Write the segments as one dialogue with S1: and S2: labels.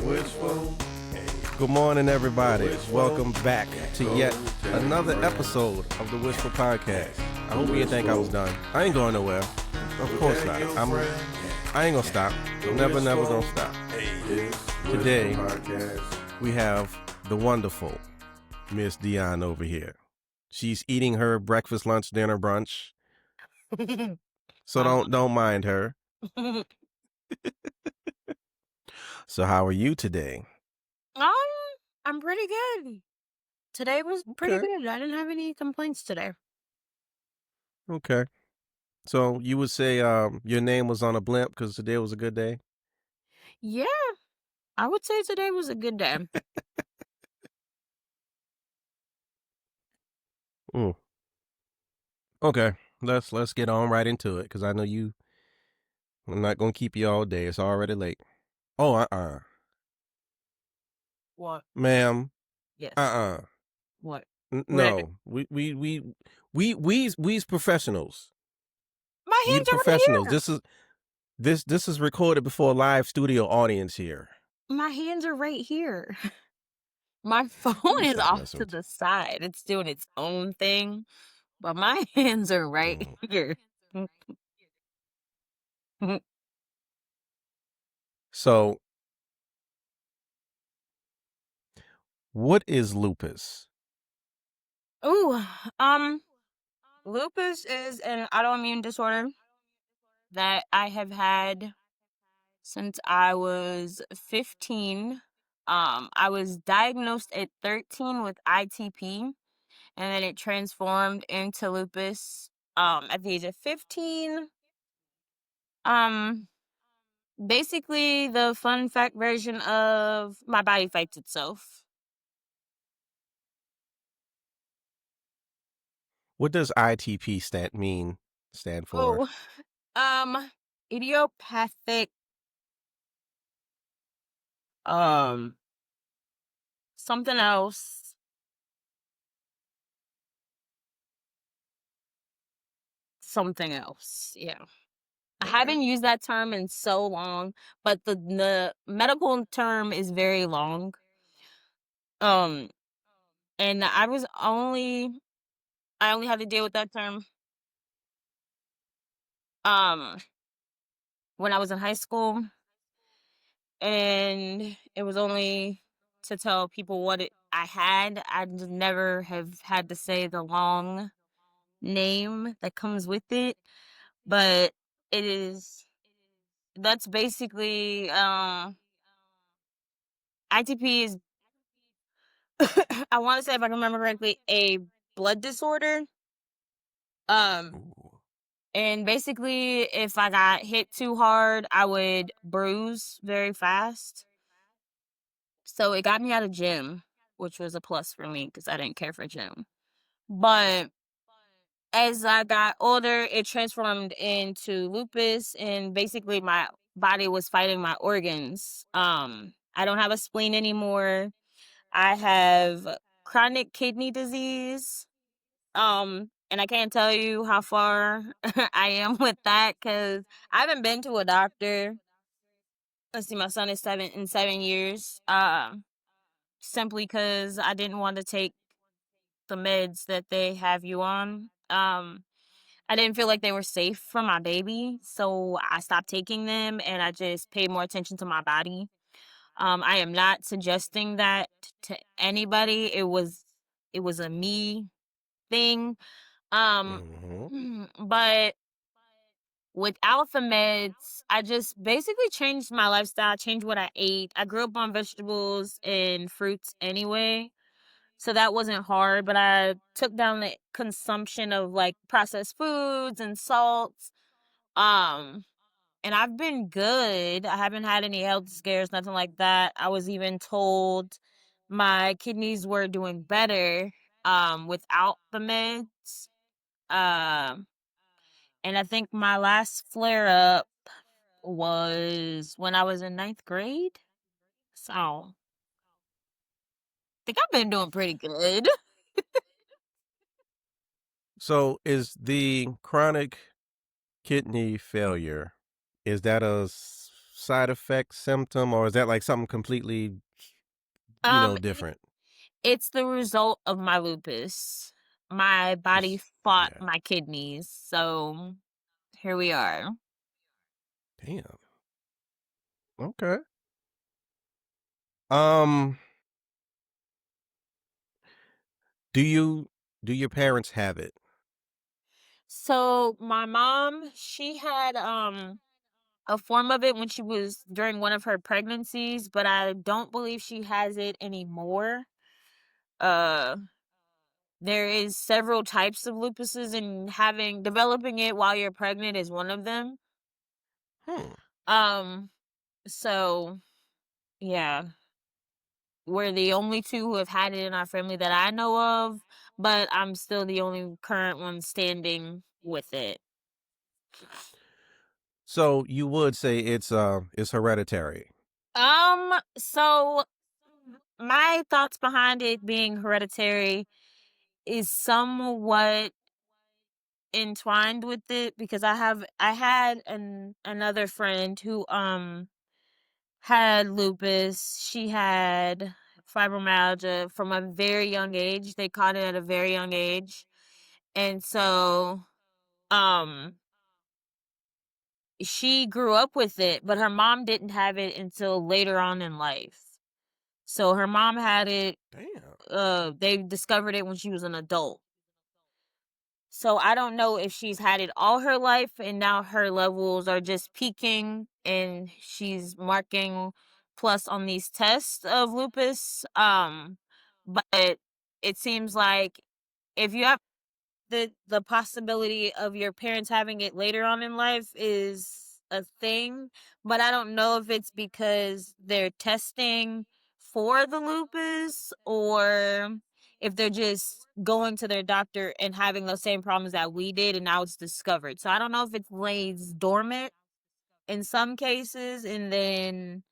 S1: wishful.
S2: Good morning, everybody. Welcome back to yet another episode of the Wishful Podcast. I hope you didn't think I was done. I ain't going nowhere. Of course not. I ain't gonna stop. Never gonna stop. Today, we have the wonderful Miss Dionne over here. She's eating her breakfast, lunch, dinner, brunch. So don't mind her. So how are you today?
S3: I'm pretty good. Today was pretty good. I didn't have any complaints today.
S2: Okay. So you would say your name was on a blimp because today was a good day?
S3: Yeah, I would say today was a good day.
S2: Okay, let's get on right into it because I know I'm not gonna keep you all day. It's already late. Oh,
S3: What?
S2: ma'am.
S3: Yes. What?
S2: No, we's professionals.
S3: My
S2: We the
S3: hands are right
S2: professionals.
S3: here.
S2: This is recorded before a live studio audience here.
S3: My hands are right here. My phone is off to the side. It's doing its own thing, but my hands are right here.
S2: So, what is lupus?
S3: Ooh, lupus is an autoimmune disorder that I have had since I was 15. I was diagnosed at 13 with ITP, and then it transformed into lupus at the age of 15. Basically the fun fact version of my body fights itself.
S2: What does ITP stand for?
S3: Idiopathic something else. Something else. Yeah. I haven't used that term in so long, but the medical term is very long. And I only had to deal with that term when I was in high school, and it was only to tell people what I had. I just never have had to say the long name that comes with it, but that's basically ITP is I want to say, if I can remember correctly, a blood disorder. And basically, if I got hit too hard, I would bruise very fast. So it got me out of gym, which was a plus for me because I didn't care for gym. But as I got older, it transformed into lupus, and basically my body was fighting my organs. I don't have a spleen anymore. I have chronic kidney disease. And I can't tell you how far I am with that because I haven't been to a doctor. Let's see, my son is 7 years. Simply because I didn't want to take the meds that they have you on. I didn't feel like they were safe for my baby, so I stopped taking them and I just paid more attention to my body. I am not suggesting that to anybody. It was a me thing. But without the meds, I just basically changed my lifestyle, changed what I ate. I grew up on vegetables and fruits anyway, so that wasn't hard, but I took down the consumption of like processed foods and salts. And I've been good. I haven't had any health scares, nothing like that. I was even told my kidneys were doing better without the meds. And I think my last flare up was when I was in 9th grade. So I think I've been doing pretty good.
S2: So is the chronic kidney failure, is that a side effect symptom, or is that like something completely,
S3: Um,
S2: different?
S3: it's the result of my lupus. My body
S2: It's,
S3: fought
S2: yeah.
S3: my kidneys, so here we are.
S2: Damn. Okay. Um, do you do your parents have it?
S3: So my mom, she had a form of it when she was during one of her pregnancies, but I don't believe she has it anymore. Uh there is several types of lupuses, and having developing it while you're pregnant is one of them.
S2: Hmm.
S3: Um so yeah, we're the only two who have had it in our family that I know of, but I'm still the only current one standing with it.
S2: So you would say it's hereditary.
S3: So my thoughts behind it being hereditary is somewhat entwined with it because I had another friend who had lupus. She had fibromyalgia from a very young age. They caught it at a very young age. And so um she grew up with it, but her mom didn't have it until later on in life. So her mom had it,
S2: Damn.
S3: they discovered it when she was an adult. So I don't know if she's had it all her life and now her levels are just peaking and she's marking plus on these tests of lupus. But it seems like if you have the possibility of your parents having it later on in life is a thing, but I don't know if it's because they're testing for the lupus or if they're just going to their doctor and having those same problems that we did and now it's discovered. So I don't know if it lays dormant in some cases and then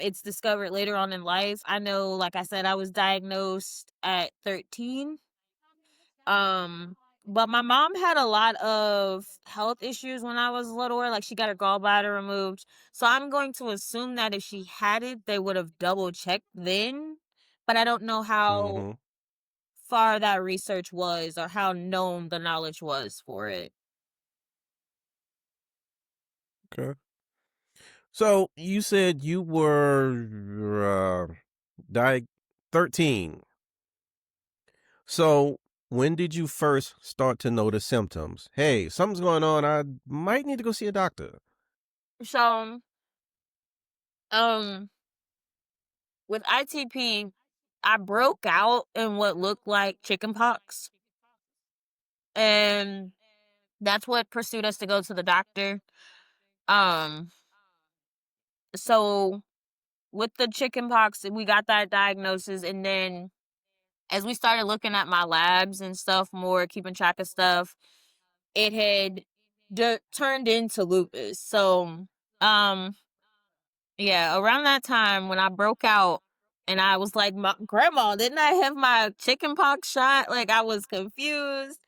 S3: it's discovered later on in life. I know, like I said, I was diagnosed at 13. um, but my mom had a lot of health issues when I was littler, like she got her gallbladder removed. So I'm going to assume that if she had it, they would have double checked then. But I don't know how
S2: Mm-hmm.
S3: far that research was or how known the knowledge was for it.
S2: Okay. So you said you were di 13. So when did you first start to notice symptoms? Hey, something's going on. I might need to go see a doctor.
S3: So, um, with ITP, I broke out in what looked like chicken pox. And that's what pursued us to go to the doctor. Um, so with the chicken pox, we got that diagnosis, and then as we started looking at my labs and stuff more, keeping track of stuff, it had turned into lupus. So, um, yeah, around that time when I broke out, and I was like, "Grandma, didn't I have my chicken pox shot?" Like I was confused,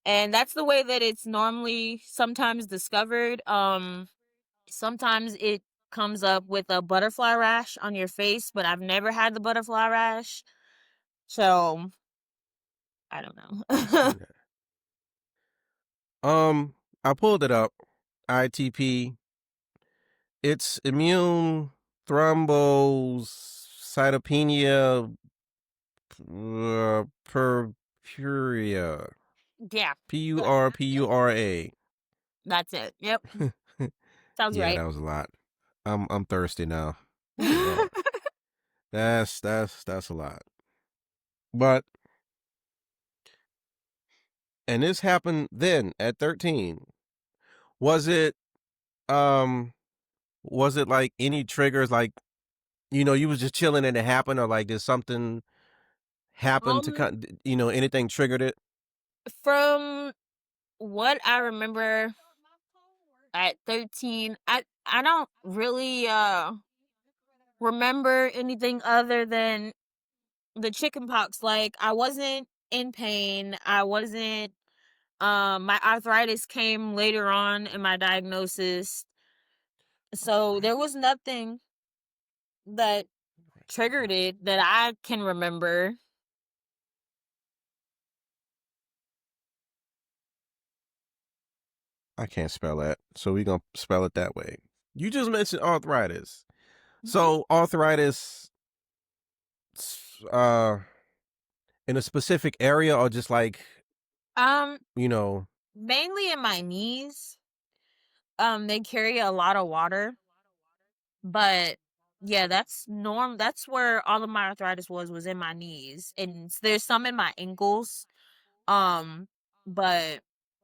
S3: and that's the way that it's normally sometimes discovered. Sometimes it comes up with a butterfly rash on your face, but I've never had the butterfly rash. So, I don't
S2: Never
S3: know.
S2: seen that. I pulled it up. ITP. It's immune thrombocytopenia purpura.
S3: Yeah,
S2: Purpura.
S3: that's it. Yep, sounds
S2: Yeah,
S3: right.
S2: that was a lot. I'm thirsty now. Oh Lord. That's a lot. But and this happened then at 13. Was it um was it like any triggers like you was just chilling and it happened, or like did something happen to
S3: Um,
S2: anything triggered it?
S3: from what I remember at 13, I don't really remember anything other than the chicken pox. Like I wasn't in pain. I wasn't my arthritis came later on in my diagnosis. So there was nothing that triggered it that I can remember.
S2: I can't spell that, so we're gonna spell it that way. You just mentioned arthritis.
S3: Mhm.
S2: So arthritis, uh, in a specific area, or just like
S3: Um,
S2: you know?
S3: mainly in my knees. They carry a lot of water, but yeah, that's where all of my arthritis was in my knees, and there's some in my ankles. Um, but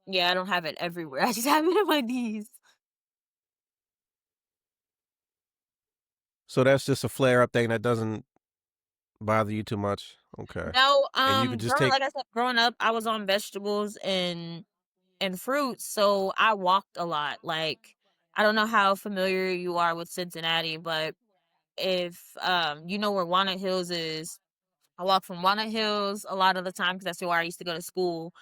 S3: yeah, I don't have it everywhere. I just have it in my knees.
S2: So that's just a flare up thing that doesn't bother you too much. Okay,
S3: No,
S2: and you could just take.
S3: like I said, growing up, I was on vegetables and fruits, so I walked a lot. Like, I don't know how familiar you are with Cincinnati, but if you know where Walnut Hills is, I walk from Walnut Hills a lot of the time because that's where I used to go to school,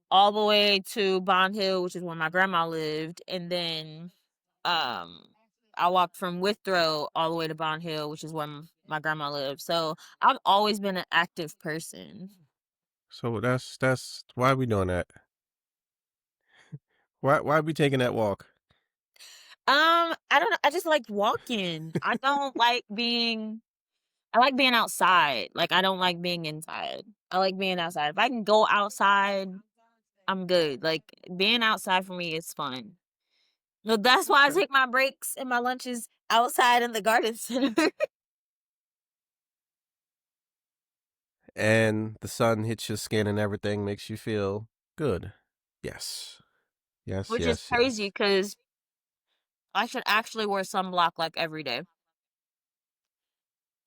S3: all the way to Bond Hill, which is where my grandma lived, and then um I walked from Withrow all the way to Bond Hill, which is where my grandma lived. So I've always been an active person.
S2: So that's why we doing that. Why we taking that walk?
S3: I don't know. I just like walking. I don't like being. I like being outside. Like, I don't like being inside. I like being outside. If I can go outside, I'm good. Like, being outside for me is fun. No, that's why I
S2: Okay.
S3: take my breaks and my lunches outside in the garden center.
S2: And the sun hits your skin and everything makes you feel good. Yes. Yes,
S3: Which is
S2: yes,
S3: crazy
S2: yes.
S3: because I should actually wear sunblock like every day.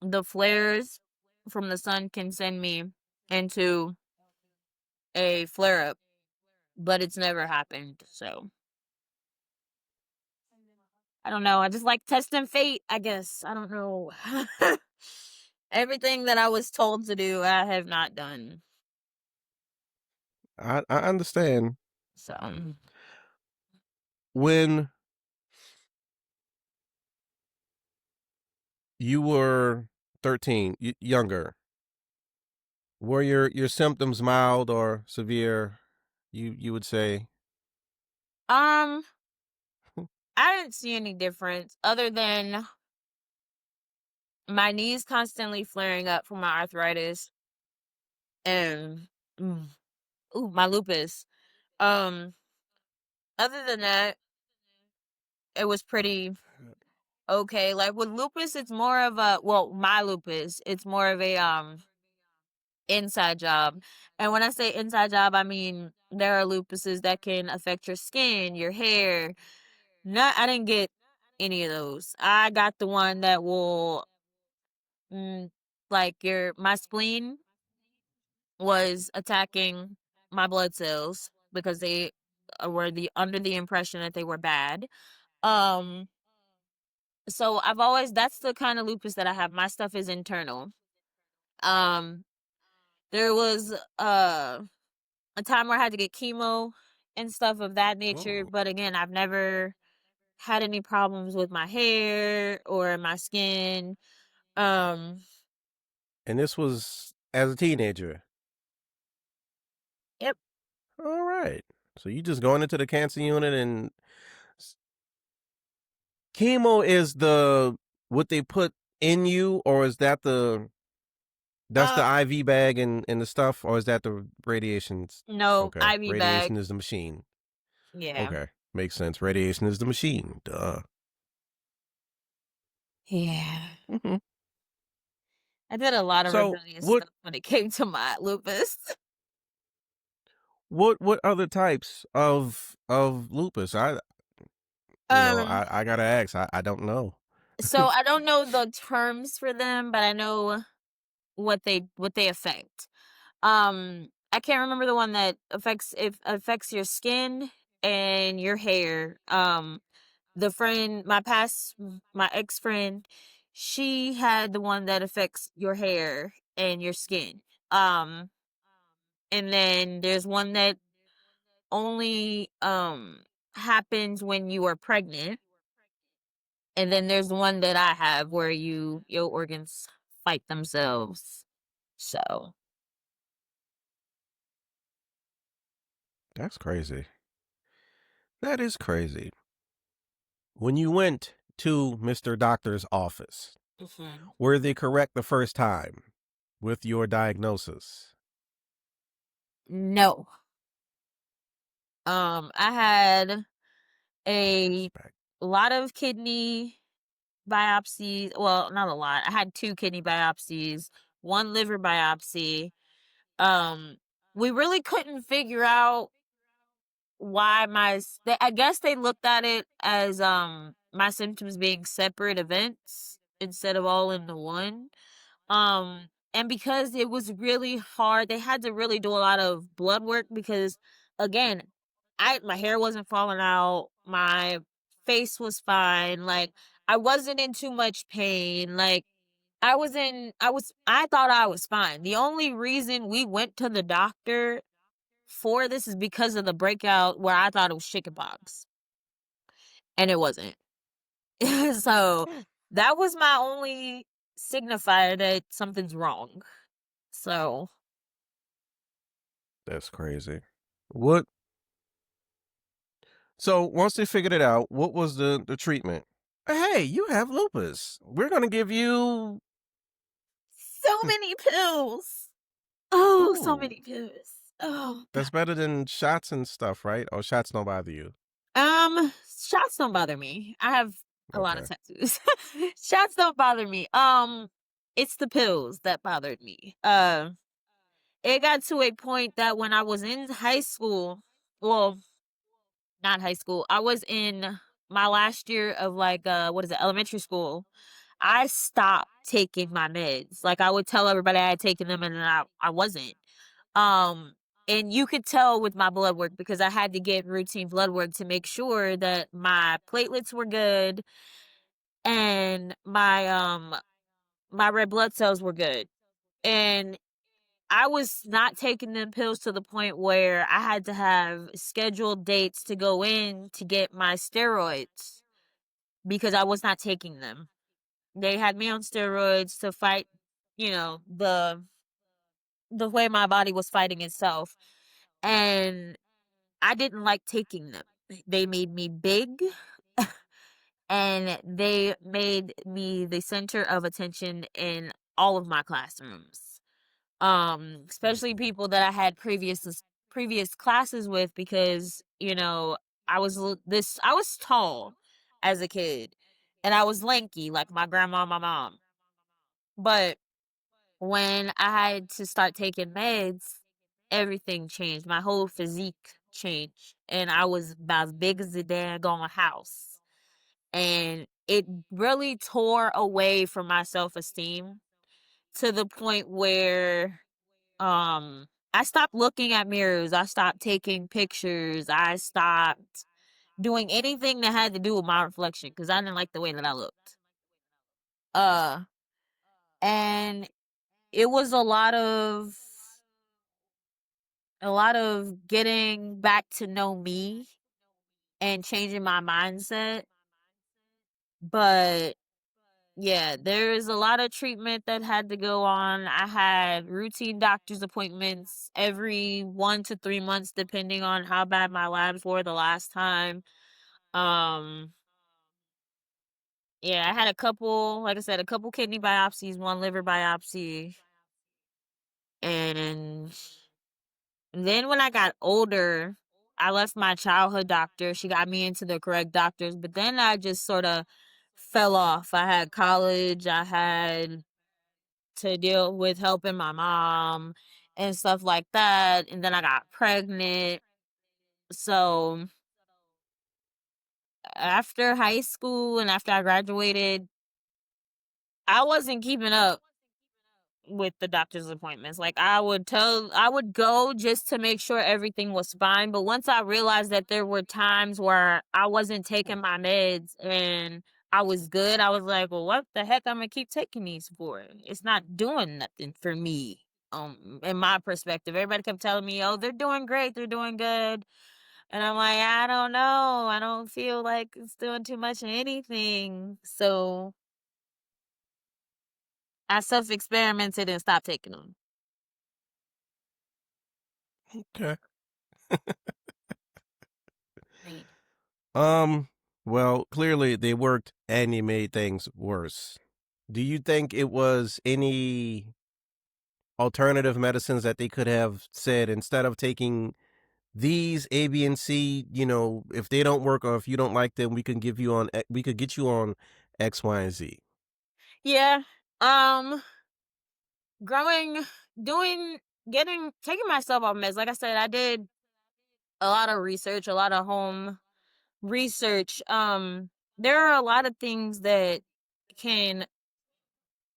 S3: The flares from the sun can send me into a flare up, but it's never happened. So I don't know. I just like testing fate, I guess. I don't know. Everything that I was told to do, I have not done.
S2: I understand.
S3: So,
S2: When you were 13, younger, were your symptoms mild or severe? You would say.
S3: um, I didn't see any difference other than my knees constantly flaring up from my arthritis and mm, ooh, my lupus. Um, other than that, it was pretty okay. Like with lupus, it's more of a my lupus, it's more of a inside job. And when I say inside job, I mean there are lupuses that can affect your skin, your hair. Not I didn't get any of those. I got the one that will like your my spleen was attacking my blood cells because they were under the impression that they were bad. Um so I've always that's the kind of lupus that I have. My stuff is internal. Um there was a time where I had to get chemo and stuff of that nature,
S2: Oh.
S3: but again, I've never had any problems with my hair or my skin. Um
S2: And this was as a teenager.
S3: yep.
S2: All right. So you just going into the cancer unit, and chemo is the what they put in you, or is that that's the
S3: Um
S2: IV bag and the stuff, or is that the radiations?
S3: no,
S2: Okay,
S3: IV bag.
S2: radiation is the machine.
S3: Yeah.
S2: Okay, makes sense. Radiation is the machine. Duh.
S3: Yeah.
S2: Hmm.
S3: I did a lot of
S2: So
S3: rebellious stuff when it came to my lupus.
S2: what other types of lupus?
S3: Um,
S2: I gotta ask. I don't know.
S3: so I don't know the terms for them, but I know what they affect. I can't remember the one that affects your skin and your hair. The friend, my ex friend, she had the one that affects your hair and your skin. Um, and then there's one that only happens when you are pregnant. And then there's one that I have where your organs fight themselves. So
S2: That's crazy. That is crazy. When you went to Mr. Doctor's office,
S3: mhm.
S2: were they correct the first time with your diagnosis?
S3: No. I had a
S2: Respect.
S3: lot of kidney biopsies. Well, not a lot. I had 2 kidney biopsies, 1 liver biopsy. Um, we really couldn't figure out why I guess they looked at it as my symptoms being separate events instead of all into one. And because it was really hard, they had to really do a lot of blood work because again, I my hair wasn't falling out, my face was fine, like I wasn't in too much pain, like I thought I was fine. The only reason we went to the doctor for this is because of the breakout where I thought it was chickenpox and it wasn't. So
S2: Hmm.
S3: that was my only signifier that something's wrong. So
S2: That's crazy. What? So once they figured it out, what was the treatment? Hey, you have lupus. We're gonna give you.
S3: so many pills. Oh, so
S2: Ooh,
S3: many pills. Oh god.
S2: that's better than shots and stuff, right? Or shots don't bother you.
S3: Shots don't bother me. I have a lot of
S2: Okay.
S3: tattoos. Shots don't bother me. It's the pills that bothered me. It got to a point that when I was in high school, well, not high school, I was in my last year of like what is it, elementary school. I stopped taking my meds. Like I would tell everybody I had taken them and then I wasn't. Um and you could tell with my blood work because I had to get routine blood work to make sure that my platelets were good and my red blood cells were good. And I was not taking them pills to the point where I had to have scheduled dates to go in to get my steroids because I was not taking them. They had me on steroids to fight, the way my body was fighting itself. And I didn't like taking them. They made me big and they made me the center of attention in all of my classrooms. Especially
S2: Mhm.
S3: people that I had previous classes with because, I was tall as a kid and I was lanky like my grandma and my mom. But when I had to start taking meds, everything changed. My whole physique changed and I was about as big as a daggone house. And it really tore away from my self-esteem to the point where I stopped looking at mirrors. I stopped taking pictures. I stopped doing anything that had to do with my reflection because I didn't like the way that I looked. Uh, and it was a lot of getting back to know me and changing my mindset. But yeah, there's a lot of treatment that had to go on. I had routine doctor's appointments every 1 to 3 months, depending on how bad my labs were the last time. Um, yeah, I had like I said, a couple kidney biopsies, 1 liver biopsy. And then when I got older, I left my childhood doctor. She got me into the correct doctors, but then I just sort of fell off. I had college, I had to deal with helping my mom and stuff like that. And then I got pregnant. So after high school and after I graduated, I wasn't keeping up with the doctor's appointments. Like I would go just to make sure everything was fine. But once I realized that there were times where I wasn't taking my meds and I was good, I was like, well, what the heck I'm gonna keep taking these for? It's not doing nothing for me. In my perspective. Everybody kept telling me, oh, they're doing great, they're doing good. And I'm like, I don't know. I don't feel like it's doing too much of anything. So I self experimented and stopped taking them.
S2: Okay.
S3: Right.
S2: Um, well, clearly they worked and you made things worse. Do you think it was any alternative medicines that they could have said instead of taking these A, B, and C, if they don't work or if you don't like them, we could get you on X, Y, and Z.
S3: Yeah. Um, growing, doing, taking myself off meds. Like I said, I did a lot of research, a lot of home research. There are a lot of things that can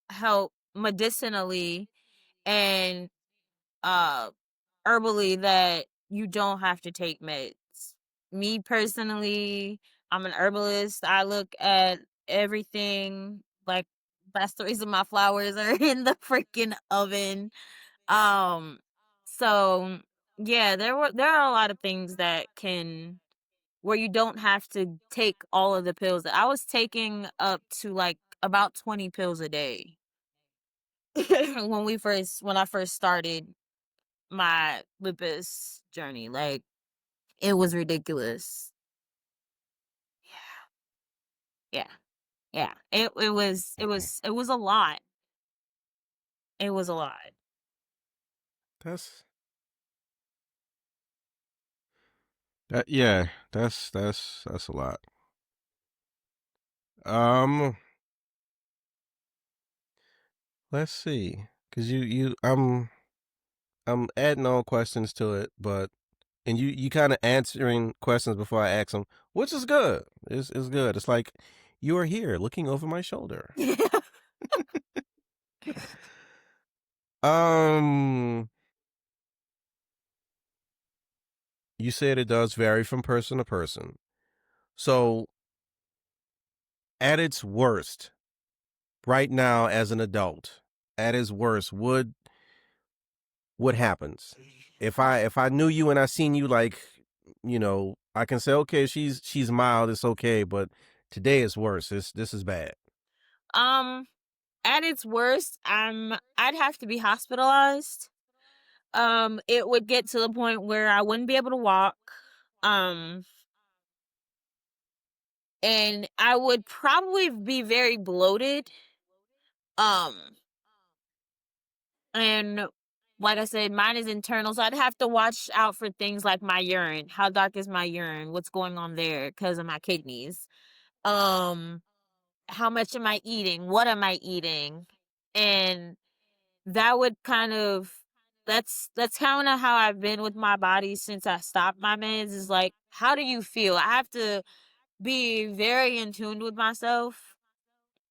S3: help medicinally and uh herbally that you don't have to take meds. Me personally, I'm an herbalist. I look at everything like that's the reason my flowers are in the freaking oven. Um so yeah, there are a lot of things that can where you don't have to take all of the pills. I was taking up to like about 20 pills a day when I first started my lupus journey. Like it was ridiculous. Yeah. Yeah. It was a lot. It was a lot.
S2: That's yeah, that's a lot. Um, let's see, cause I'm adding on questions to it, but and you kind of answering questions before I ask them, which is good. It's good. It's like you are here looking over my shoulder. Um, you said it does vary from person to person. So at its worst, right now as an adult, at its worst, what happens? If I knew you and I seen you like, I can say okay, she's mild, it's okay, but today is worse. This is bad.
S3: um at its worst, I'd have to be hospitalized. It would get to the point where I wouldn't be able to walk. Um and I would probably be very bloated. Um and like I said, mine is internal, so I'd have to watch out for things like my urine. How dark is my urine? What's going on there because of my kidneys? Um, how much am I eating? What am I eating? And that would kind of that's kind of how I've been with my body since I stopped my meds. Is like, how do you feel? I have to be very in tune with myself.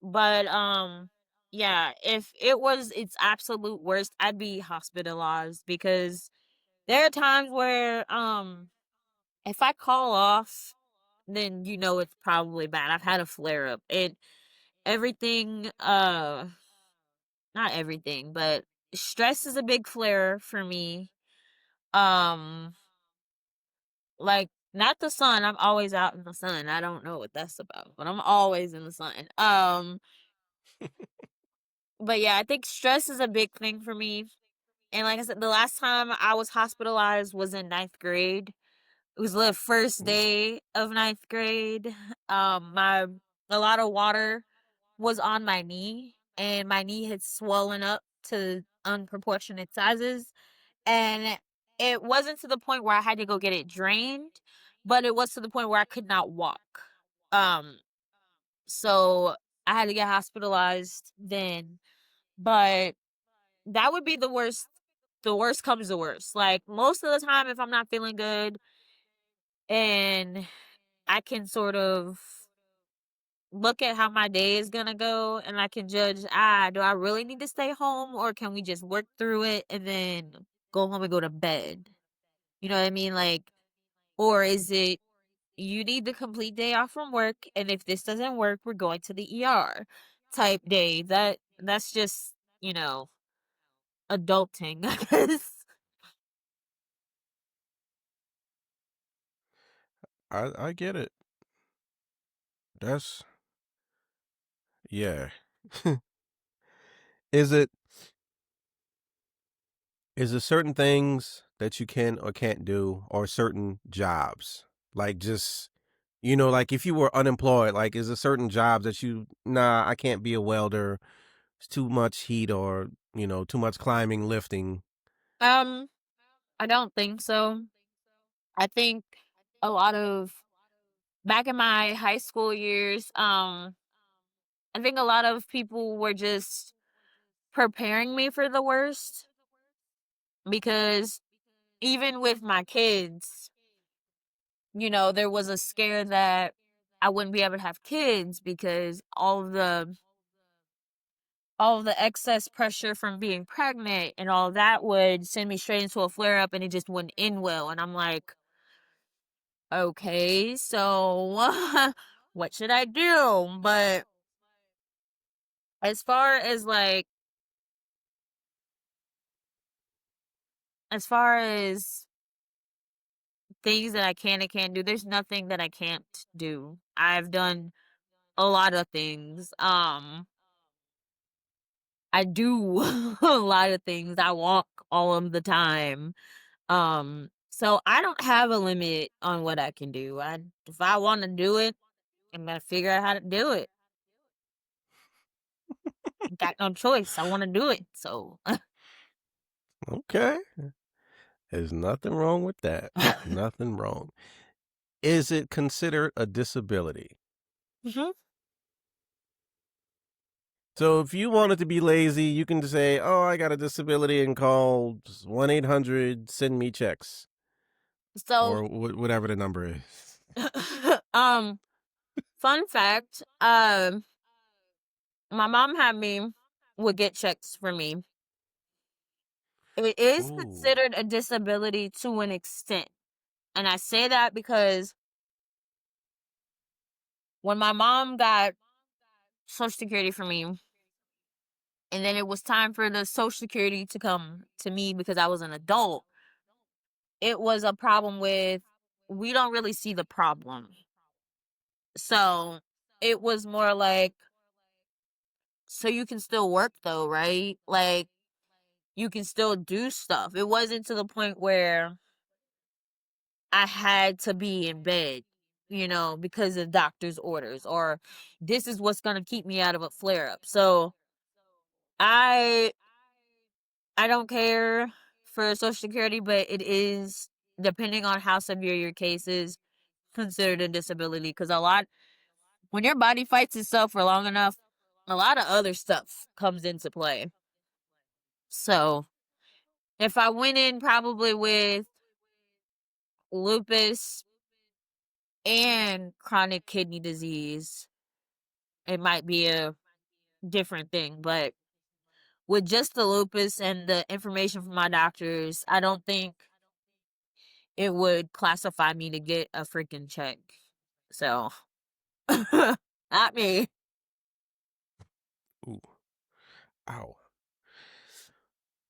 S3: But yeah, if it was its absolute worst, I'd be hospitalized because there are times where if I call off, then it's probably bad. I've had a flare up. Everything not everything, but stress is a big flare for me. Um like not the sun. I'm always out in the sun. I don't know what that's about, but I'm always in the sun. But yeah, I think stress is a big thing for me. And like I said, the last time I was hospitalized was in ninth grade. It was the first
S2: Ooh.
S3: day of ninth grade. My a lot of water was on my knee, and my knee had swollen up to unproportionate sizes. And it wasn't to the point where I had to go get it drained, but it was to the point where I could not walk. Um, so I had to get hospitalized then. But that would be the worst. The worst comes to worst. Like most of the time, if I'm not feeling good and I can sort of look at how my day is gonna go and I can judge, do I really need to stay home or can we just work through it and then go home and go to bed? You know what I mean? Like, or is it you need the complete day off from work and if this doesn't work, we're going to the ER type day. That's just, adulting, I guess.
S2: I get it. That's yeah. Is it is there certain things that you can or can't do, or certain jobs? Like just like if you were unemployed, like is there certain jobs that I can't be a welder. It's too much heat or, too much climbing, lifting.
S3: Um, I don't think so. I think a lot of back in my high school years, I think a lot of people were just preparing me for the worst because even with my kids, there was a scare that I wouldn't be able to have kids because all of the excess pressure from being pregnant and all that would send me straight into a flare up and it just wouldn't end well. And I'm like, okay, so what should I do? But as far as like, as far as things that I can and can't do, there's nothing that I can't do. I've done a lot of things. I do a lot of things. I walk all of the time. So I don't have a limit on what I can do. If I want to do it, I'm gonna figure out how to do it. Got no choice. I want to do it. So
S2: Okay. There's nothing wrong with that. Nothing wrong. Is it considered a disability?
S3: Mhm.
S2: So if you wanted to be lazy, you can just say, "Oh, I got a disability," and call 1-800 send me checks,
S3: So
S2: or whatever the number is.
S3: um fun fact, my mom had me would get checks for me. It is
S2: Ooh.
S3: considered a disability to an extent. And I say that because when my mom got Social Security for me, and then it was time for the Social Security to come to me because I was an adult, it was a problem with we don't really see the problem. So it was more like, so you can still work though, right? Like you can still do stuff. It wasn't to the point where I had to be in bed, because of doctor's orders or this is what's going to keep me out of a flare up. So I I don't care for Social Security, but it is depending on how severe your case is considered a disability because when your body fights itself for long enough, a lot of other stuff comes into play. So if I went in probably with lupus and chronic kidney disease, it might be a different thing. But with just the lupus and the information from my doctors, I don't think it would classify me to get a freaking check. So, not me.
S2: Ooh. Ow.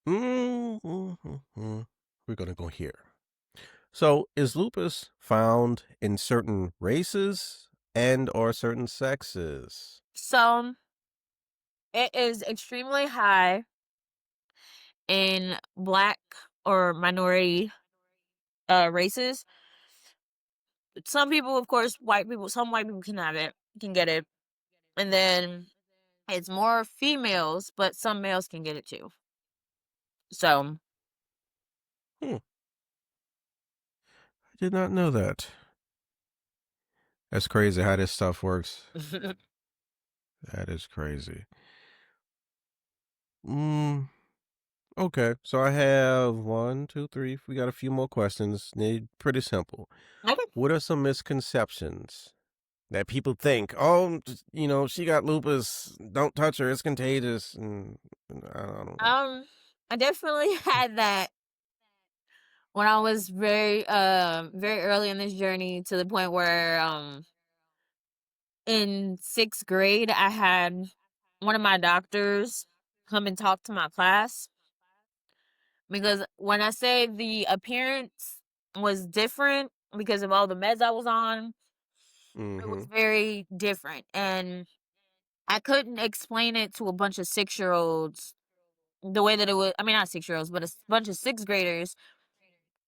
S2: Mm-hmm. We're gonna go here. So, is lupus found in certain races and or certain sexes?
S3: So, it is extremely high in black or minority races. Some people, of course, some white people can get it. And then it's more females, but some males can get it too. So,
S2: Hmm. I did not know that. That's crazy how this stuff works. That is crazy. Mm, okay, so I have one, two, three. We got a few more questions. They're pretty simple.
S3: okay.
S2: What are some misconceptions that people think? Oh, she got lupus. Don't touch her. It's contagious. And I don't know.
S3: I definitely had that when I was very early in this journey to the point where in 6th grade I had one of my doctors come and talk to my class because when I say the appearance was different, because of all the meds I was on. It was
S2: Mm-hmm.
S3: very different. And I couldn't explain it to a bunch of 6-year-olds the way that it was. I mean, not 6-year-olds, but a bunch of sixth graders,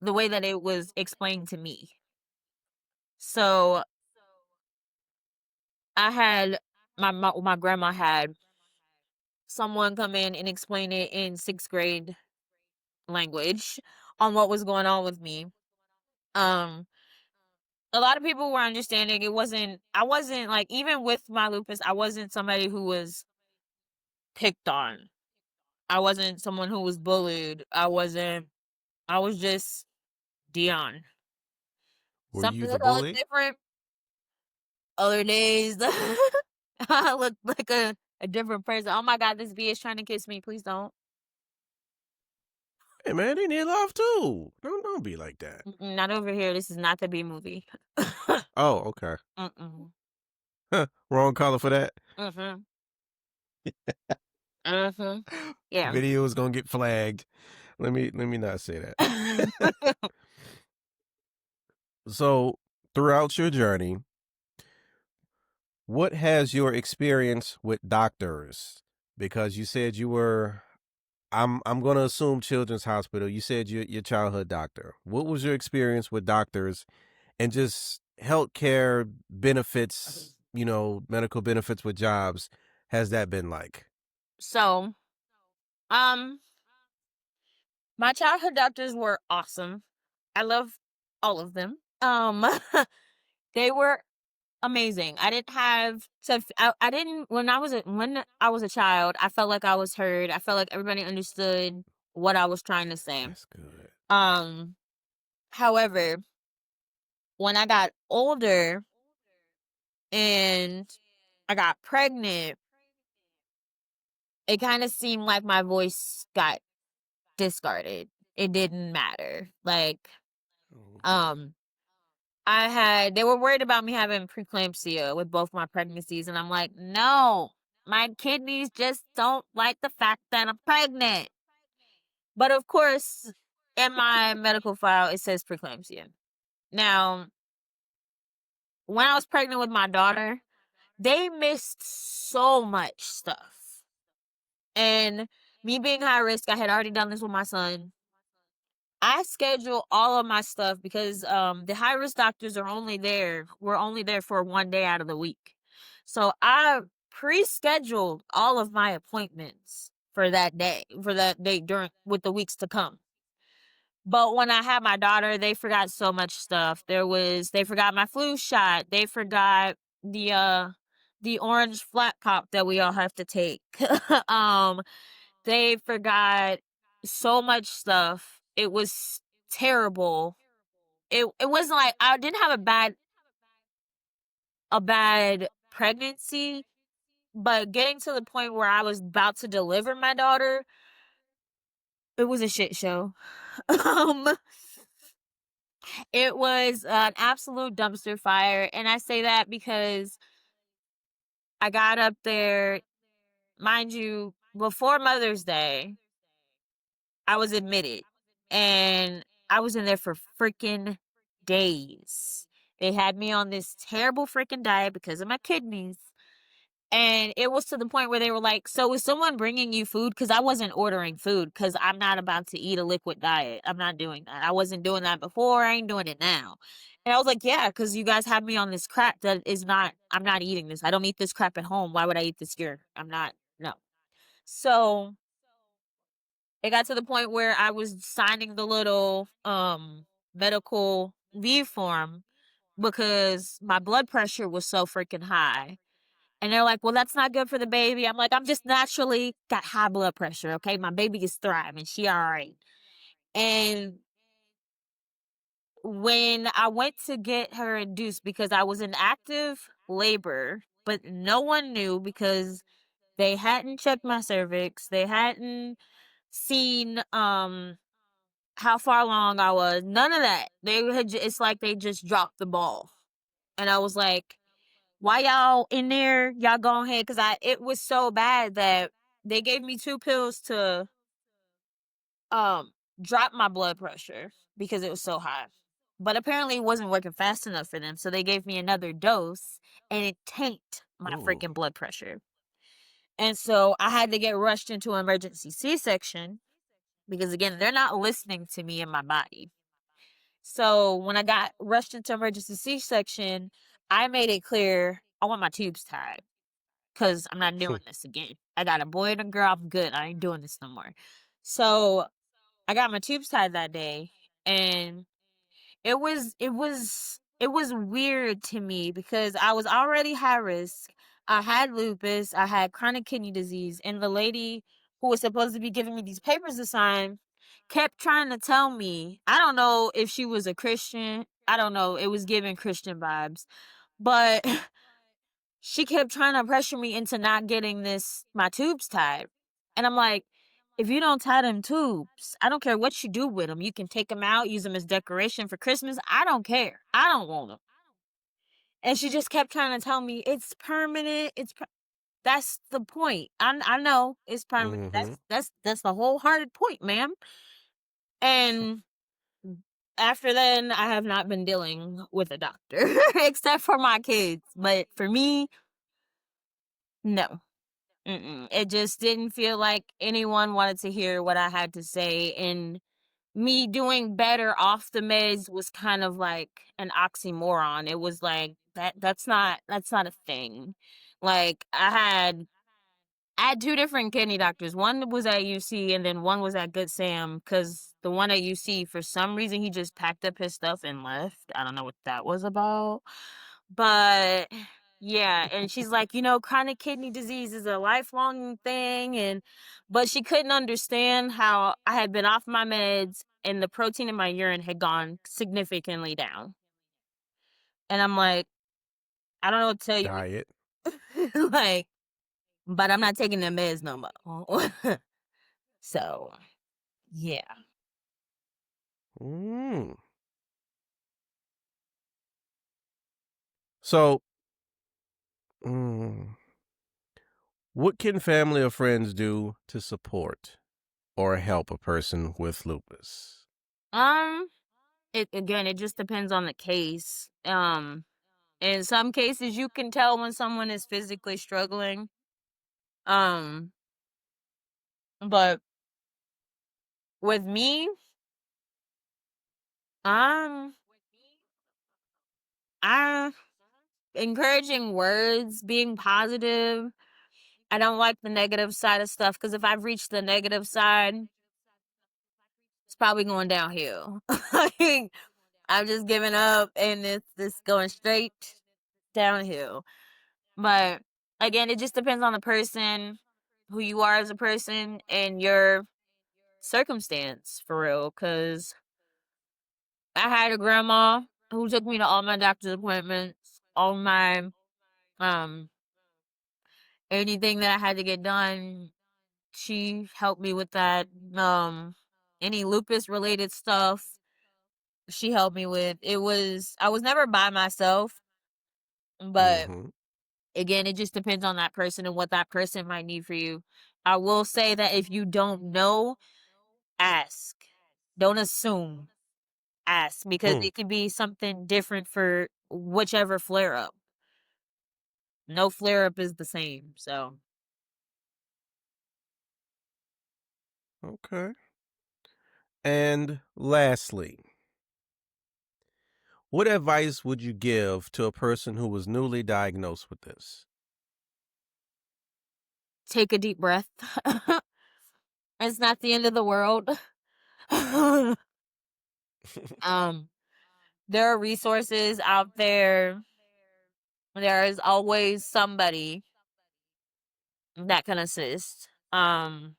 S3: the way that it was explained to me. So I had my grandma had someone come in and explain it in sixth grade language on what was going on with me. Um, a lot of people were understanding. I wasn't like, even with my lupus, I wasn't somebody who was picked on. I wasn't someone who was bullied. I was just Dionne.
S2: Were
S3: Some
S2: you
S3: days
S2: the
S3: I look
S2: bully?
S3: different. Other days I look like a different person. Oh my God, this bee is trying to kiss me. Please don't.
S2: Hey man, they need love too. Don't be like that.
S3: Mm-mm, not over here. This is not the bee movie.
S2: Oh, okay.
S3: Mm-mm.
S2: Wrong color for that.
S3: Mm-hmm. Mm-hmm. Yeah.
S2: Video is gonna get flagged. Let me not say that. So throughout your journey, what has your experience with doctors? Because you said you were, I'm gonna assume Children's Hospital. You said you're your childhood doctor. What was your experience with doctors and just healthcare benefits? Medical benefits with jobs. Has that been like?
S3: So, um, my childhood doctors were awesome. I love all of them. They were amazing. I didn't have to. I didn't when I was a child. I felt like I was heard. I felt like everybody understood what I was trying to say.
S2: That's good.
S3: Um, However, when I got older and I got pregnant, it kind of seemed like my voice got discarded. It didn't matter. Like,
S2: Mhm.
S3: um, they were worried about me having preeclampsia with both my pregnancies, and I'm like, no, my kidneys just don't like the fact that I'm pregnant. But of course, in my medical file, it says preeclampsia. Now, when I was pregnant with my daughter, they missed so much stuff. And me being high risk, I had already done this with my son. I schedule all of my stuff because the high risk doctors we're only there for one day out of the week. So I pre-scheduled all of my appointments for that day during with the weeks to come. But when I had my daughter, they forgot so much stuff. They forgot my flu shot. They forgot the orange flat cop that we all have to take. um they forgot so much stuff. It was terrible. It wasn't like I didn't have a bad pregnancy, but getting to the point where I was about to deliver my daughter, it was a shit show. um it was an absolute dumpster fire, and I say that because I got up there, mind you, before Mother's Day. I was admitted, and I was in there for freaking days. They had me on this terrible freaking diet because of my kidneys. And it was to the point where they were like, so is someone bringing you food? Because I wasn't ordering food because I'm not about to eat a liquid diet. I'm not doing that. I wasn't doing that before. I ain't doing it now. And I was like, yeah, because you guys have me on this crap that is not, I'm not eating this. I don't eat this crap at home. Why would I eat this here? I'm not, no. So it got to the point where I was signing the little medical leave form because my blood pressure was so freaking high. And they're like, well, that's not good for the baby. I'm like, I'm just naturally got high blood pressure, okay? My baby is thriving. She all right. And when I went to get her induced, because I was in active labor, but no one knew because they hadn't checked my cervix. They hadn't seen how far along I was. None of that. It's like they just dropped the ball. And I was like, why y'all in there? Y'all go ahead. Cause it was so bad that they gave me 2 pills to, um, drop my blood pressure because it was so high. But apparently it wasn't working fast enough for them, so they gave me another dose, and it tanked my
S2: Ooh.
S3: freaking blood pressure. And so I had to get rushed into an emergency C-section because, again, they're not listening to me and my body. So when I got rushed into emergency C-section, I made it clear I want my tubes tied because I'm not doing this again. I got a boy and a girl. I'm good. I ain't doing this no more. So I got my tubes tied that day, and it was weird to me because I was already high risk. I had lupus, I had chronic kidney disease, and the lady who was supposed to be giving me these papers to sign kept trying to tell me, I don't know if she was a Christian. I don't know. It was giving Christian vibes. But she kept trying to pressure me into not getting my tubes tied. And I'm like, if you don't tie them tubes, I don't care what you do with them. You can take them out, use them as decoration for Christmas. I don't care. I don't want them. And she just kept trying to tell me it's permanent. That's the point. I know it's permanent.
S2: Mm-hmm.
S3: That's the wholehearted point, ma'am. And after then, I have not been dealing with a doctor except for my kids. But for me, no. It just didn't feel like anyone wanted to hear what I had to say, and me doing better off the meds was kind of like an oxymoron. It was like that's not a thing. Like I had two different kidney doctors. One was at UC and then one was at Good Sam, because the one at UC, for some reason, he just packed up his stuff and left. I don't know what that was about. But yeah, and she's like, chronic kidney disease is a lifelong thing, but she couldn't understand how I had been off my meds and the protein in my urine had gone significantly down. And I'm like, I don't know what to tell you.
S2: Diet.
S3: Like, but I'm not taking the meds no more. So, yeah.
S2: Mm. So, mm, what can family or friends do to support or help a person with lupus?
S3: Um, it just depends on the case. In some cases you can tell when someone is physically struggling. Um, but with me, um, I encouraging words, being positive. I don't like the negative side of stuff because if I've reached the negative side, it's probably going downhill. Like, I'm just giving up and it's going straight downhill. But again, it just depends on the person, who you are as a person, and your circumstance for real. Because I had a grandma who took me to all my doctor's appointments, all my um anything that I had to get done. She helped me with that. Any lupus related stuff, she helped me with. I was never by myself, but
S2: Mm-hmm.
S3: again, it just depends on that person and what that person might need for you. I will say that if you don't know, ask. Don't assume. Ask, because
S2: Hmm.
S3: it could be something different for whichever flare up. No flare up is the same. So,
S2: Okay. And lastly, what advice would you give to a person who was newly diagnosed with this?
S3: take a deep breath. It's not the end of the world. um, there are resources out there. There is always somebody that can assist. I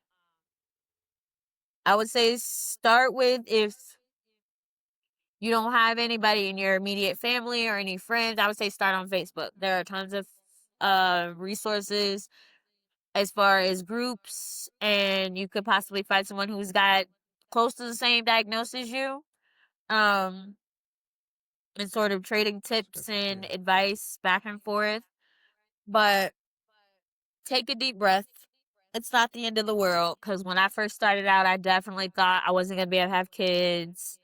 S3: would say start with, if you don't have anybody in your immediate family or any friends, I would say start on Facebook. There are tons of resources as far as groups, and you could possibly find someone who's got close to the same diagnosis as you. Um, and sort of trading tips
S2: That's
S3: and
S2: good.
S3: advice back and forth. But take a deep breath. It's not the end of the world, because when I first started out, I definitely thought I wasn't going to be able to have kids.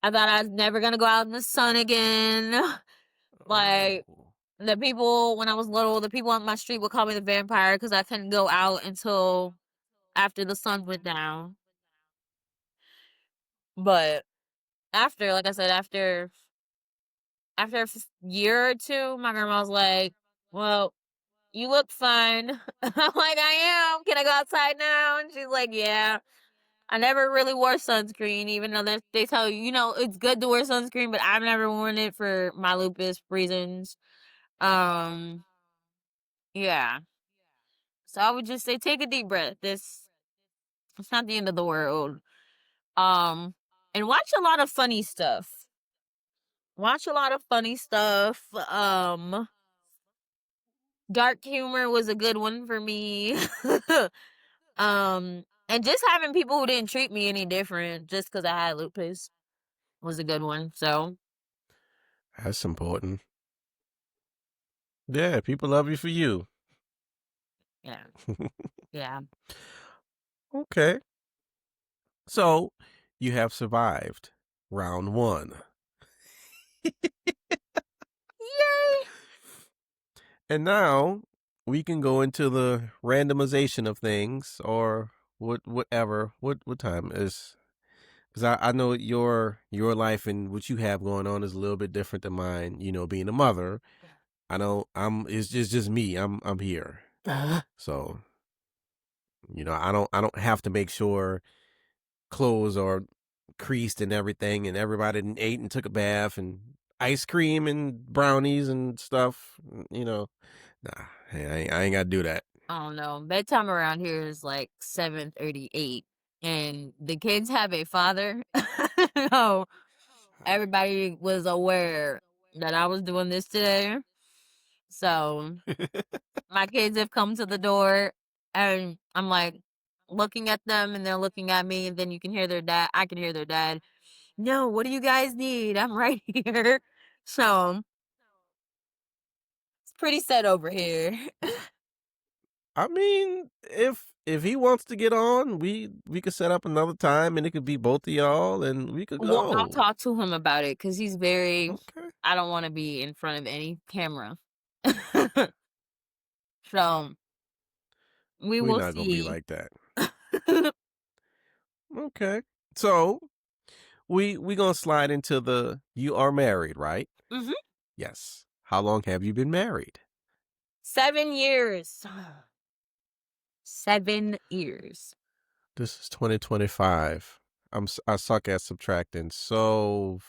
S3: I thought I was never gonna go out in the sun again. Like,
S2: Oh.
S3: the people, when I was little, the people on my street would call me the vampire because I couldn't go out until after the sun went down. But after, like I said, after a year or two, my grandma was like, well, you look fine. I'm like, I am. Can I go outside now? And she's like, yeah. I never really wore sunscreen, even though they tell you, it's good to wear sunscreen, but I've never worn it for my lupus reasons. Um, yeah. So I would just say, take a deep breath. It's not the end of the world. And watch a lot of funny stuff. Watch a lot of funny stuff. Dark humor was a good one for me. And just having people who didn't treat me any different just because I had lupus was a good one. So
S2: That's important. Yeah, people love you for you.
S3: yeah, yeah.
S2: Okay. So you have survived round 1.
S3: Yay!
S2: And now we can go into the randomization of things or whatever. What time is? Because I know your life and what you have going on is a little bit different than mine. Being a mother, I know it's just me. I'm here, so I don't have to make sure clothes are creased and everything, and everybody ate and took a bath and ice cream and brownies and stuff. Nah, hey, I ain't got to do that.
S3: I don't know. Bedtime around here is like 7:38, and the kids have a father. So everybody was aware that I was doing this today. So my kids have come to the door, and I'm like looking at them, and they're looking at me, and then you can hear their dad. I can hear their dad. No, what do you guys need? I'm right here. So it's pretty set over here.
S2: I mean, if he wants to get on, we could set up another time, and it could be both of y'all, and we could
S3: Well, I'll
S2: go.
S3: talk to him about it because he's very.
S2: Okay,
S3: I don't want to be in front of any camera. So we
S2: we're
S3: will
S2: not gonna be
S3: see.
S2: like that. Okay, so we gonna slide into the you are married, right?
S3: Hmm.
S2: Yes. How long have you been married?
S3: 7 years. 7 years.
S2: This is 2025. I suck at subtracting. So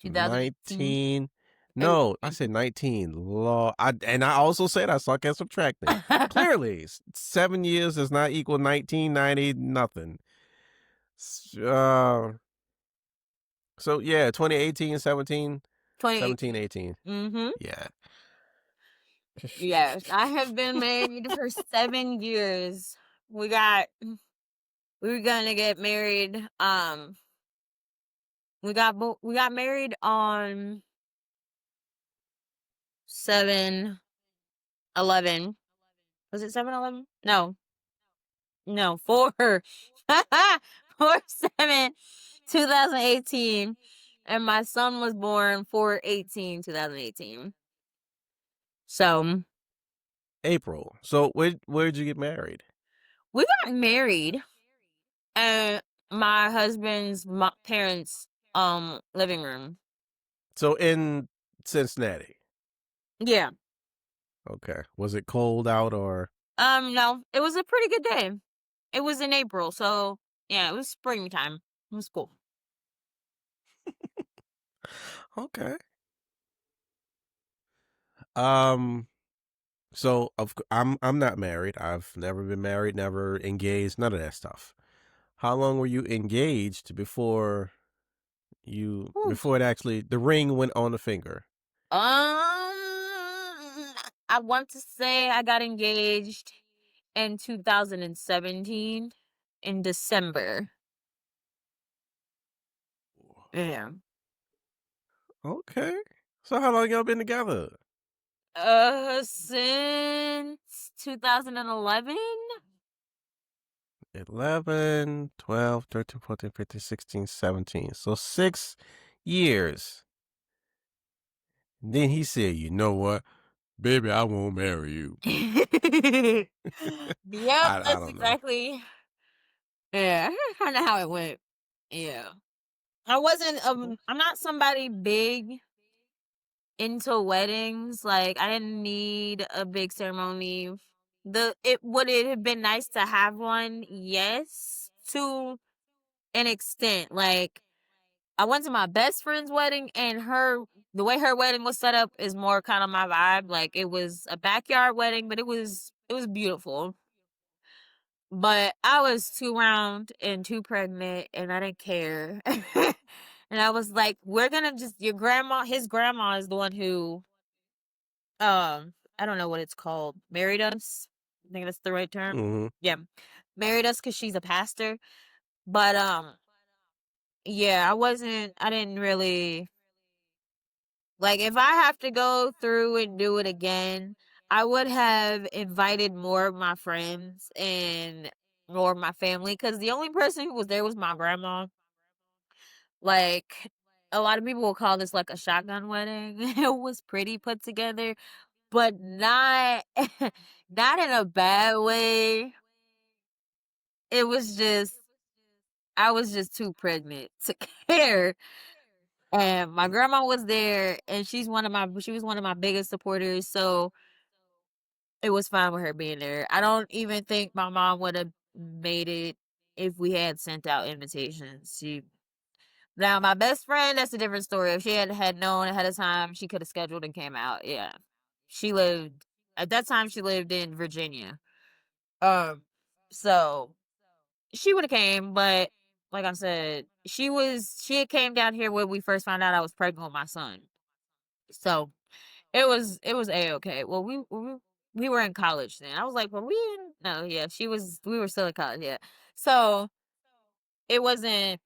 S3: 2018.
S2: 19.
S3: Or
S2: No, I
S3: 18.
S2: said 19. I also said I suck at subtracting. Clearly, 7 years does not equal 1990 nothing. Uh, so yeah, 2018, 17, 17,
S3: 2018.
S2: 18.
S3: Mm-hmm.
S2: Yeah.
S3: Yes, I have been married for 7 years. We were gonna get married. We got married on 7/11. Was it 7/11? No, 4/7, 2018, and my son was born 4/18, 2018. So
S2: April. So where'd you get married?
S3: we got married at my husband's parents' living room.
S2: So in Cincinnati.
S3: Yeah.
S2: Okay. Was it cold out or?
S3: No, it was a pretty good day. It was in April, so yeah, it was springtime. It was cool.
S2: Okay. Um. So I'm not married. I've never been married, never engaged, none of that stuff. How long were you engaged
S3: Whew.
S2: before it actually the ring went on the finger?
S3: I want to say I got engaged in 2017 in December. Yeah.
S2: Okay. So how long y'all been together?
S3: Since 2011.
S2: 11, 12, 13, 14, 15, 16, 17. So 6 years. Then he said, you know what? Baby, I won't marry you.
S3: Yep,
S2: I
S3: that's
S2: don't know.
S3: exactly. Yeah, kind of how it went. Yeah, I wasn't. I'm not somebody big into weddings. Like, I didn't need a big ceremony. Would it have been nice to have one? Yes, to an extent. Like, I went to my best friend's wedding, and the way her wedding was set up is more kind of my vibe. Like, it was a backyard wedding, but it was beautiful. But I was too round and too pregnant, and I didn't care. And I was like, we're gonna just his grandma is the one who I don't know what it's called, married us. I think that's the right term.
S2: Mm-hmm.
S3: Yeah. Married us because she's a pastor. But yeah, I didn't really like, if I have to go through and do it again, I would have invited more of my friends and more of my family, because the only person who was there was my grandma. Like, a lot of people will call this like a shotgun wedding. It was pretty put together, but not not in a bad way. It was just I was just too pregnant to care. And my grandma was there, and she was one of my biggest supporters, so it was fine with her being there. I don't even think my mom would have made it if we had sent out invitations. Now, my best friend, that's a different story. If she had known ahead of time, she could have scheduled and came out. Yeah. She lived At that time she lived in Virginia. Um so she would have came, but like I said, she had came down here when we first found out I was pregnant with my son. So it was A-okay. Well, we were in college then. I was like, no, yeah, we were still in college, yeah. So it wasn't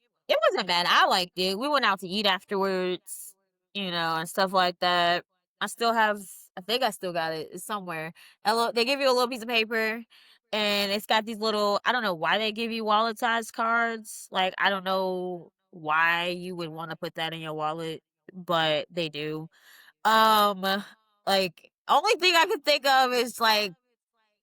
S3: bad. I liked it. We went out to eat afterwards, and stuff like that. I think I still got it. It's somewhere. They give you a little piece of paper, and it's got these little, I don't know why they give you wallet size cards. Like, I don't know why you would want to put that in your wallet, but they do. Um, like, only thing I could think of is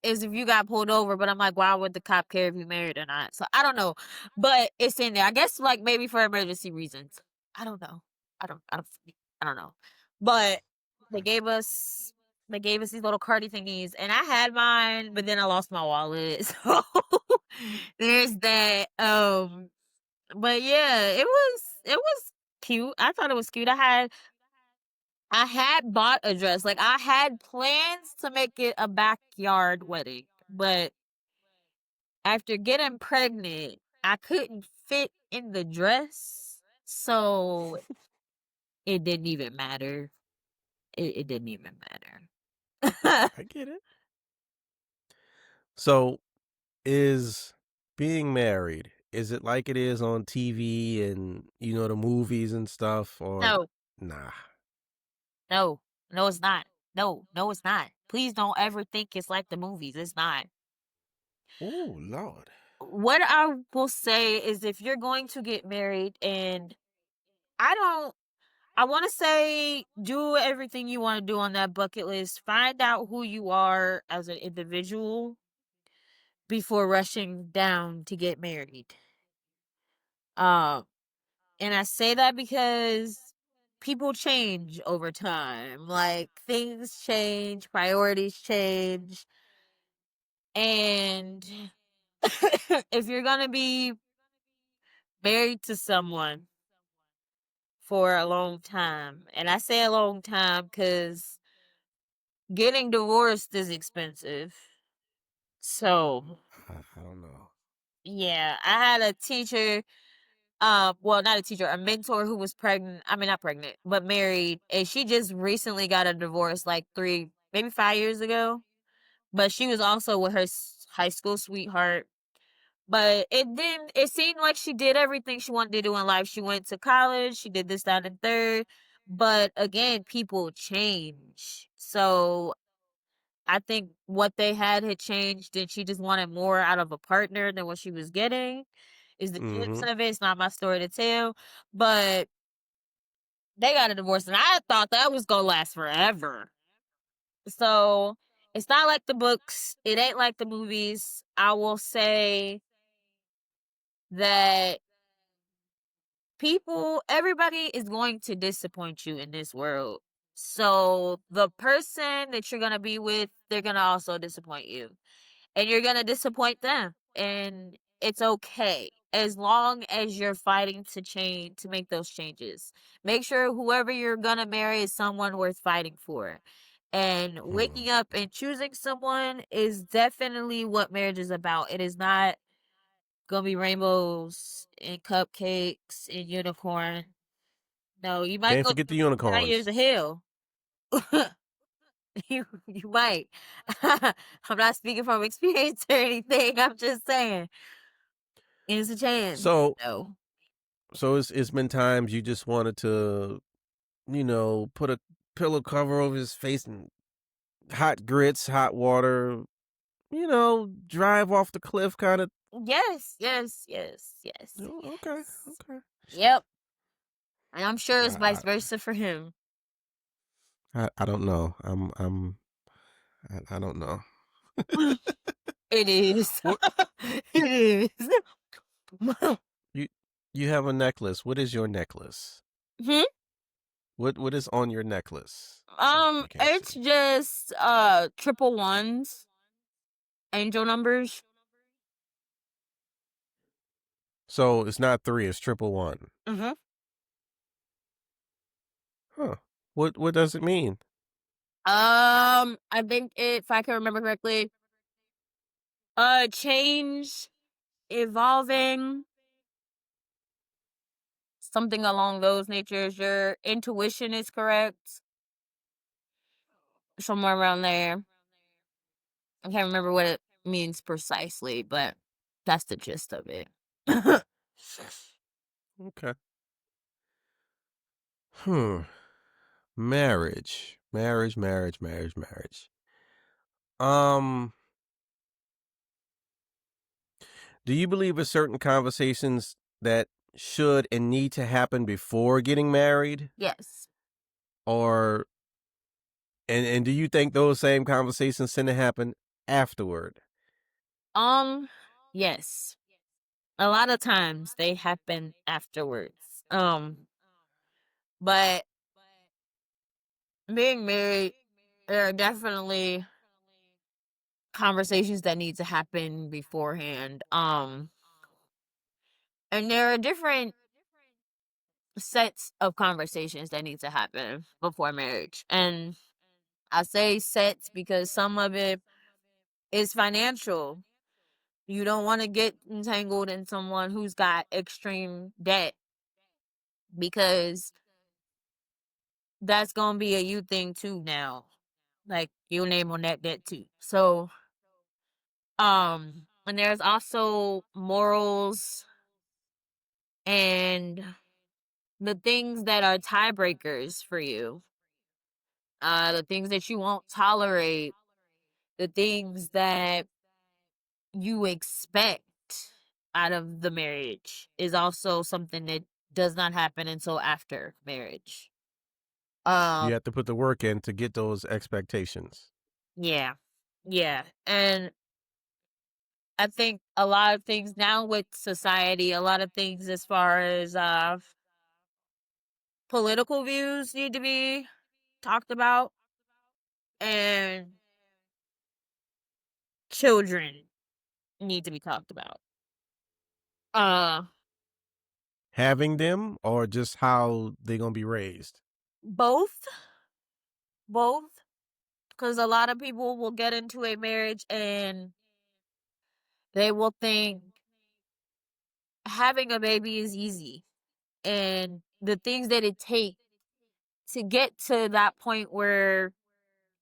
S3: if you got pulled over, but I'm like, why would the cop care if you married or not? So I don't know, but it's in there. I guess, like, maybe for emergency reasons. I don't know. I don't know. But they gave us they gave us these little cardi thingies, and I had mine, but then I lost my wallet. So there's that. But yeah, it was cute. I thought it was cute. I had bought a dress. Like, I had plans to make it a backyard wedding, but after getting pregnant, I couldn't fit in the dress, so it didn't even matter. It didn't even matter.
S2: I get it. So is being married, is it like it is on TV and the movies and stuff, or
S3: No,
S2: nah?
S3: no, no, it's not. No, no, it's not. Please don't ever think it's like the movies. It's not.
S2: Oh Lord.
S3: What I will say is, if you're going to get married, and I don't I want to say, do everything you want to do on that bucket list. Find out who you are as an individual before rushing down to get married. Um, and I say that because people change over time. Like, things change, priorities change, and if you're gonna be married to someone for a long time, and I say a long time because getting divorced is expensive. So,
S2: I don't know.
S3: yeah, I had a teacher, well, not a teacher, a mentor who was pregnant. I mean, not pregnant, but married, and she just recently got a divorce, like 3, maybe 5 years ago. But she was also with her high school sweetheart. But it seemed like she did everything she wanted to do in life. She went to college, she did this, that, and third. But again, people change. So I think what they had changed, and she just wanted more out of a partner than what she was getting. Is the gist
S2: Mm-hmm.
S3: of it. It's not my story to tell, but they got a divorce, and I thought that was gonna last forever. So it's not like the books. It ain't like the movies. I will say that everybody is going to disappoint you in this world. So the person that you're gonna be with, they're gonna also disappoint you. And you're gonna disappoint them. And it's okay. As long as you're fighting to make those changes. Make sure whoever you're gonna marry is someone worth fighting for. And
S2: Hmm.
S3: waking up and choosing someone is definitely what marriage is about. It is not gonna be rainbows and cupcakes and unicorn. No, you might
S2: Can't
S3: go
S2: forget the
S3: through 9 years
S2: unicorns.
S3: of hell. You might. I'm not speaking from experience or anything. I'm just saying it's a chance.
S2: So,
S3: No.
S2: it's been times you just wanted to, put a pillow cover over his face and hot grits, hot water, drive off the cliff kind of.
S3: Yes, yes, yes, yes,
S2: Oh, okay,
S3: yes.
S2: okay.
S3: Yep. And I'm sure it's
S2: I,
S3: vice versa for him.
S2: I don't know. I don't know.
S3: It is.
S2: What
S3: It is.
S2: you you have a necklace. What is your necklace?
S3: Hmm?
S2: What is on your necklace? So I can't
S3: It's
S2: see.
S3: just triple ones, angel numbers.
S2: So it's not three. It's triple one.
S3: Mm-hmm.
S2: Huh. What does it mean?
S3: I think if I can remember correctly, change, evolving, something along those natures. Your intuition is correct, somewhere around there. I can't remember what it means precisely, but that's the gist of it.
S2: Okay. Hmm. Marriage. Um. Do you believe in certain conversations that should and need to happen before getting married,
S3: Yes.
S2: or and do you think those same conversations tend to happen afterward?
S3: Um, yes. A lot of times they happen afterwards. But being married, there are definitely conversations that need to happen beforehand. And there are different sets of conversations that need to happen before marriage. And I say sets because some of it is financial. You don't want to get entangled in someone who's got extreme debt because that's going to be a you thing too now. Like your name on that debt too. So, and there's also morals and the things that are tiebreakers for you. The things that you won't tolerate, the things that you expect out of the marriage is also something that does not happen until after marriage.
S2: You
S3: Um,
S2: have to put the work in to get those expectations.
S3: yeah. Yeah. And I think a lot of things now with society, a lot of things as far as political views need to be talked about and children need to be talked about. Uh
S2: Having them or just how they're gonna be raised.
S3: both, both, cuz a lot of people will get into a marriage and they will think having a baby is easy and the things that it takes to get to that point where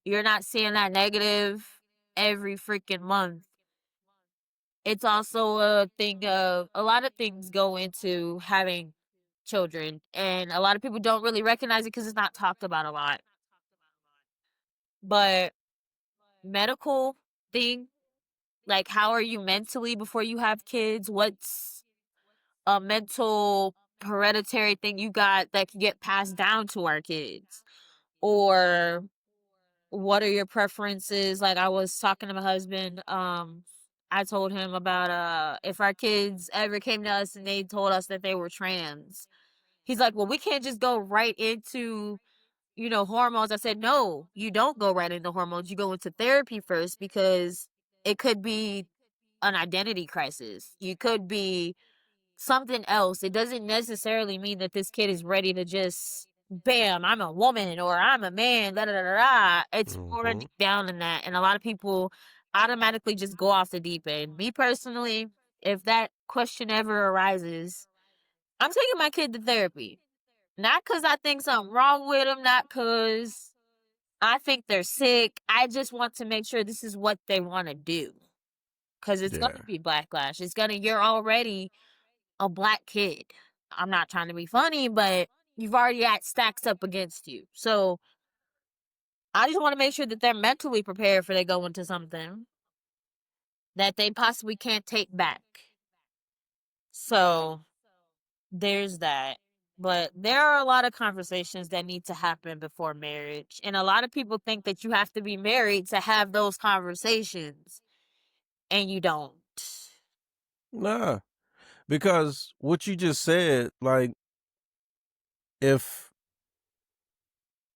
S3: you're not seeing that negative every freaking month. It's also a thing of a lot of things go into having children, and a lot of people don't really recognize it because it's not talked about a lot. But medical thing. Like, how are you mentally before you have kids? What's a mental hereditary thing you got that can get passed down to our kids? Or what are your preferences? Like, I was talking to my husband, I told him about if our kids ever came to us and they told us that they were trans. He's like, "Well, we can't just go right into, hormones." I said, "No, you don't go right into hormones. You go into therapy first because it could be an identity crisis. You could be something else. It doesn't necessarily mean that this kid is ready to just, bam, I'm a woman or I'm a man, da da da da. Da. It's more
S2: Mm-hmm.
S3: deep down than that. And a lot of people automatically just go off the deep end. Me personally, if that question ever arises, I'm taking my kid to therapy. Not because I think something wrong with them, not because I think they're sick. I just want to make sure this is what they want to do. Because it's going
S2: Yeah.
S3: to be backlash. You're already a black kid. I'm not trying to be funny, but you've already got stacks up against you. So I just want to make sure that they're mentally prepared for they go into something that they possibly can't take back. So there's that. But there are a lot of conversations that need to happen before marriage. And a lot of people think that you have to be married to have those conversations. And you don't.
S2: Nah, because what you just said, like, if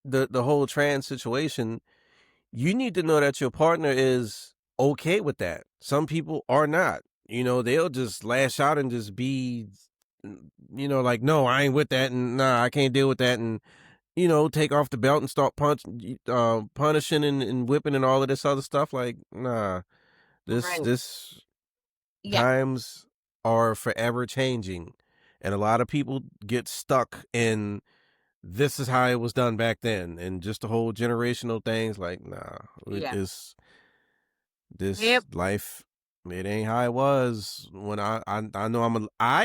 S2: the whole trans situation, you need to know that your partner is okay with that. Some people are not. They'll just lash out and just be, like, no, I ain't with that, and nah, I can't deal with that, and take off the belt and start punishing and whipping and all of this other stuff. Like, nah, this
S3: Right.
S2: this
S3: Yeah.
S2: times are forever changing, and a lot of people get stuck in this is how it was done back then, and just the whole generational things. Like, nah,
S3: Yeah.
S2: this
S3: Yep.
S2: life, it ain't how it was when I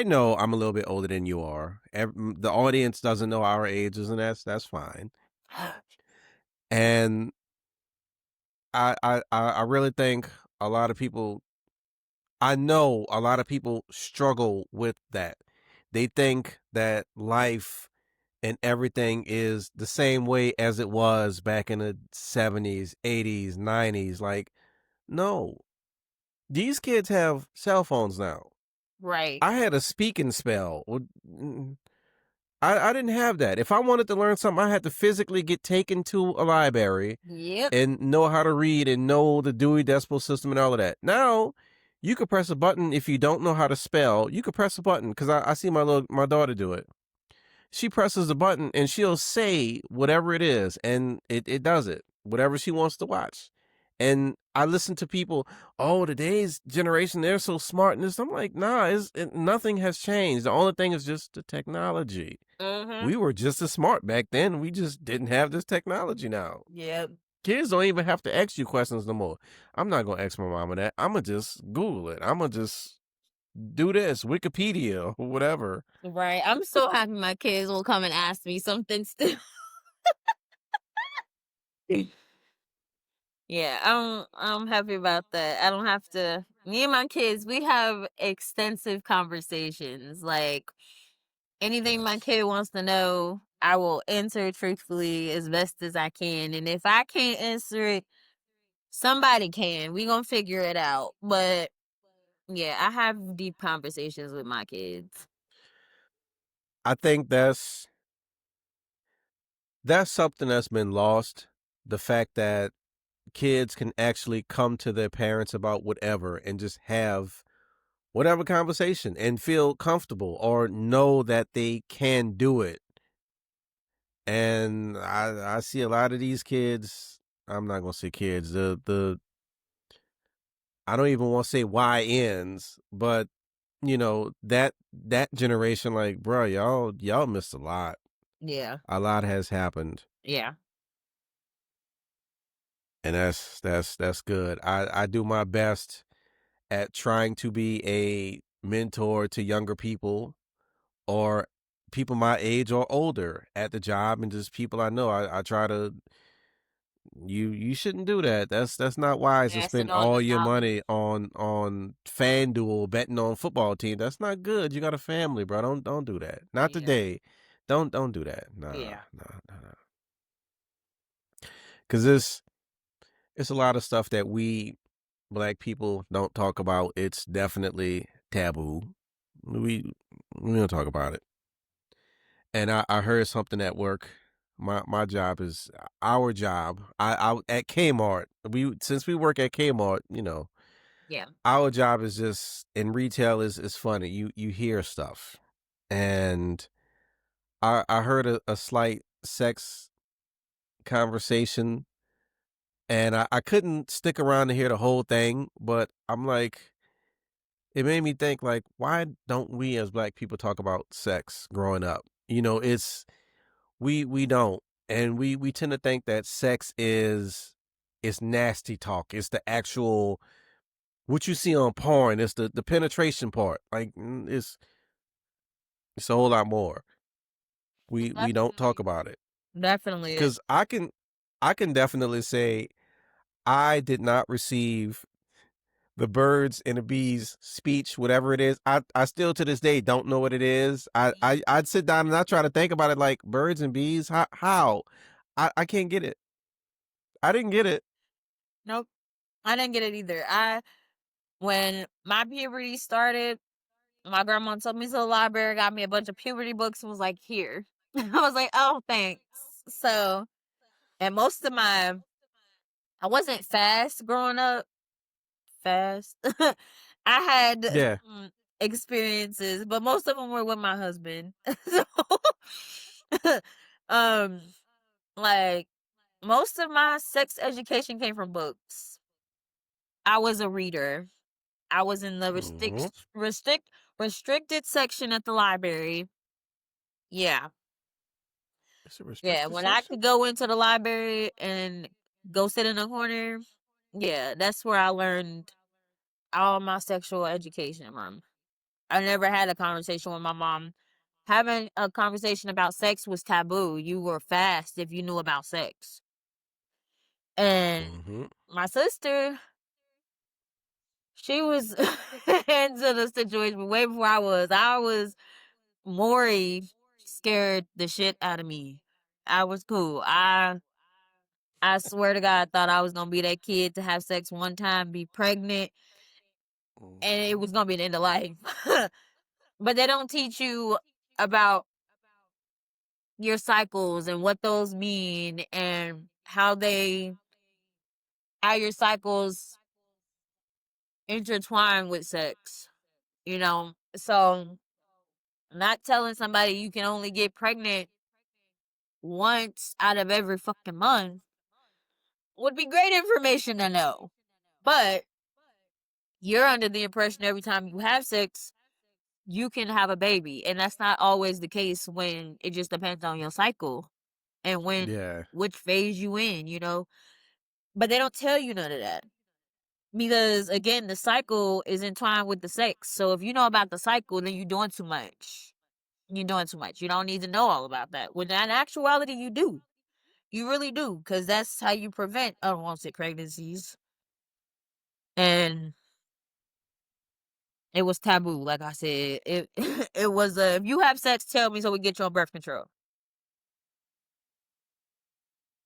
S2: know I'm a little bit older than you are. The audience doesn't know our ages, and that's fine. And I really think a lot of people, I know a lot of people struggle with that. They think that life and everything is the same way as it was back in the 70s, 80s, 90s. Like, no, these kids have cell phones now.
S3: Right.
S2: I had a speaking spell. I didn't have that. If I wanted to learn something, I had to physically get taken to a library
S3: Yep.
S2: and know how to read and know the Dewey Decimal System and all of that. Now, you could press a button if you don't know how to spell. You could press a button because I see my daughter do it. She presses the button and she'll say whatever it is, and it does it, whatever she wants to watch. And I listen to people, oh, today's generation, they're so smart. And this, I'm like, nah, nothing has changed. The only thing is just the technology.
S3: Mm-hmm.
S2: We were just as smart back then. We just didn't have this technology now.
S3: Yep.
S2: Kids don't even have to ask you questions no more. I'm not going to ask my mama that. I'm going to just Google it. I'm going to just do this, Wikipedia or whatever.
S3: Right. I'm so happy my kids will come and ask me something still. Yeah, I'm happy about that. I don't have to me and my kids, we have extensive conversations. Like anything my
S2: Yes.
S3: kid wants to know, I will answer truthfully as best as I can. And if I can't answer it, somebody can. We gonna figure it out. But yeah, I have deep conversations with my kids.
S2: I think that's something that's been lost. The fact that kids can actually come to their parents about whatever and just have whatever conversation and feel comfortable or know that they can do it. And I see a lot of these kids, I'm not gonna say kids, the I don't even want to say YNs, but that generation, like, bro, y'all missed a lot.
S3: Yeah.
S2: A lot has happened.
S3: Yeah.
S2: And that's good. I do my best at trying to be a mentor to younger people or people my age or older at the job, and just people I know. I try to You shouldn't do that. That's not wise to
S3: Passing
S2: spend
S3: on
S2: all
S3: the
S2: your
S3: knowledge.
S2: money on FanDuel betting on football team. That's not good. You got a family, bro. Don't do that. Not
S3: Yeah.
S2: today. Don't do that. Nah,
S3: Yeah.
S2: nah. Because it's a lot of stuff that we black people don't talk about. It's definitely taboo. We don't talk about it. And I heard something at work. My job is our job. I at Kmart. Since we work at Kmart,
S3: Yeah.
S2: our job is just in retail is funny. You hear stuff, and I heard a slight sex conversation, and I couldn't stick around to hear the whole thing, but I'm like, it made me think like, why don't we as black people talk about sex growing up? It's we don't, and we tend to think that sex is nasty talk. It's the actual what you see on porn. It's the penetration part. Like it's a whole lot more. We don't talk
S3: Definitely.
S2: about it
S3: Definitely is.
S2: because I can definitely say I did not receive the birds and the bees speech, whatever it is. I still to this day don't know what it is. I'd sit down and I try to think about it like birds and bees. How? I can't get it. I didn't get it.
S3: Nope. I didn't get it either. When my puberty started, my grandma took me to the library, got me a bunch of puberty books, and was like, "Here." I was like, "Oh, thanks." So, and most of I wasn't fast growing up. Fast. I had
S2: Yeah.
S3: experiences, but most of them were with my husband. So, um, like most of my sex education came from books. I was a reader. I was in the
S2: Hmm.
S3: restricted section at the library. Yeah.
S2: It's a
S3: Yeah.
S2: restricted
S3: When I
S2: section.
S3: could go into the library and go sit in a corner, yeah, that's where I learned all my sexual education from. I never had a conversation with my mom. Having a conversation about sex was taboo. You were fast if you knew about sex. And
S2: Hmm.
S3: my sister, she was into the situation way before I was. Maury scared the shit out of me. I was cool. I swear to God, thought I was gonna be that kid to have sex one time, be pregnant, and it was gonna be the end of life. But they don't teach you about your cycles and what those mean and how your cycles intertwine with sex. So not telling somebody you can only get pregnant once out of every fucking month would be great information to know. But you're under the impression every time you have sex, you can have a baby. And that's not always the case when it just depends on your cycle and
S2: Yeah.
S3: which phase you in. But they don't tell you none of that. Because again, the cycle is entwined with the sex. So if you know about the cycle, then you're doing too much. You're doing too much. You don't need to know all about that. When in actuality, you do. You really do, because that's how you prevent unwanted pregnancies. And it was taboo, like I said. It it was if you have sex, tell me so we get you on birth control.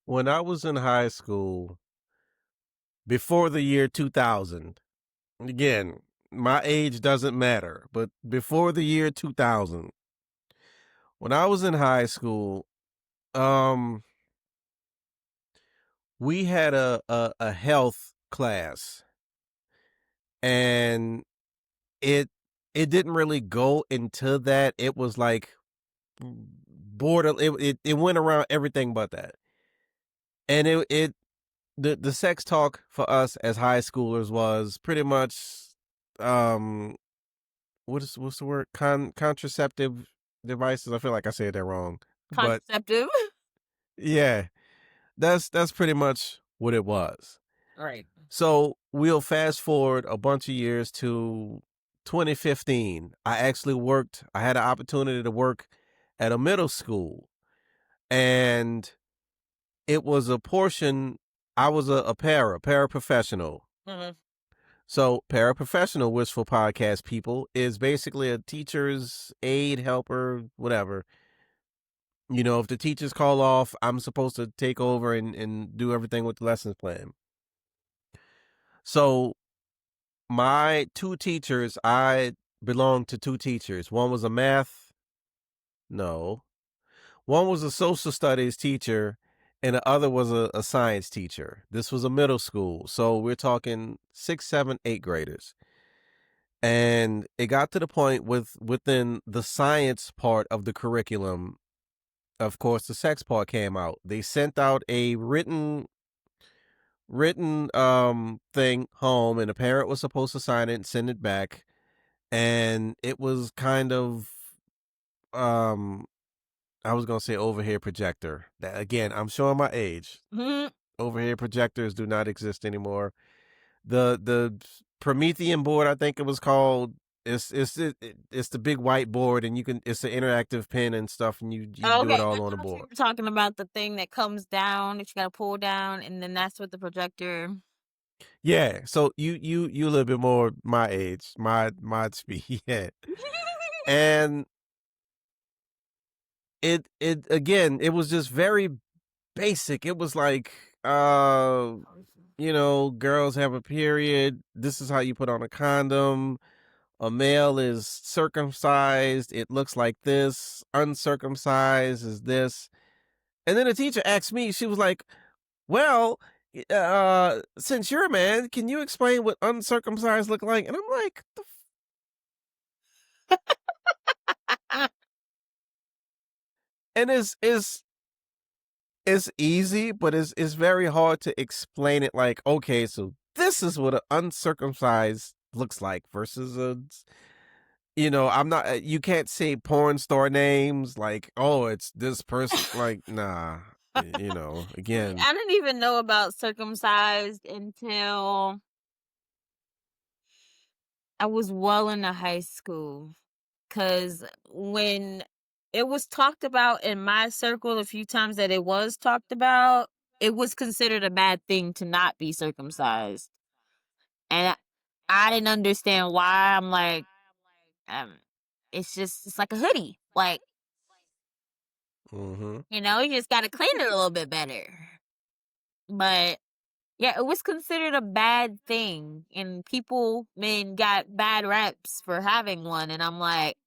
S2: When I was in high school, before the year 2000, again, my age doesn't matter, but before the year 2000, when I was in high school, um, we had a health class, and it it didn't really go into that. It was like border. It went around everything but that, and the sex talk for us as high schoolers was pretty much um what's the word, contraceptive devices. I feel like I said that wrong, but
S3: Contraceptive.
S2: yeah, that's pretty much what it was.
S3: Right.
S2: So we'll fast forward a bunch of years to 2015. I had an opportunity to work at a middle school, and it was a portion I was a paraprofessional.
S3: Mhm.
S2: So, paraprofessional wishful podcast people is basically a teacher's aide, helper, whatever. You know, if the teachers call off, I'm supposed to take over and do everything with the lessons plan. So, my two teachers, I belonged to two teachers. One was a math, no. One was a social studies teacher, and the other was a science teacher. This was a middle school. So, we're talking 6, 7, 8 graders. And it got to the point within the science part of the curriculum, of course, the sex part came out. They sent out a written thing home, and the parent was supposed to sign it and send it back. And it was kind of um I was gonna say overhead projector. That, again, I'm showing my age.
S3: Mhm.
S2: Overhead projectors do not exist anymore. The Promethean board, I think it was called. It's the big white board, and it's an interactive pen and stuff, and you do it
S3: Okay,
S2: all
S3: I
S2: on the
S3: thought you
S2: board.
S3: were talking about the thing that comes down that you gotta pull down, and then that's what the projector.
S2: Yeah, so you a little bit more my age, my speed, yeah. And it again, it was just very basic. It was like, girls have a period. This is how you put on a condom. A male is circumcised. It looks like this. Uncircumcised is this. And then the teacher asked me, she was like, well, since you're a man, can you explain what uncircumcised look like? And I'm like, and it's easy, but it's very hard to explain it. Like, okay, so this is what an uncircumcised looks like versus I'm not. You can't say porn star names like, oh, it's this person. Like, nah.
S3: See,
S2: Again.
S3: I didn't even know about circumcised until I was well into high school. Cause when it was talked about in my circle, a few times that it was talked about, it was considered a bad thing to not be circumcised. And I didn't understand why. I'm like, um, it's like a hoodie. Like,
S2: Mm-hmm.
S3: you just gotta clean it a little bit better. But yeah, it was considered a bad thing, and men got bad reps for having one, and I'm like,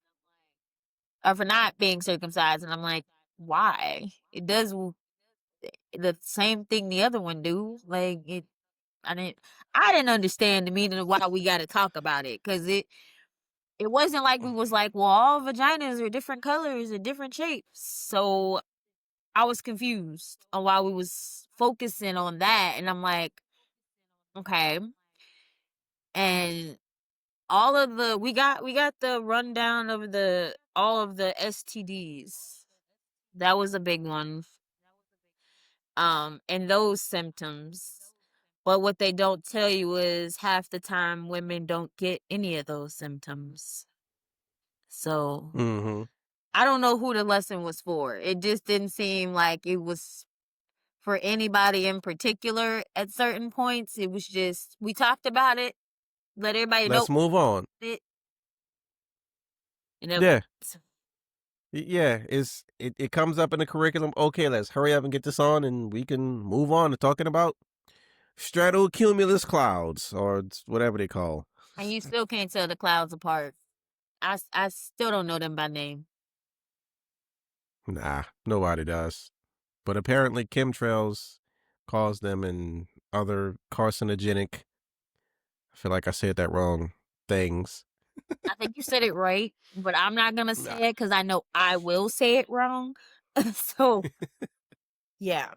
S3: or for not being circumcised, and I'm like, why? It does the same thing the other one do. Like it, I didn't, I didn't understand the meaning of why we got to talk about it, because it wasn't like we was like, well, all vaginas are different colors and different shapes, so I was confused on why we was focusing on that, and I'm like, okay. And all of the we got the rundown of the all of the STDs. That was a big one. And those symptoms. But what they don't tell you is half the time women don't get any of those symptoms. So
S2: Mm-hmm.
S3: I don't know who the lesson was for. It just didn't seem like it was for anybody in particular at certain points. It was just we talked about it, let everybody know
S2: Let's move on.
S3: it, and it
S2: Yeah. Yeah, it comes up in the curriculum. Okay, let's hurry up and get this on, and we can move on to talking about stratocumulus clouds, or whatever they call.
S3: and you still can't tell the clouds apart. I still don't know them by name.
S2: Nah, nobody does. But apparently, chemtrails cause them, and other carcinogenic. I feel like I said that wrong. Things.
S3: I think you said it right, but I'm not gonna
S2: Nah.
S3: say it because I know I will say it wrong. So yeah.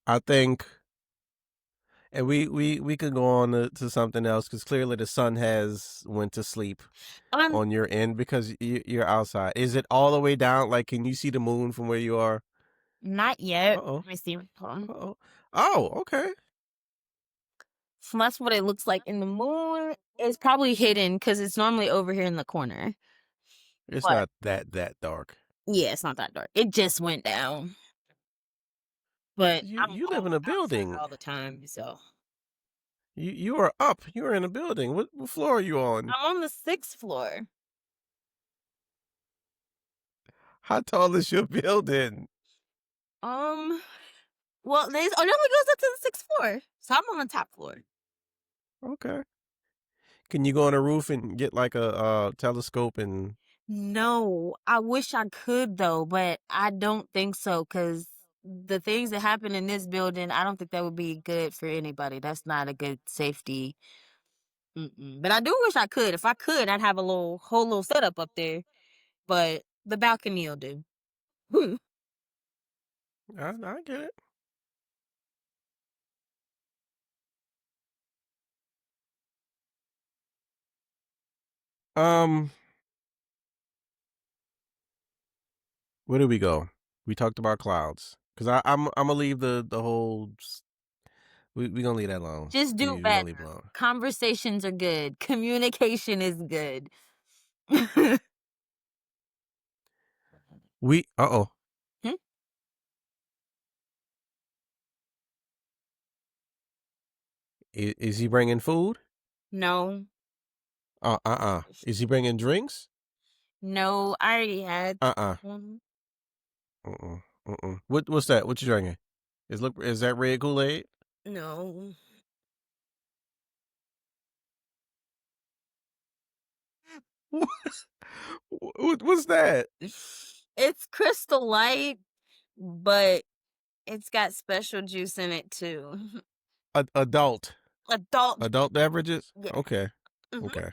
S2: I think, and we could go on to something else, because clearly the sun has went to sleep
S3: Um,
S2: on your end, because you're outside. Is it all the way down? Like, can you see the moon from where you are?
S3: not yet.
S2: Uh-oh.
S3: Let me see. Hold on.
S2: Uh-oh. Oh, okay.
S3: So that's what it looks like in the moon. It's probably hidden because it's normally over here in the corner.
S2: It's
S3: But
S2: not that dark.
S3: yeah, it's not that dark. It just went down. But
S2: You
S3: I'm
S2: you live
S3: always
S2: in a
S3: outside
S2: building.
S3: all the time, so
S2: You are up. You are in a building. What floor are you on?
S3: I'm on the 6th floor.
S2: How tall is your building?
S3: Um, well, it only goes up to the 6th floor, so I'm on the top floor.
S2: Okay. Can you go on a roof and get like a telescope and
S3: No, I wish I could though, but I don't think so because the things that happen in this building, I don't think that would be good for anybody. That's not a good safety. Mm-mm. But I do wish I could. If I could, I'd have a whole little setup up there. But the balcony will do.
S2: I get it. Um, where do we go? We talked about clouds. Cause I'm gonna leave the whole. We gonna leave that alone.
S3: Just do
S2: We
S3: better.
S2: gonna leave it alone.
S3: Conversations are good. Communication is good.
S2: We oh.
S3: Hmm?
S2: Is he bringing food?
S3: No,
S2: Is he bringing drinks?
S3: no, I already had
S2: Uh.
S3: one.
S2: What's that? What you drinking? Is that red Kool-Aid?
S3: No.
S2: What's that?
S3: It's Crystal Light, but it's got special juice in it too.
S2: Adult
S3: Adult.
S2: adult beverages?
S3: Yeah.
S2: Okay.
S3: Mhm.
S2: Okay.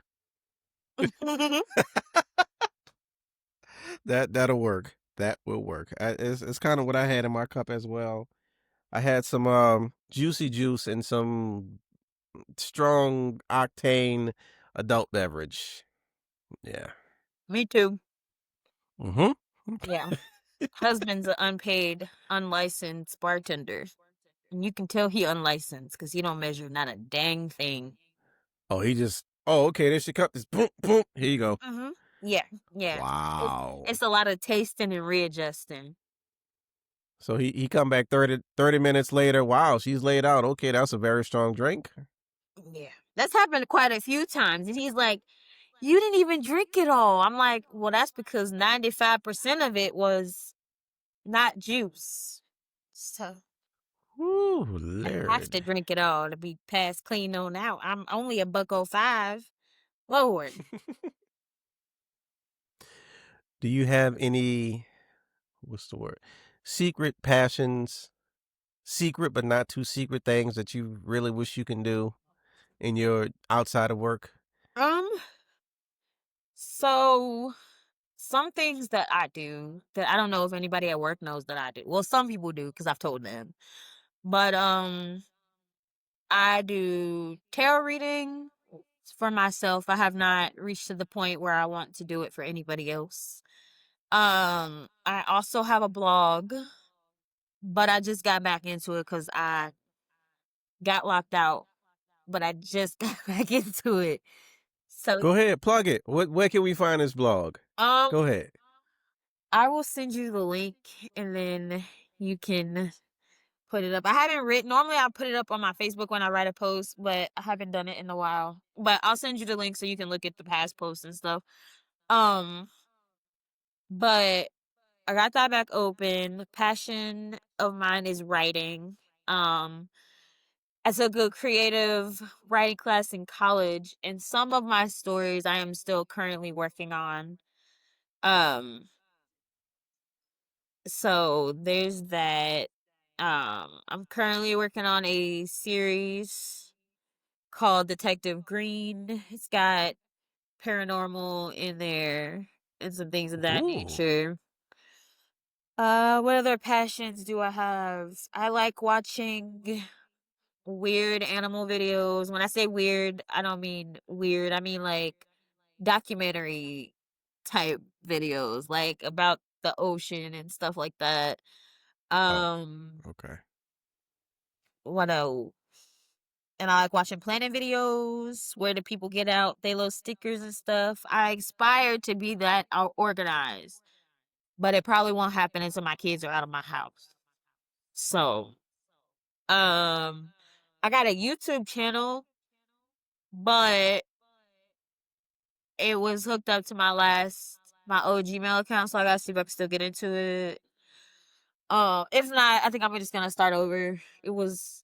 S2: That'll work. That will work. It's kind of what I had in my cup as well. I had some juicy juice and some strong octane adult beverage. Yeah.
S3: Me too.
S2: Mhm.
S3: Yeah. Husband's an unpaid, unlicensed bartender. And you can tell he unlicensed because he don't measure not a dang thing.
S2: Oh, okay, there's your cup. Just boom boom. Here you go.
S3: Mm-hmm. Yeah, yeah. It's,
S2: Wow.
S3: it's a lot of tasting and readjusting.
S2: So he come back 30 minutes later. Wow, she's laid out. Okay, that's a very strong drink.
S3: Yeah. That's happened quite a few times. And he's like, you didn't even drink it all. I'm like, well, that's because 95% of it was not juice. So
S2: Ooh,
S3: I have
S2: Lord.
S3: to drink it all to be passed clean on out. I'm only a $1.05. Lord.
S2: Do you have any, what's the word? Secret passions, secret but not too secret things that you really wish you can do in your outside of work?
S3: Um, so some things that I do that I don't know if anybody at work knows that I do. Well, some people do because I've told them. But I do tarot reading for myself. I have not reached to the point where I want to do it for anybody else. I also have a blog, but I just got back into it because I got locked out, but I just got back into it. So,
S2: Go ahead, plug it. Where can we find this blog?
S3: um,
S2: Go ahead.
S3: I will send you the link and then you can put it up. I haven't written, normally I put it up on my Facebook when I write a post, but I haven't done it in a while. But I'll send you the link so you can look at the past posts and stuff. Um, but I got that back open. Passion of mine is writing. Um, I took a creative writing class in college, and some of my stories I am still currently working on. Um, so there's that. I'm currently working on a series called Detective Green. It's got paranormal in there and some things of that
S2: Ooh.
S3: nature. What other passions do I have? I like watching weird animal videos. When I say weird, I don't mean weird. I mean like documentary type videos, like about the ocean and stuff like that.
S2: Oh,
S3: Um,
S2: okay.
S3: what else? And I like watching planning videos where the people get out they little stickers and stuff. I aspire to be that organized, but it probably won't happen until my kids are out of my house. So, I got a YouTube channel, but it was hooked up to my old Gmail account, so I gotta see if I can still get into it. If not, I think I'm just gonna start over. It was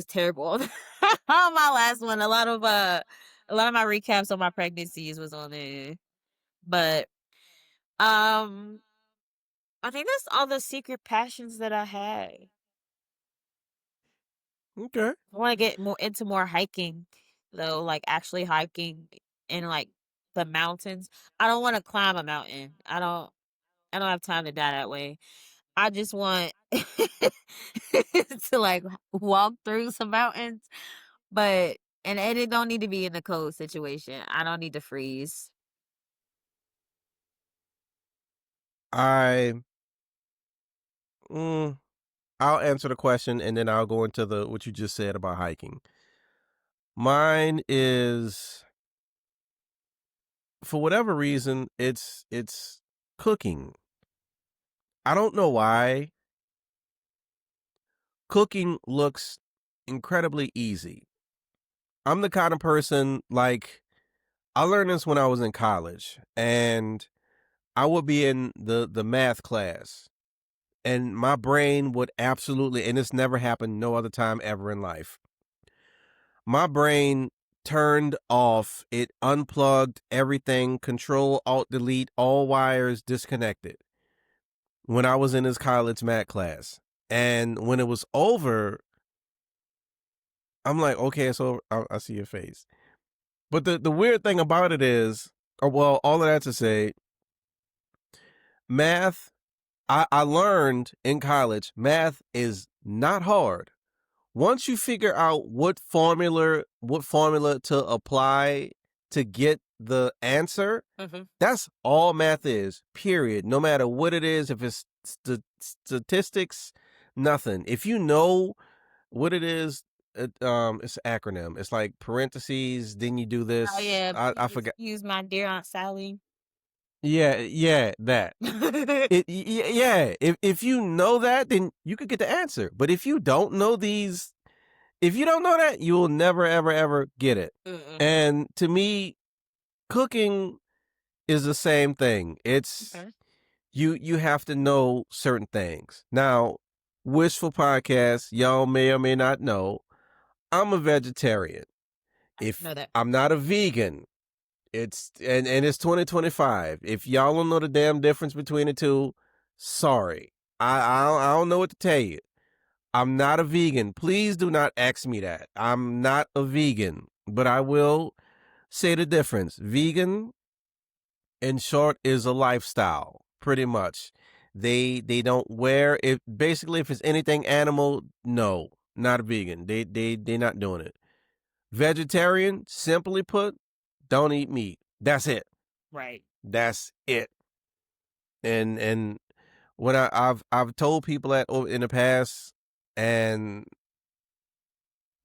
S3: terrible. On my last one, a lot of my recaps on my pregnancies was on it. But um I think that's all the secret passions that I had.
S2: Okay.
S3: I want to get more hiking though, like actually hiking in like the mountains. I don't want to climb a mountain. I don't have time to die that way. I just want to like walk through some mountains, but and it don't need to be in a cold situation. I don't need to freeze.
S2: I I'll answer the question and then I'll go into the what you just said about hiking. Mine is, for whatever reason, it's cooking. I don't know why. Cooking looks incredibly easy. I'm the kind of person, like, I learned this when I was in college, and I would be in the math class, and my brain would absolutely, and this never happened no other time ever in life. My brain turned off, it unplugged everything, Control Alt Delete, all wires disconnected when I was in this college math class. And when it was over, I'm like, okay, it's over. I see your face. But the weird thing about it is, well, all of that to say, math, I learned in college, math is not hard. Once you figure out what formula to apply to get the answer, that's all math is, period. No matter what it is, if it's statistics, nothing. If you know what it is, it's an acronym. It's like parentheses, then you do
S3: Oh
S2: this.
S3: yeah,
S2: I
S3: please
S2: forgot.
S3: use my dear Aunt Sally.
S2: Yeah, that. Yeah. If you know that, then you could get the answer. But if you don't know if you don't know that, you will never, ever, ever get it. And to me, cooking is the same thing. It's
S3: Okay.
S2: you have to know certain things. Now, Wishful Podcast, y'all may or may not know, I'm a vegetarian. If
S3: Know that.
S2: I'm not a vegan, it's and it's 2025. If y'all don't know the damn difference between the two, sorry. I don't know what to tell you. I'm not a vegan. Please do not ask me that. I'm not a vegan, but I will say the difference. Vegan, in short, is a lifestyle, pretty much. They don't wear it. Basically, if it's anything animal, no, not a vegan. They not doing it. Vegetarian, simply put, don't eat meat. That's it.
S3: Right.
S2: That's it. And when I've told people that in the past, and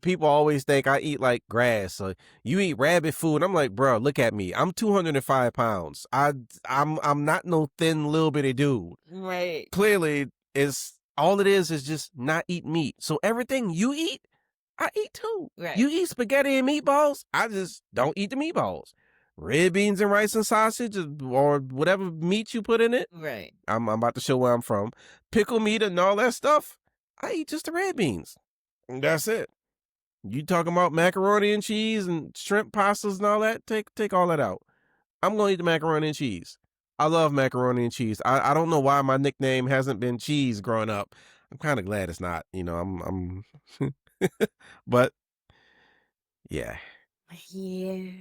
S2: people always think I eat like grass or you eat rabbit food. I'm like, bro, look at me. I'm 205 pounds. I'm not no thin little bitty dude.
S3: Right.
S2: Clearly, it's all it is just not eat meat. So everything you eat, I eat too.
S3: Right.
S2: You eat spaghetti and meatballs, I just don't eat the meatballs. Red beans and rice and sausage or whatever meat you put in it.
S3: Right.
S2: I'm about to show where I'm from. Pickle meat and all that stuff. I eat just the red beans. And that's it. You talking about macaroni and cheese and shrimp pastas and all that? Take all that out. I'm gonna eat the macaroni and cheese. I love macaroni and cheese. I don't know why my nickname hasn't been cheese growing up. I'm kind of glad it's not. You know, I'm but yeah.
S3: Yeah.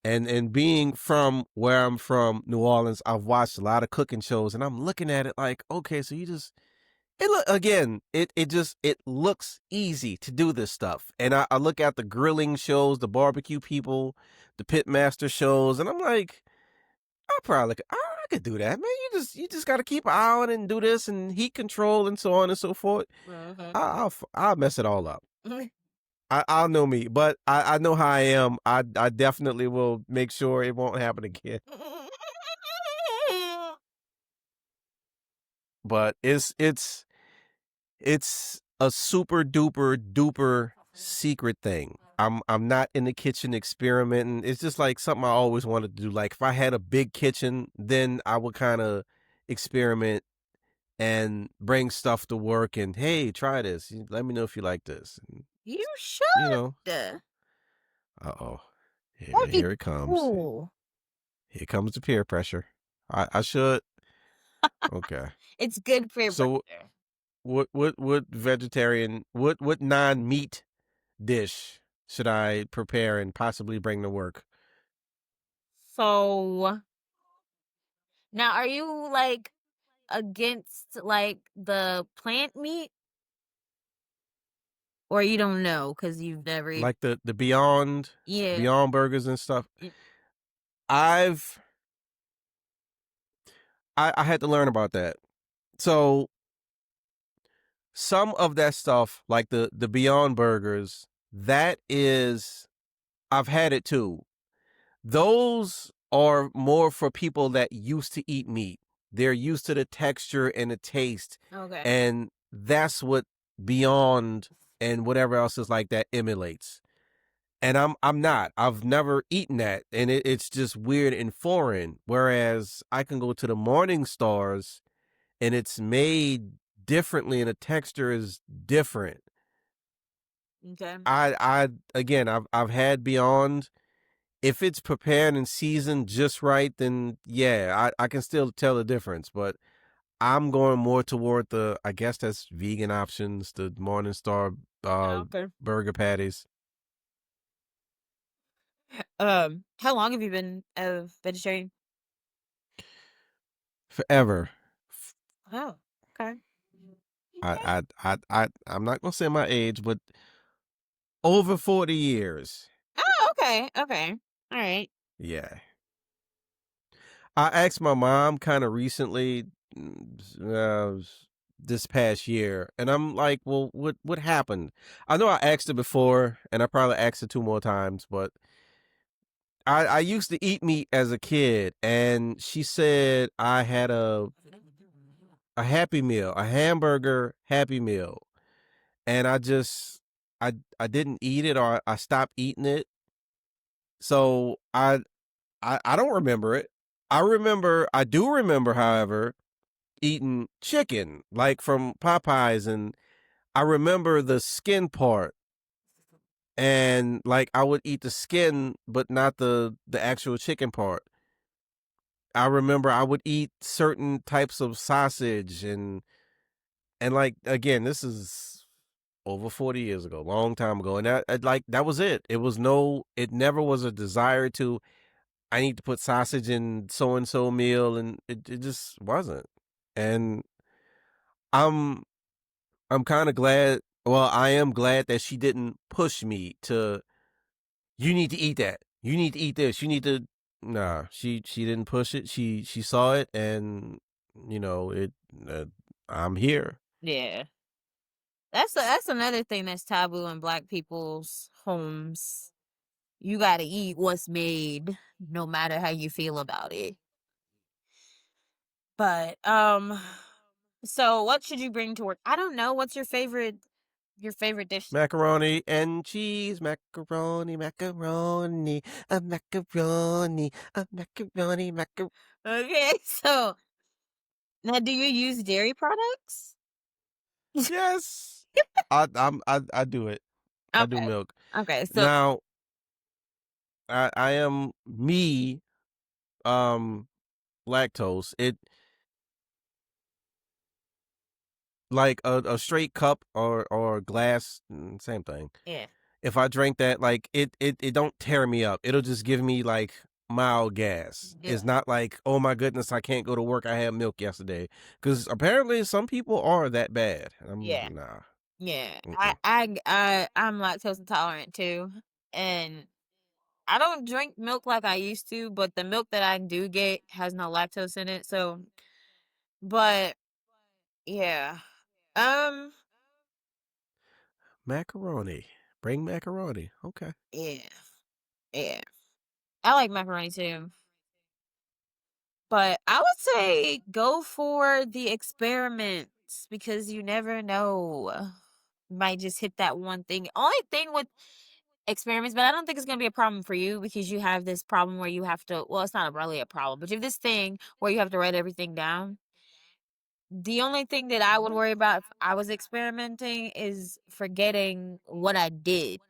S2: And being from where I'm from, New Orleans, I've watched a lot of cooking shows and I'm looking at it like, okay, so you just it looks easy to do this stuff. And I look at the grilling shows, the barbecue people, the pitmaster shows, and I'm like, I could do that, man. You just got to keep an eye on it and do this and heat control and so on and so forth. I'll mess it all up. I'll know me, but I know how I am. I definitely will make sure it won't happen again. But It's a super duper duper secret thing. I'm not in the kitchen experimenting. It's just like something I always wanted to do. Like if I had a big kitchen, then I would kind of experiment and bring stuff to work and hey, try this. Let me know if you like this. And,
S3: You
S2: you
S3: should.
S2: know,
S3: That'd
S2: uh-oh.
S3: be
S2: Here it comes.
S3: cool.
S2: Here comes the peer pressure. I should. Okay.
S3: It's good for your
S2: So
S3: pressure.
S2: what vegetarian what non-meat dish should I prepare and possibly bring to work?
S3: So now, are you like against like the plant meat, or you don't know because you've never
S2: Like the Beyond
S3: Yeah.
S2: Beyond burgers and stuff.
S3: Mm.
S2: I've I had to learn about that. So some of that stuff, like the Beyond burgers, that is I've had it too. Those are more for people that used to eat meat. They're used to the texture and the taste,
S3: Okay.
S2: and that's what Beyond and whatever else is like that emulates. And I'm not. I've never eaten that, and it's just weird and foreign. Whereas I can go to the Morning Stars, and it's made differently, and the texture is different.
S3: Okay.
S2: I again, I've had Beyond. If it's prepared and seasoned just right, then yeah, I can still tell the difference. But I'm going more toward the, I guess that's vegan options, the Morningstar
S3: Okay.
S2: burger patties.
S3: How long have you been a vegetarian?
S2: Forever.
S3: Oh, okay.
S2: I'm not gonna say my age, but over 40 years.
S3: Oh, okay. Okay. All right.
S2: Yeah. I asked my mom kind of recently, this past year, and I'm like, well, what happened? I know I asked her before, and I probably asked her two more times, but I used to eat meat as a kid, and she said I had a Happy Meal, a hamburger Happy Meal, and I didn't eat it, or I stopped eating it. So I don't remember it. I do remember, however, eating chicken, like from Popeyes, and I remember the skin part. And like I would eat the skin, but not the actual chicken part. I remember I would eat certain types of sausage and like again, this is over 40 years ago, long time ago. And like that was it. It never was a desire to I need to put sausage in so and so meal, and it just wasn't. And I'm I'm kind of glad. Well, I am glad that she didn't push me to. You need to eat that. You need to eat this. You need to. Nah, she didn't push it. She saw it, and you know it. I'm here.
S3: Yeah. That's another thing that's taboo in Black people's homes. You got to eat what's made, no matter how you feel about it. But so what should you bring to work? I don't know. What's your favorite dish?
S2: Macaroni and cheese, macaroni, macaroni, a macaroni, a macaroni, macaroni.
S3: Okay, so now do you use dairy products?
S2: Yes, I do it. I do
S3: Okay.
S2: milk.
S3: Okay, so
S2: Now I am me um lactose. It like a straight cup or glass, same thing.
S3: yeah.
S2: If I drink that, like it don't tear me up. It'll just give me like mild gas.
S3: Yeah.
S2: It's not like, oh my goodness, I can't go to work. I had milk yesterday, because apparently some people are that bad.
S3: Yeah.
S2: Nah.
S3: Yeah.
S2: Mm-mm.
S3: I'm lactose intolerant too. And I don't drink milk like I used to, but the milk that I do get has no lactose in it. So, but yeah. Um,
S2: Macaroni. Bring macaroni. Okay.
S3: yeah. Yeah. I like macaroni too. But I would say go for the experiment. experiments because you never know. You might just hit that one thing. Only thing with experiments, but I don't think it's gonna be a problem for you because you have this problem where you have to. Well, it's not really a problem, but you have this thing where you have to write everything down. The only thing that I would worry about if I was experimenting is forgetting what I did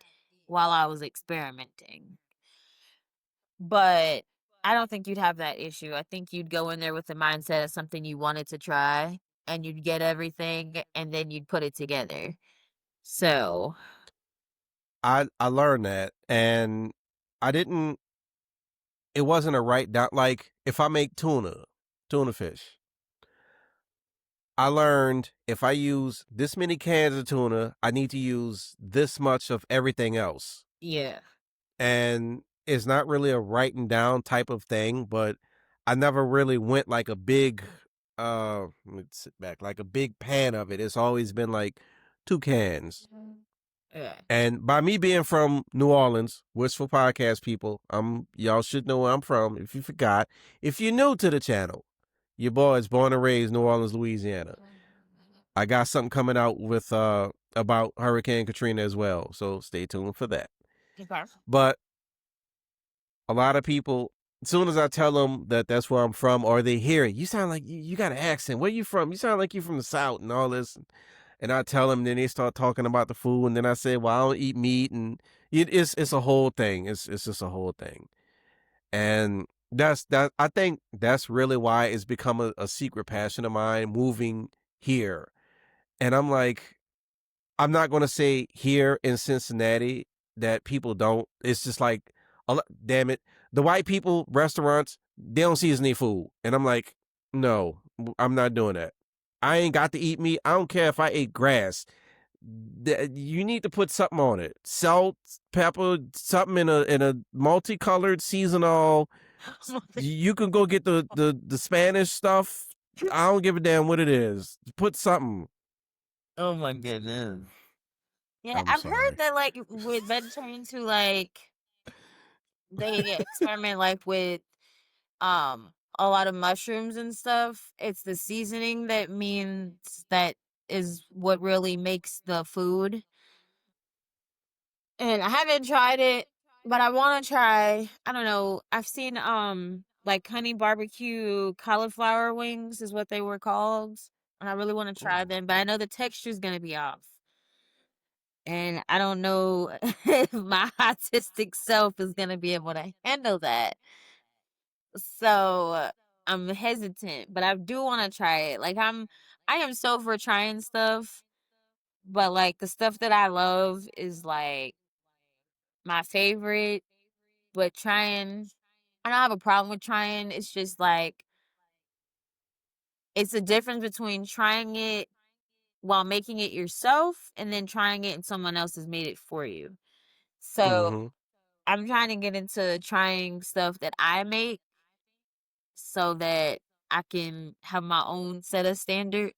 S3: while I was experimenting. But I don't think you'd have that issue. I think you'd go in there with the mindset of something you wanted to try and you'd get everything and then you'd put it together. So,
S2: I learned that, and I didn't. It wasn't a write down. Like if I make tuna fish, I learned if I use this many cans of tuna, I need to use this much of everything else.
S3: yeah.
S2: And it's not really a writing down type of thing, but I never really went like a big let me sit back, like a big pan of it. It's always been like 2 cans.
S3: Yeah.
S2: And by me being from New Orleans, Wistful Podcast people, y'all should know where I'm from. If you forgot, if you're new to the channel, your boy is born and raised New Orleans, Louisiana. I got something coming out with about Hurricane Katrina as well, so stay tuned for that.
S3: Okay.
S2: But a lot of people, as soon as I tell them that that's where I'm from, or they hear it, you sound like you got an accent. Where you from? You sound like you're from the South and all this. And I tell them, then they start talking about the food, and then I say, well, I don't eat meat, and it's a whole thing. It's just a whole thing, and that. I think that's really why it's become a secret passion of mine, moving here. And I'm like, I'm not going to say here in Cincinnati that people don't. It's just like, damn it, the white people restaurants, they don't season their food, and I'm like, no, I'm not doing that. I ain't got to eat meat. I don't care if I ate grass. You need to put something on it: salt, pepper, something in a multicolored seasonal. You can go get the Spanish stuff. I don't give a damn what it is. Put something.
S3: Oh my goodness. Yeah,
S2: I'm
S3: I've heard
S2: sorry.
S3: that like with vegetarians who like they experiment like with a lot of mushrooms and stuff. It's the seasoning that means that is what really makes the food. And I haven't tried it, but I want to try. I don't know. I've seen like honey barbecue cauliflower wings is what they were called. And I really want to try them, but I know the texture is going to be off. And I don't know if my autistic self is going to be able to handle that. So I'm hesitant, but I do want to try it. I am so for trying stuff, but like the stuff that I love is like my favorite. But trying, I don't have a problem with trying. It's just like it's a difference between trying it while making it yourself and then trying it and someone else has made it for you. So
S2: Mm-hmm.
S3: I'm trying to get into trying stuff that I make so that I can have my own set of standards.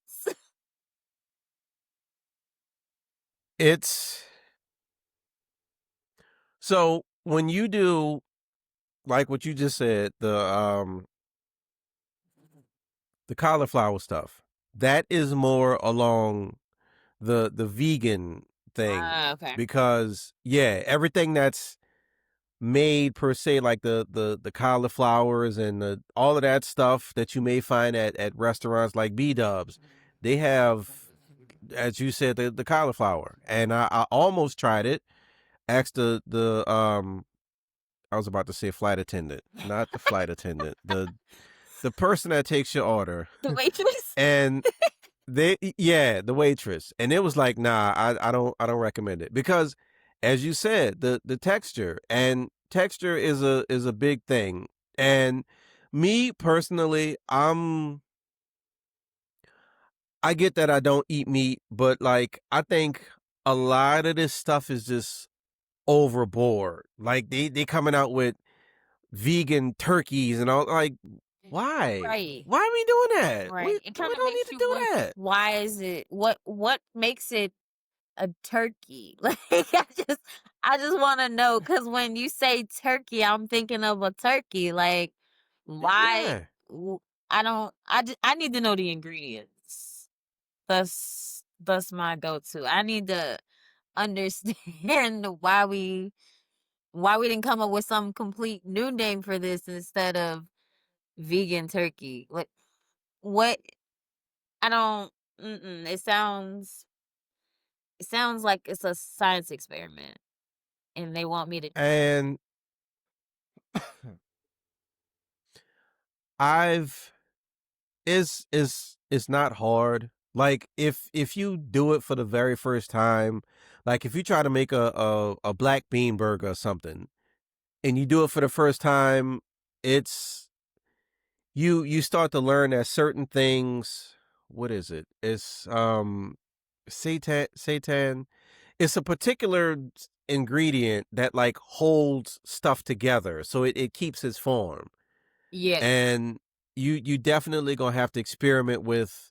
S2: It's so when you do like what you just said, the cauliflower stuff, that is more along the vegan thing,
S3: Okay.
S2: because yeah, everything that's made per se, like the cauliflowers and all of that stuff that you may find at restaurants like B Dubs, they have, as you said, the cauliflower. And I almost tried it. Asked the I was about to say flight attendant, not the flight attendant, the person that takes your order,
S3: The waitress?
S2: and the waitress, and it was like, nah, I don't recommend it, because as you said, the texture is a big thing. And me personally, I get that I don't eat meat, but like I think a lot of this stuff is just overboard. Like they coming out with vegan turkeys and all, like, why?
S3: Right.
S2: Why are we doing that?
S3: Right. It
S2: We
S3: kind of
S2: don't need
S3: makes
S2: to
S3: you
S2: do
S3: wonder
S2: that.
S3: why is it what makes it a turkey? Like I just want to know cuz when you say turkey, I'm thinking of a turkey. Like why
S2: Yeah.
S3: I don't I need to know the ingredients. That's my go-to. I need to understand why we didn't come up with some complete new name for this instead of vegan turkey. What I don't it sounds like it's a science experiment and they want me to
S2: And I've it's not hard. Like if you do it for the very first time, like if you try to make a black bean burger or something, and you do it for the first time, it's you start to learn that certain things. What is it? It's seitan. It's a particular ingredient that like holds stuff together, so it keeps its form.
S3: Yeah.
S2: And you definitely gonna have to experiment with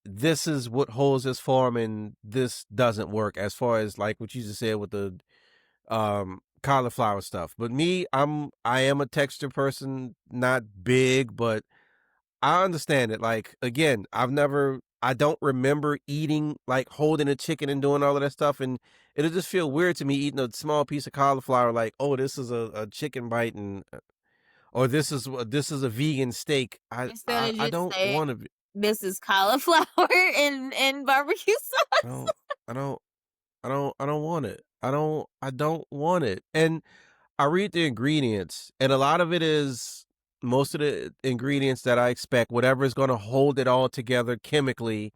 S2: this is what holds this form and this doesn't work, as far as like what you just said with the cauliflower stuff. But me, I am a texture person, not big, but I understand it. Like again, I don't remember eating, like holding a chicken and doing all of that stuff, and it'll just feel weird to me eating a small piece of cauliflower. Like, oh, this is a chicken bite, and or this is a vegan steak. I
S3: Instead
S2: I,
S3: of
S2: I
S3: just
S2: don't
S3: saying
S2: want to.
S3: this is cauliflower and barbecue
S2: I
S3: sauce.
S2: don't. I don't. I don't want it. I don't want it. And I read the ingredients, and a lot of it is most of the ingredients that I expect, whatever is going to hold it all together chemically.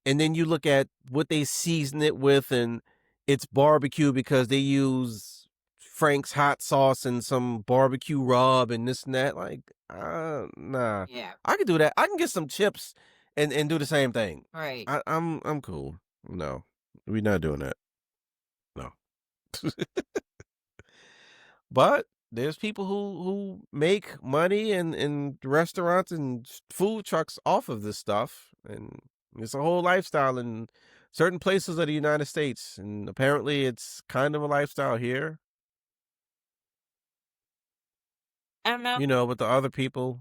S2: And then you look at what they season it with, and it's barbecue because they use Frank's hot sauce and some barbecue rub and this and that. Like, nah,
S3: Yeah,
S2: I can do that. I can get some chips and do the same thing.
S3: right.
S2: I'm cool. No, we're not doing that. No. But there's people who make money in restaurants and food trucks off of this stuff, and it's a whole lifestyle in certain places of the United States, and apparently it's kind of a lifestyle here.
S3: I don't know.
S2: With the other people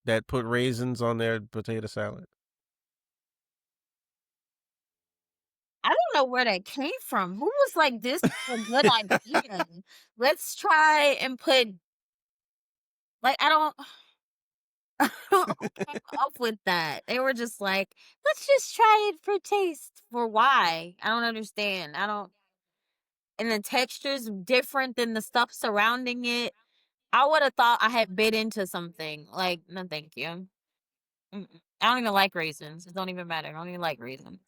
S2: that put raisins on their potato salad.
S3: I don't know where that came from. Who was like, this is a good idea? Let's try and put like I don't who came up with that. They were just like, let's just try it for taste. For why? I don't understand. I don't and the texture's different than the stuff surrounding it. I would have thought I had bit into something. Like, no, thank you. I don't even like raisins. It don't even matter. I don't even like raisins.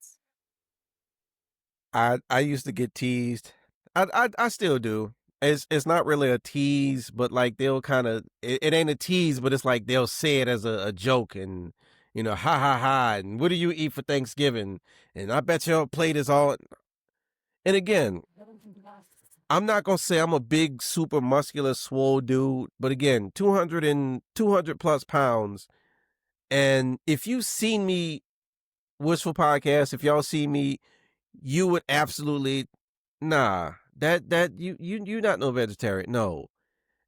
S2: I used to get teased. I still do. It's not really a tease, but like they'll kind of it ain't a tease, but it's like they'll say it as a joke, and ha ha ha, and what do you eat for Thanksgiving? And I bet your plate is all. And again, I'm not gonna say I'm a big, super muscular, swole dude, but again, 200 plus pounds. And if you seen me, Wishful Podcast, if y'all see me, you would absolutely nah. That you not no vegetarian. No.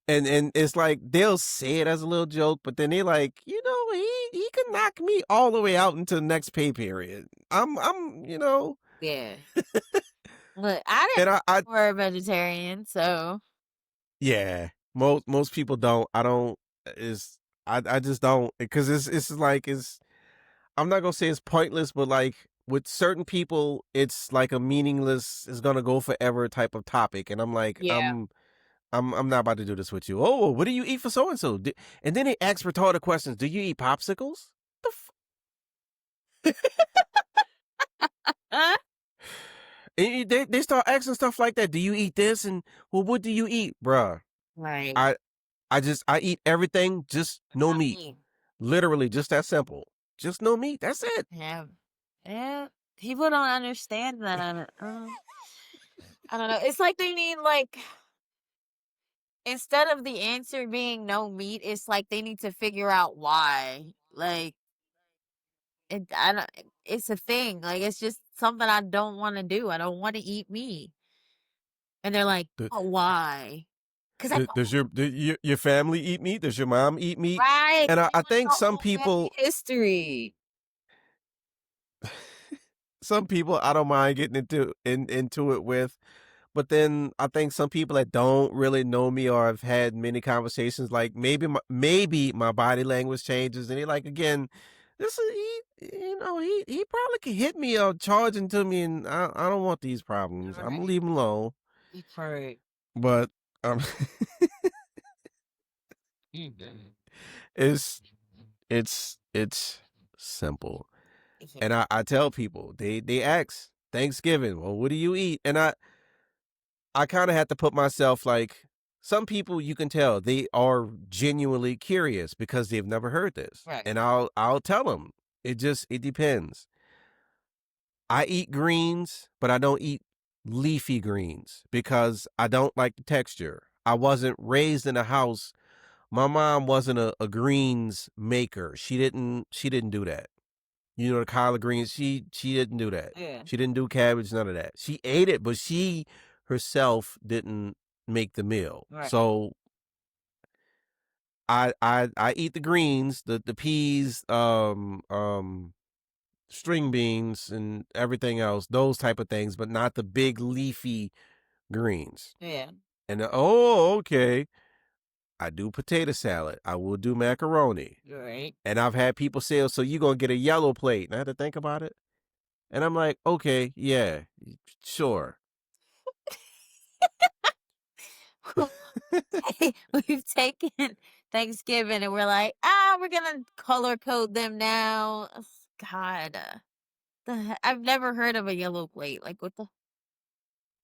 S2: And it's like they'll say it as a little joke, but then they like, he could knock me all the way out into the next pay period. I'm.
S3: Yeah. Look, I didn't
S2: And I
S3: know you were a vegetarian, so
S2: yeah. Most people don't. I don't is I just don't, because it's like it's I'm not gonna say it's pointless, but like with certain people, it's like a meaningless, it's gonna go forever type of topic, and I'm like,
S3: yeah.
S2: I'm not about to do this with you. Oh, what do you eat for so and so? And then they ask retarded questions. Do you eat popsicles? The
S3: Huh?
S2: and they start asking stuff like that. Do you eat this? And well, what do you eat, bruh?
S3: Right.
S2: I I eat everything, just no
S3: Not
S2: meat.
S3: me.
S2: Literally, just that simple. Just no meat. That's it.
S3: Yeah. Yeah. People don't understand that. I don't know. It's like they need like instead of the answer being no meat, it's like they need to figure out why. Like I don't. It's a thing. Like it's just something I don't want to do. I don't want to eat meat. And they're like,
S2: Do-
S3: oh, why? Because I don't.
S2: Does your family eat meat? Does your mom eat meat?
S3: Right.
S2: And
S3: They
S2: I
S3: want to
S2: think
S3: know
S2: some
S3: whole family
S2: people,
S3: history.
S2: some people I don't mind getting into it with, but then I think some people that don't really know me or have had many conversations, like maybe my body language changes, and they're like, again, this is he probably could hit me or charge into me, and I don't want these problems. I'm gonna
S3: Right.
S2: leave him alone.
S3: Right.
S2: But um, it's it's simple. And I tell people, they ask Thanksgiving, well, what do you eat? And I kind of have to put myself like, some people you can tell they are genuinely curious because they've never heard this.
S3: Right.
S2: And I'll tell them. It depends. I eat greens, but I don't eat leafy greens because I don't like the texture. I wasn't raised in a house. My mom wasn't a greens maker. She didn't do that. You know, the collard greens, she didn't do that.
S3: Yeah.
S2: She didn't do cabbage, none of that. She ate it, but she herself didn't make the meal.
S3: Right.
S2: So I eat the greens, the peas, string beans and everything else, those type of things, but not the big leafy greens.
S3: Yeah.
S2: And oh, okay. I do potato salad. I will do macaroni.
S3: Right.
S2: And I've had people say, oh, so you're going to get a yellow plate. And I had to think about it. And I'm like, okay, yeah, sure.
S3: We've taken Thanksgiving and we're like, we're gonna color code them now. Ugh, God, I've never heard of a yellow plate. Like, what the?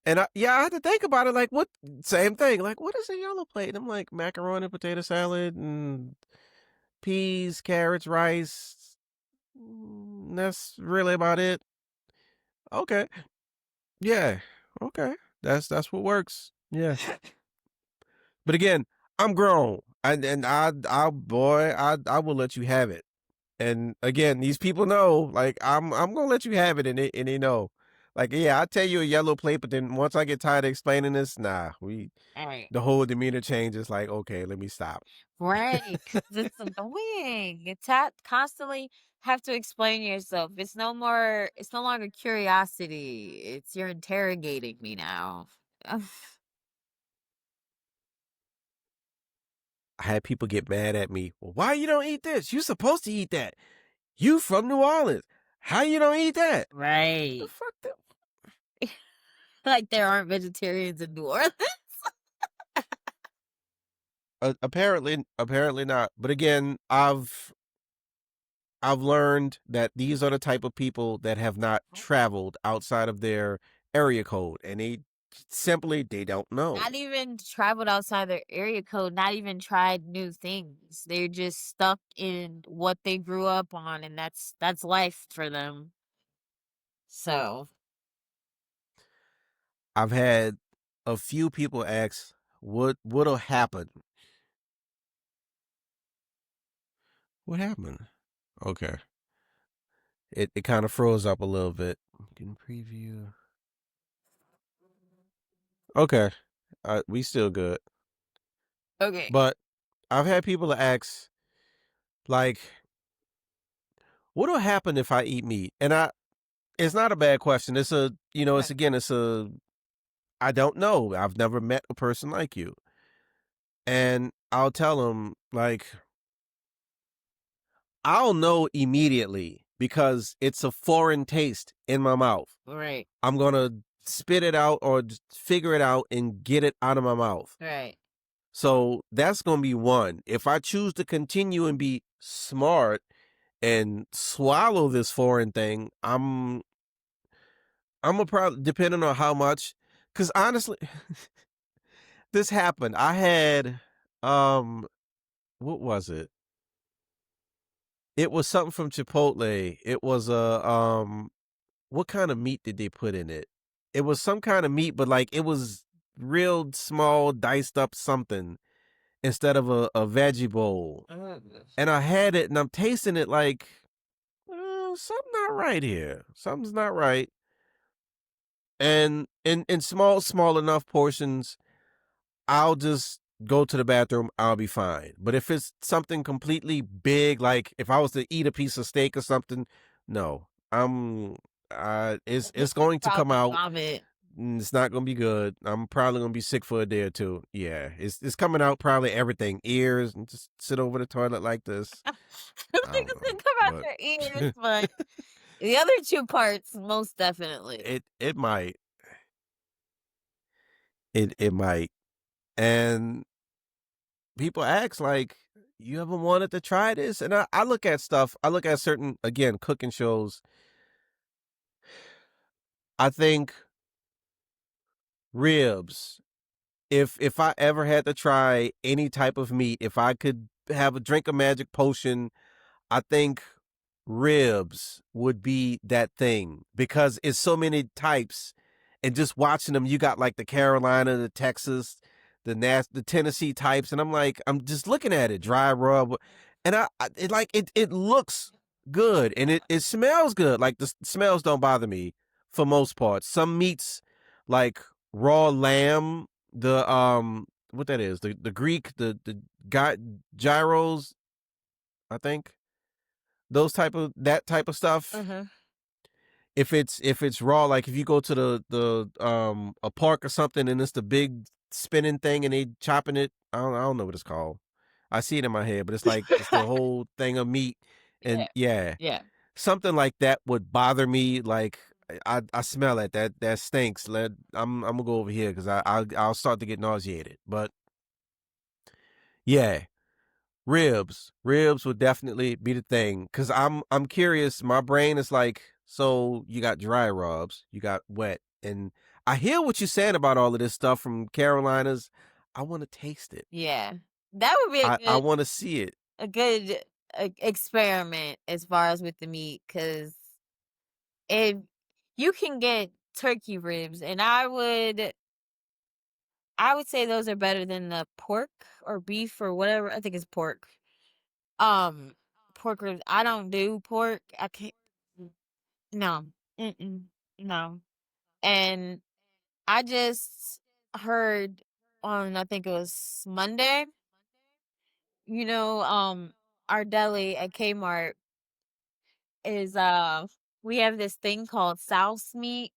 S2: And I had to think about it. Like, what? Same thing. Like, what is a yellow plate? And I'm like, macaroni, potato salad, and peas, carrots, rice. That's really about it. Okay. Yeah. Okay. That's what works. Yeah. But again, I'm grown. And I will let you have it. And again, these people know, like, I'm gonna let you have it, and they know. Like, yeah, I'll tell you a yellow plate, but then once I get tired of explaining this, nah,
S3: All right.
S2: the whole demeanor changes. Like, okay, let me stop.
S3: Right, 'cause it's annoying. Constantly have to explain yourself. It's no longer curiosity. It's you're interrogating me now. Ugh.
S2: I had people get mad at me. Well, why you don't eat this? You supposed to eat that. You from New Orleans. How you don't eat that? The
S3: Right.
S2: fuck that?
S3: Like there aren't vegetarians in New Orleans.
S2: Apparently not. But again, I've learned that these are the type of people that have not traveled outside of their area code, and they don't know.
S3: Not even traveled outside their area code, not even tried new things. They're just stuck in what they grew up on, and that's life for them. So,
S2: I've had a few people ask, what'll happen? What happened? Okay. It kind of froze up a little bit. Can preview. Okay. We still good.
S3: okay.
S2: But I've had people ask, like, what'll happen if I eat meat? And it's not a bad question. It's I don't know. I've never met a person like you. And I'll tell them, like, I'll know immediately because it's a foreign taste in my mouth.
S3: Right.
S2: I'm going to spit it out or just figure it out and get it out of my mouth.
S3: Right.
S2: So that's going to be one. If I choose to continue and be smart and swallow this foreign thing, I'm a probably, depending on how much, because honestly, this happened. I had, what was it? It was something from Chipotle. It was what kind of meat did they put in it? It was some kind of meat, but like it was real small, diced up something instead of a veggie bowl. And I had it, and I'm tasting it like, something not right here. Something's not right. And in small enough portions, I'll just go to the bathroom. I'll be fine. But if it's something completely big, like if I was to eat a piece of steak or something, no, it's going to come
S3: Probably
S2: out.
S3: vomit.
S2: It's not gonna be good. I'm probably gonna be sick for a day or two. Yeah, it's coming out probably everything, ears, and just sit over the toilet like this.
S3: I don't
S2: I
S3: think
S2: don't
S3: it's
S2: know,
S3: gonna come out
S2: but
S3: your ears, but the other two parts, most definitely.
S2: it might it might. And people ask like, you ever wanted to try this? And I look at stuff. I look at certain, again, cooking shows. I think ribs. If I ever had to try any type of meat, if I could have a drink a magic potion, I think ribs would be that thing because it's so many types. And just watching them, you got like the Carolina, the Texas, the Tennessee types, and I'm just looking at it, dry rub, and it looks good and it smells good. Like the smells don't bother me for most part. Some meats, like raw lamb, the what that is, the Greek, the gyros, I think that type of stuff.
S3: Mm-hmm.
S2: If it's raw, like if you go to the a park or something and it's the big spinning thing and they chopping it, I don't know what it's called. I see it in my head, but it's like it's the whole thing of meat, and
S3: Yeah.
S2: yeah,
S3: Yeah.
S2: something like that would bother me. Like I smell it, that stinks. I'm gonna go over here because I'll start to get nauseated. But yeah, ribs would definitely be the thing because I'm curious. My brain is like, so you got dry rubs, you got wet, and I hear what you're saying about all of this stuff from Carolinas. I want to taste it.
S3: Yeah. That would be
S2: I want to see it.
S3: a good experiment as far as with the meat, because if you can get turkey ribs, and I would say those are better than the pork or beef or whatever. I think it's pork. Um, Pork ribs. I don't do pork. I can't. No. Mm-mm. No. And I just heard on, I think it was Monday, you know, our deli at Kmart is we have this thing called South meat.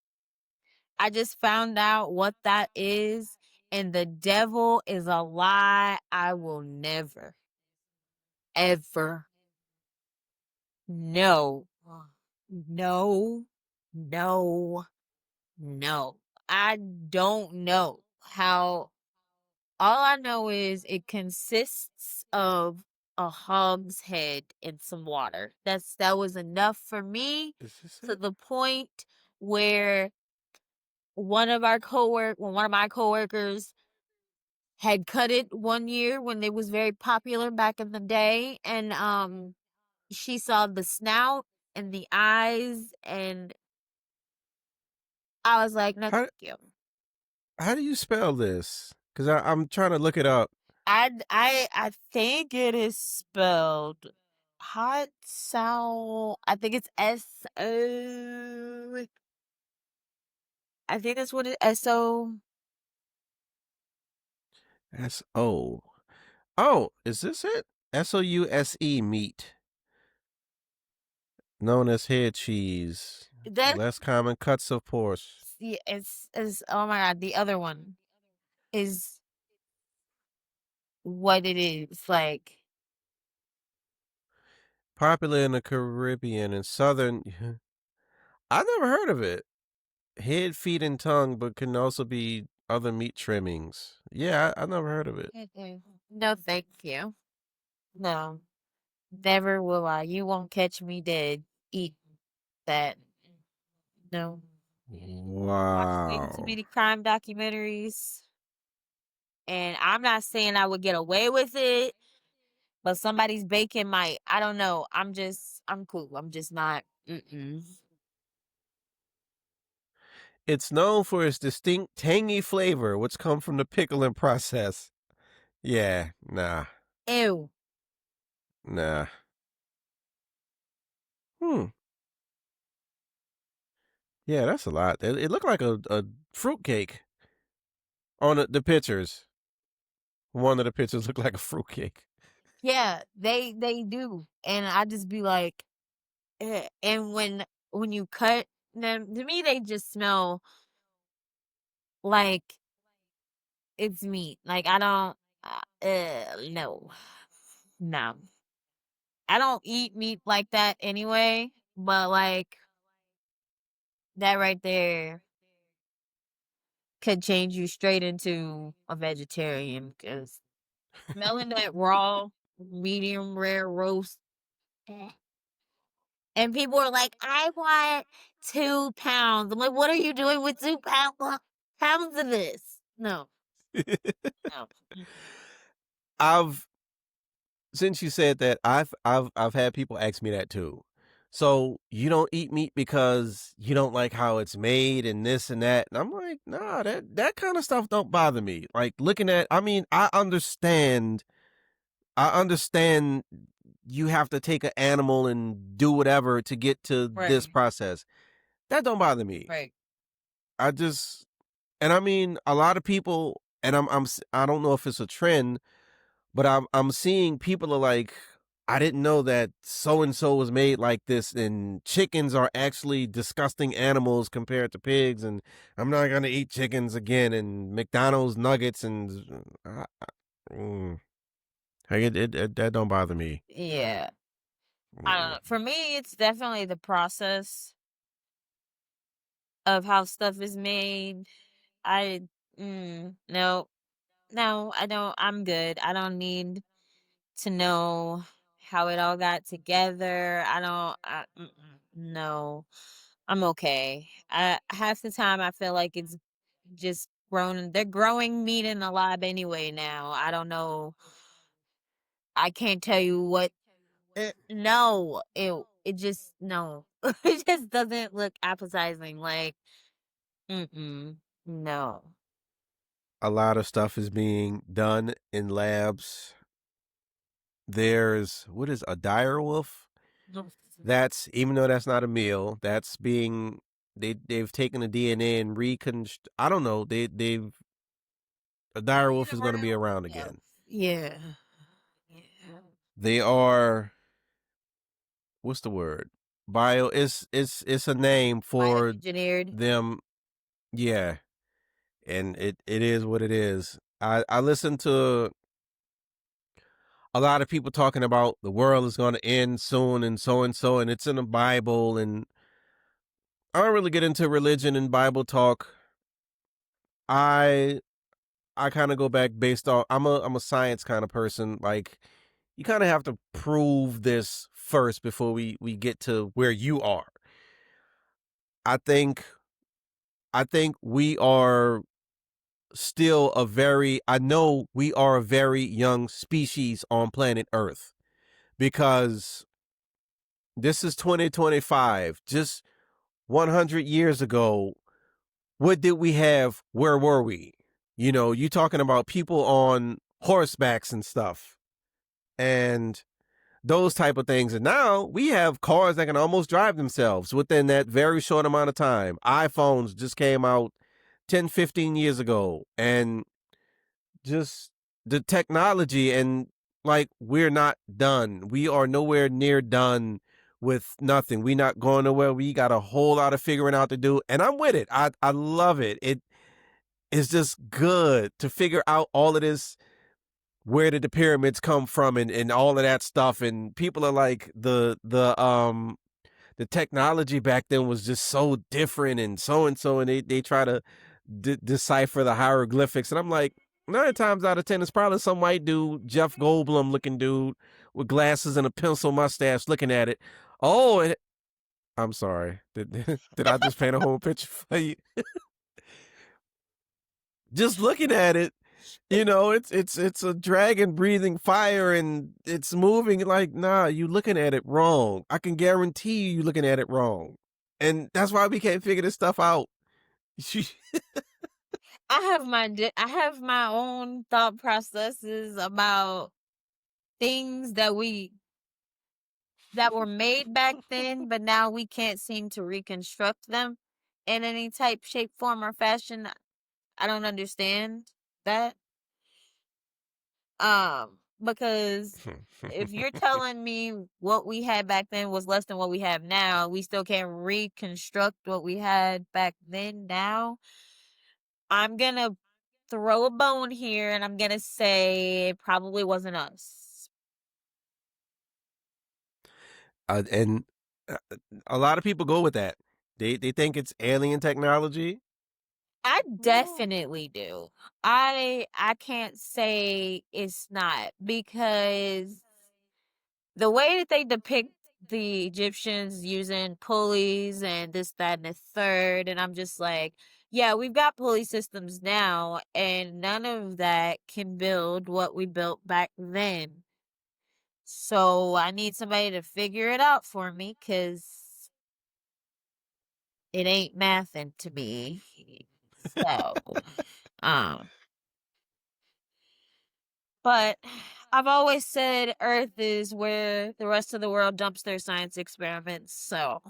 S3: I just found out what that is, and the devil is a lie I will never, ever, no, no, no, no. I don't know how. All I know is it consists of a hog's head and some water. That was enough for me,
S2: Is this
S3: to
S2: it?
S3: the point where one of my coworkers had cut it one year when it was very popular back in the day, and she saw the snout and the eyes, and I was like, no,
S2: How
S3: thank you.
S2: how do you spell this? Because I'm trying to look it up.
S3: I think it is spelled hot sow. I think it's SO. I think that's what it SO.
S2: S-O. Oh, is this it? SOUSE meat, known as head cheese.
S3: That's
S2: Less common cuts of pork.
S3: Yeah, it's oh my god, the other one is what it is. Like,
S2: Popular in the Caribbean and southern. I never heard of it. Head, feet, and tongue, but can also be other meat trimmings. Yeah, I never heard of it.
S3: no, thank you. No, never will I. You won't catch me dead. Eat that. No. Watch way too
S2: Wow.
S3: many crime documentaries. And I'm not saying I would get away with it, but somebody's bacon might. I don't know. I'm cool. I'm just not. Mm-mm.
S2: It's known for its distinct tangy flavor, which come from the pickling process. Yeah,
S3: Ew.
S2: nah. Hmm. Yeah, that's a lot. It looked like a fruit cake on the pictures. One of the pictures looked like a fruit cake.
S3: Yeah, they do. And I just be like, and when when you cut them, to me, they just smell like it's meat. Like, I don't, no. No. I don't eat meat like that anyway, but, like, that right there could change you straight into a vegetarian because smelling that raw, medium rare roast, eh. And people are like, "I want 2 pounds." I'm like, "What are you doing with 2 pounds of this?" No, no.
S2: I've since you said that, I've had people ask me that too. So you don't eat meat because you don't like how it's made and this and that. And I'm like, nah, that kind of stuff don't bother me. Like looking at, I mean, I understand you have to take an animal and do whatever to get to this
S3: Right,
S2: process. That don't bother me.
S3: right.
S2: I just, and I mean, a lot of people, and I don't know if it's a trend, but I'm seeing people are like, I didn't know that so and so was made like this, and chickens are actually disgusting animals compared to pigs, and I'm not gonna eat chickens again, and McDonald's nuggets, and mm, hey, that don't bother me.
S3: Yeah. I don't
S2: Mm.
S3: know. For me, it's definitely the process of how stuff is made. I no, no, I don't. I'm good. I don't need to know how it all got together. I don't. No, I'm okay. Half the time I feel like it's just grown. They're growing meat in the lab anyway. Now I don't know. I can't tell you what. No, it just no. It just doesn't look appetizing. Like, no.
S2: A lot of stuff is being done in labs. There's what is a dire wolf? That's even though that's not a meal, that's being they've taken the DNA and I don't know. They've a dire wolf is going to be around
S3: Yeah.
S2: again.
S3: Yeah. Yeah.
S2: They are what's the word? Bio. It's a name for
S3: Bioengineered.
S2: them. Yeah, and it is what it is. I listen to a lot of people talking about the world is going to end soon and so, and it's in the Bible, and I don't really get into religion and Bible talk. I I kind of go back based on I'm a science kind of person. Like you kind of have to prove this first before we get to where you are. I think I think we are still I know we are a very young species on planet Earth because this is 2025. Just 100 years ago, what did we have? Where were we? You talking about people on horsebacks and stuff and those type of things. And now we have cars that can almost drive themselves within that very short amount of time. iPhones just came out 10, 15 years ago. And just the technology and like we're not done. We are nowhere near done with nothing. We not going nowhere. We got a whole lot of figuring out to do. And I'm with it. I love it. It's just good to figure out all of this. Where did the pyramids come from and all of that stuff? And people are like the technology back then was just so different and so, and they try to decipher the hieroglyphics. And I'm like, 9 times out of 10, it's probably some white dude, Jeff Goldblum looking dude with glasses and a pencil mustache looking at it. Oh, I'm sorry. Did I just paint a whole picture for you? Just looking at it, it's a dragon breathing fire and it's moving. Like, nah, you looking at it wrong. I can guarantee you looking at it wrong. And that's why we can't figure this stuff out.
S3: I have my own thought processes about things that were made back then, but now we can't seem to reconstruct them in any type, shape, form, or fashion. I don't understand that. because if you're telling me what we had back then was less than what we have now, we still can't reconstruct what we had back then now. I'm gonna throw a bone here and I'm gonna say it probably wasn't us.
S2: And a lot of people go with that. They think it's alien technology.
S3: I definitely do. I can't say it's not, because the way that they depict the Egyptians using pulleys and this, that, and the third, and I'm just like, yeah, we've got pulley systems now, and none of that can build what we built back then. So I need somebody to figure it out for me, because it ain't mathin' to me. So, um, but I've always said Earth is where the rest of the world dumps their science experiments. So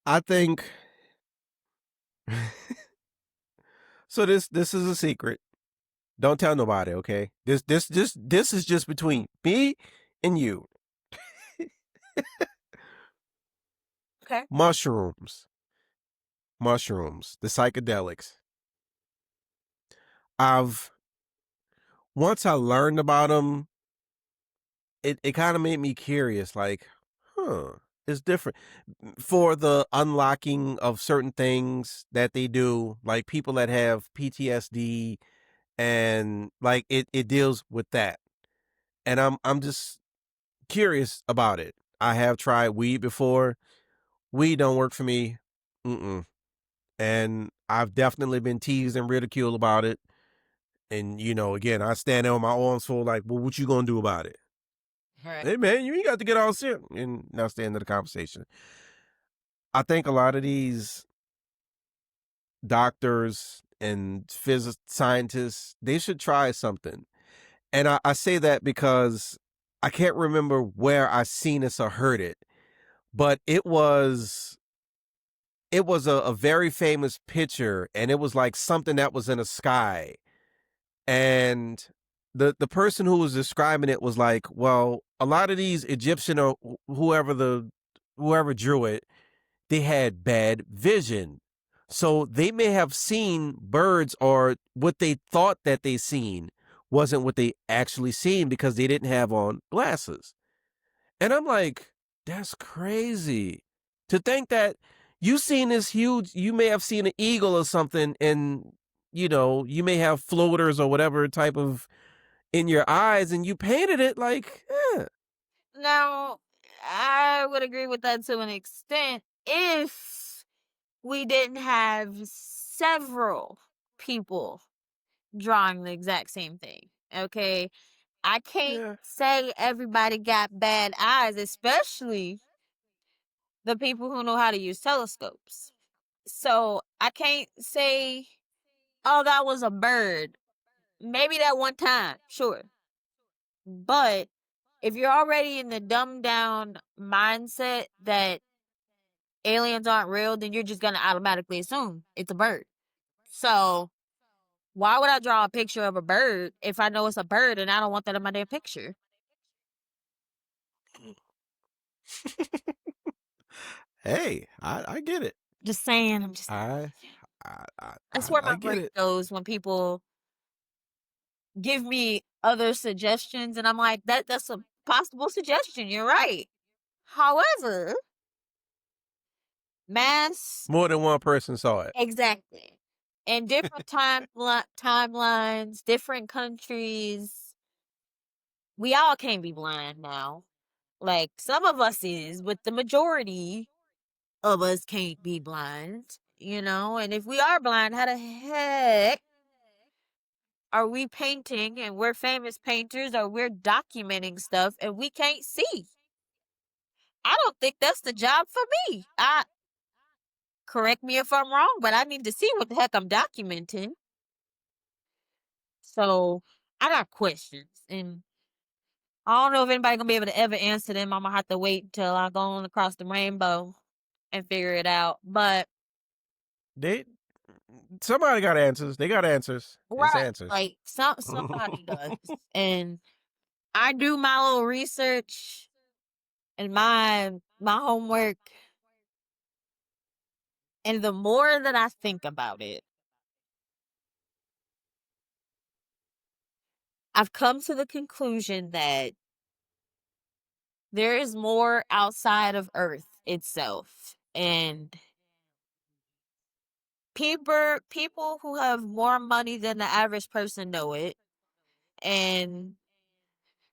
S2: I think so. This is a secret. Don't tell nobody, okay? This is just between me and you.
S3: okay.
S2: Mushrooms, the psychedelics. I've Once I learned about them, it kind of made me curious. Like, it's different for the unlocking of certain things that they do. Like people that have PTSD, and like it deals with that. And I'm just curious about it. I have tried weed before. Weed don't work for me. Mm-mm. And I've definitely been teased and ridiculed about it. And again, I stand there with my arms full, like, well, what you gonna do about it?
S3: Right.
S2: Hey man, you ain't got to get all serious. And that's the end of the conversation. I think a lot of these doctors and physics scientists, they should try something. And I say that because I can't remember where I seen this or heard it, but it was a very famous picture, and it was like something that was in the sky. And the person who was describing it was like, well, a lot of these Egyptian or whoever drew it, they had bad vision. So they may have seen birds, or what they thought that they seen wasn't what they actually seen because they didn't have on glasses. And I'm like, that's crazy to think that you may have seen an eagle or something, and you may have floaters or whatever type of in your eyes, and you painted it like,
S3: Now, I would agree with that to an extent if we didn't have several people drawing the exact same thing. Okay. I can't
S2: yeah,
S3: say everybody got bad eyes, especially the people who know how to use telescopes. So I can't say, oh, that was a bird. Maybe that one time, sure. But if you're already in the dumbed down mindset that aliens aren't real, then you're just going to automatically assume it's a bird. So why would I draw a picture of a bird if I know it's a bird and I don't want that in my damn picture?
S2: hey, I get it.
S3: Just saying. I'm just.
S2: I I I,
S3: That's
S2: I
S3: where
S2: I
S3: my
S2: get
S3: brain
S2: it.
S3: goes when people give me other suggestions, and I'm like, that's a possible suggestion. You're right. However, mass
S2: More than one person saw it.
S3: exactly, and different timelines, different countries. We all can't be blind now. Like some of us is, but the majority of us can't be blind. And if we are blind, how the heck are we painting, and we're famous painters, or we're documenting stuff and we can't see? I don't think that's the job for me. Correct me if I'm wrong, but I need to see what the heck I'm documenting. So I got questions, and I don't know if anybody gonna be able to ever answer them. I'm gonna have to wait till I go on across the rainbow and figure it out. But
S2: They Somebody got answers. They got answers. It's
S3: Right.
S2: answers.
S3: Like somebody does. And I do my little research and my homework, and the more that I think about it, I've come to the conclusion that there is more outside of Earth itself. And people who have more money than the average person know it. And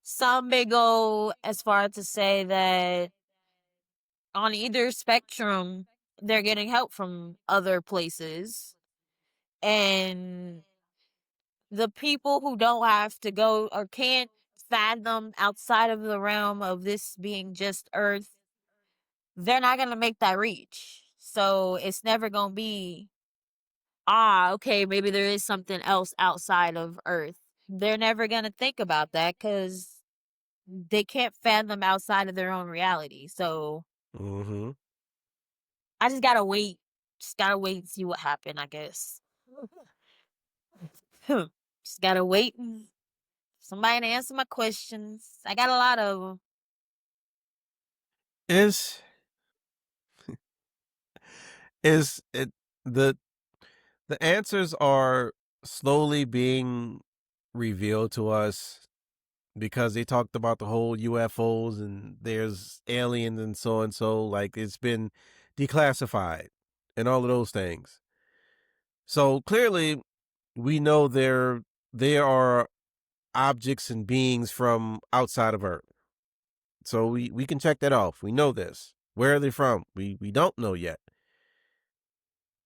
S3: some may go as far to say that on either spectrum, they're getting help from other places. And the people who don't have to go or can't fathom outside of the realm of this being just Earth, they're not going to make that reach. So it's never going to be, okay, maybe there is something else outside of Earth. They're never going to think about that because they can't fathom outside of their own reality. So
S2: Mm-hmm.
S3: I just gotta wait. Just gotta wait and see what happened, I guess. Just gotta wait and somebody to answer my questions. I got a lot of them.
S2: Is it the answers are slowly being revealed to us because they talked about the whole UFOs and there's aliens and so, like it's been declassified and all of those things. So clearly we know there are objects and beings from outside of Earth. So we can check that off. We know this. Where are they from? We don't know yet.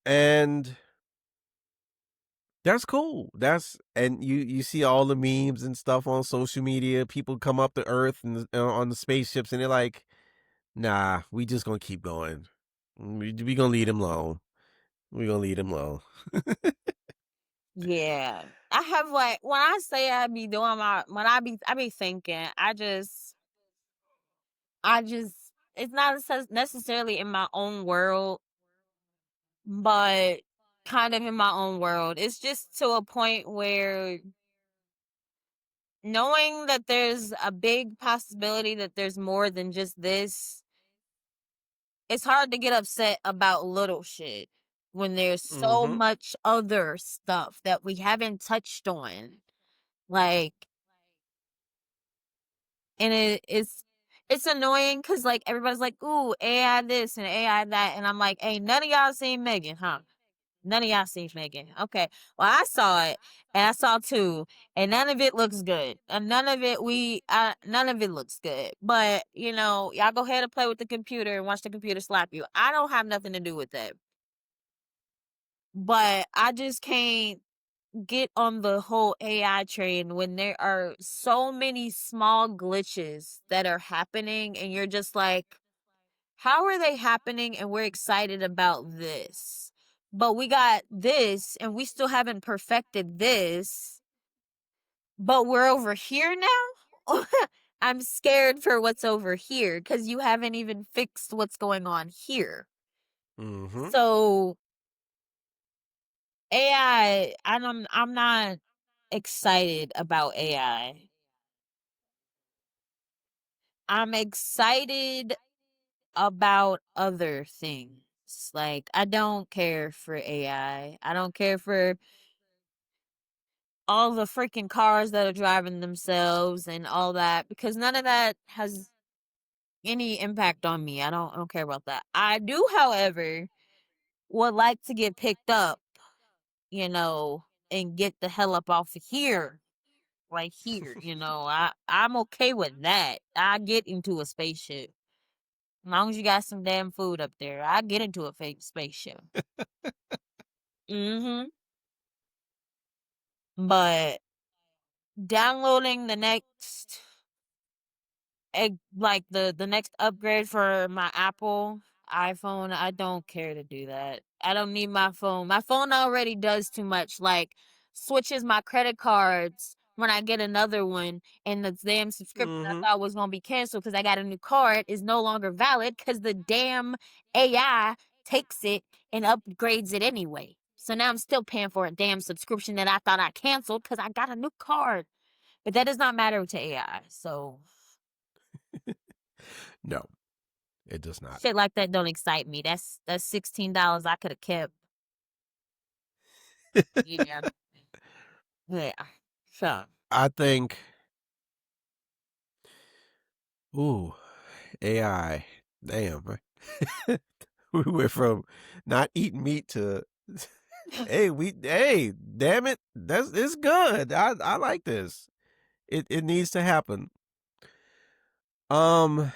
S2: And that's cool. And you see all the memes and stuff on social media. People come up to Earth and on the spaceships, and they're like, "Nah, we just gonna keep going. We gonna leave him alone. We gonna leave him alone."
S3: Yeah. I have like when I say I be doing my when I be thinking, I just it's not necessarily in my own world, but kind of in my own world. It's just to a point where knowing that there's a big possibility that there's more than just this, it's hard to get upset about little shit when there's so
S2: Mm-hmm.
S3: much other stuff that we haven't touched on. Like, and it's annoying because like everybody's like, ooh, AI this and AI that, and I'm like, hey, none of y'all seen Megan, huh? None of y'all seen Megan. Okay. Well, I saw it, and I saw two, and none of it looks good. And none of it looks good. But, y'all go ahead and play with the computer and watch the computer slap you. I don't have nothing to do with that. But I just can't get on the whole AI train when there are so many small glitches that are happening, and you're just like, how are they happening and we're excited about this? But we got this and we still haven't perfected this, but we're over here now? I'm scared for what's over here because you haven't even fixed what's going on here.
S2: Mm-hmm.
S3: So AI, I'm not excited about AI. I'm excited about other things. Like, I don't care for AI. I don't care for all the freaking cars that are driving themselves and all that because none of that has any impact on me. I don't care about that. I do, however, would like to get picked up, and get the hell up off of here. Right here, I'm okay with that. I get into a spaceship. As long as you got some damn food up there, I get into a fake spaceship. Mm-hmm. But downloading the next like the next upgrade for my Apple iPhone, I don't care to do that. I don't need my phone. My phone already does too much. Like switches my credit cards when I get another one, and the damn subscription I
S2: Mm-hmm.
S3: thought was gonna be canceled because I got a new card is no longer valid because the damn AI takes it and upgrades it anyway. So now I'm still paying for a damn subscription that I thought I canceled because I got a new card. But that does not matter to AI. So
S2: No, it does not.
S3: shit like that don't excite me. That's $16 I could have kept. Yeah. Yeah. So
S2: I think, ooh, AI. Damn, man. We went from not eating meat to hey, damn it. It's good. I like this. It needs to happen. Um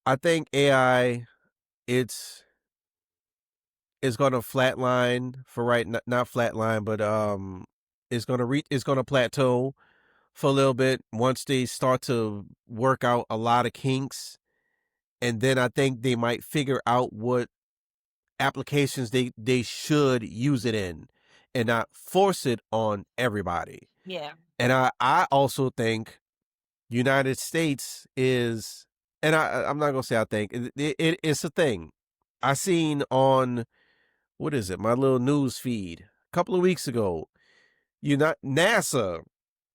S2: I think AI it's going to flatline for right, not flatline, but it's going to plateau for a little bit once they start to work out a lot of kinks, and then I think they might figure out what applications they should use it in and not force it on everybody.
S3: yeah.
S2: And I also think United States is, and I'm not gonna say I think it's a thing. I seen on, what is it, my little news feed a couple of weeks ago. NASA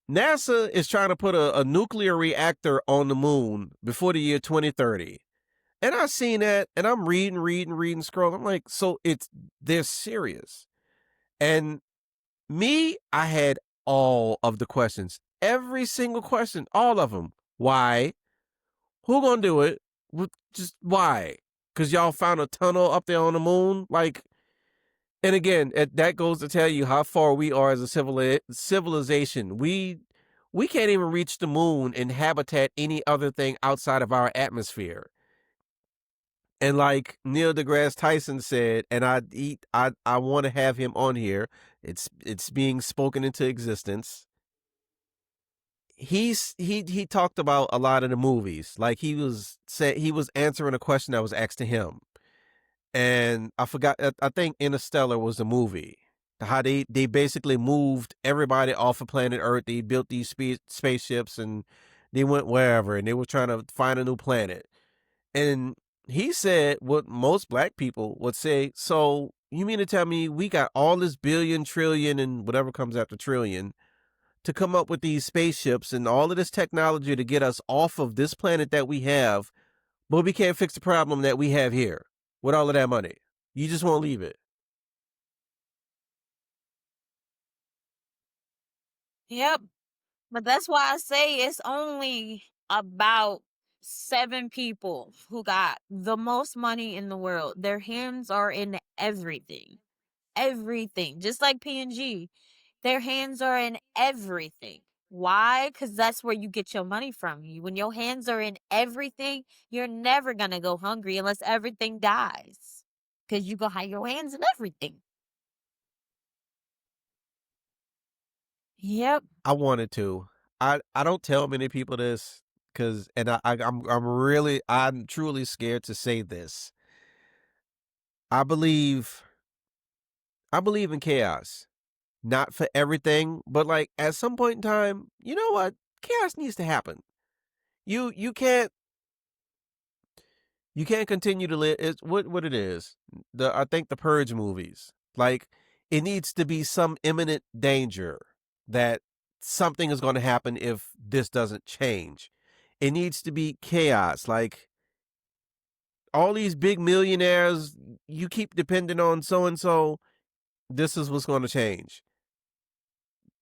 S2: is trying to put a nuclear reactor on the moon before the year 2030. And I seen that, and I'm reading, scrolling. I'm like, so they're serious. And me, I had all of the questions, every single question, all of them. Why? Who gonna do it? Just why? Because y'all found a tunnel up there on the moon? Like, and again, that goes to tell you how far we are as a civilization. We can't even reach the moon and habitat any other thing outside of our atmosphere. And like Neil deGrasse Tyson said, and I want to have him on here. It's being spoken into existence. He talked about a lot of the movies. Like he was answering a question that was asked to him, and I forgot. I think Interstellar was the movie. How they basically moved everybody off of planet Earth. They built these spaceships and they went wherever, and they were trying to find a new planet. And he said what most black people would say. So you mean to tell me we got all this billion, trillion, and whatever comes after trillion to come up with these spaceships and all of this technology to get us off of this planet that we have, but we can't fix the problem that we have here with all of that money? You just won't leave it.
S3: Yep. But that's why I say it's only about 7 people who got the most money in the world. Their hands are in everything. Everything. Just like P&G. Their hands are in everything. Why? Because that's where you get your money from. When your hands are in everything, you're never going to go hungry unless everything dies. Because you going to have your hands in everything. Yep.
S2: I wanted to. I don't tell many people this because, and I'm truly scared to say this. I believe in chaos. Not for everything, but like at some point in time, you know what? Chaos needs to happen. You can't continue to live. It's what it is. I think the Purge movies. Like, it needs to be some imminent danger that something is going to happen if this doesn't change. It needs to be chaos. Like, all these big millionaires, you keep depending on so and so. This is what's going to change.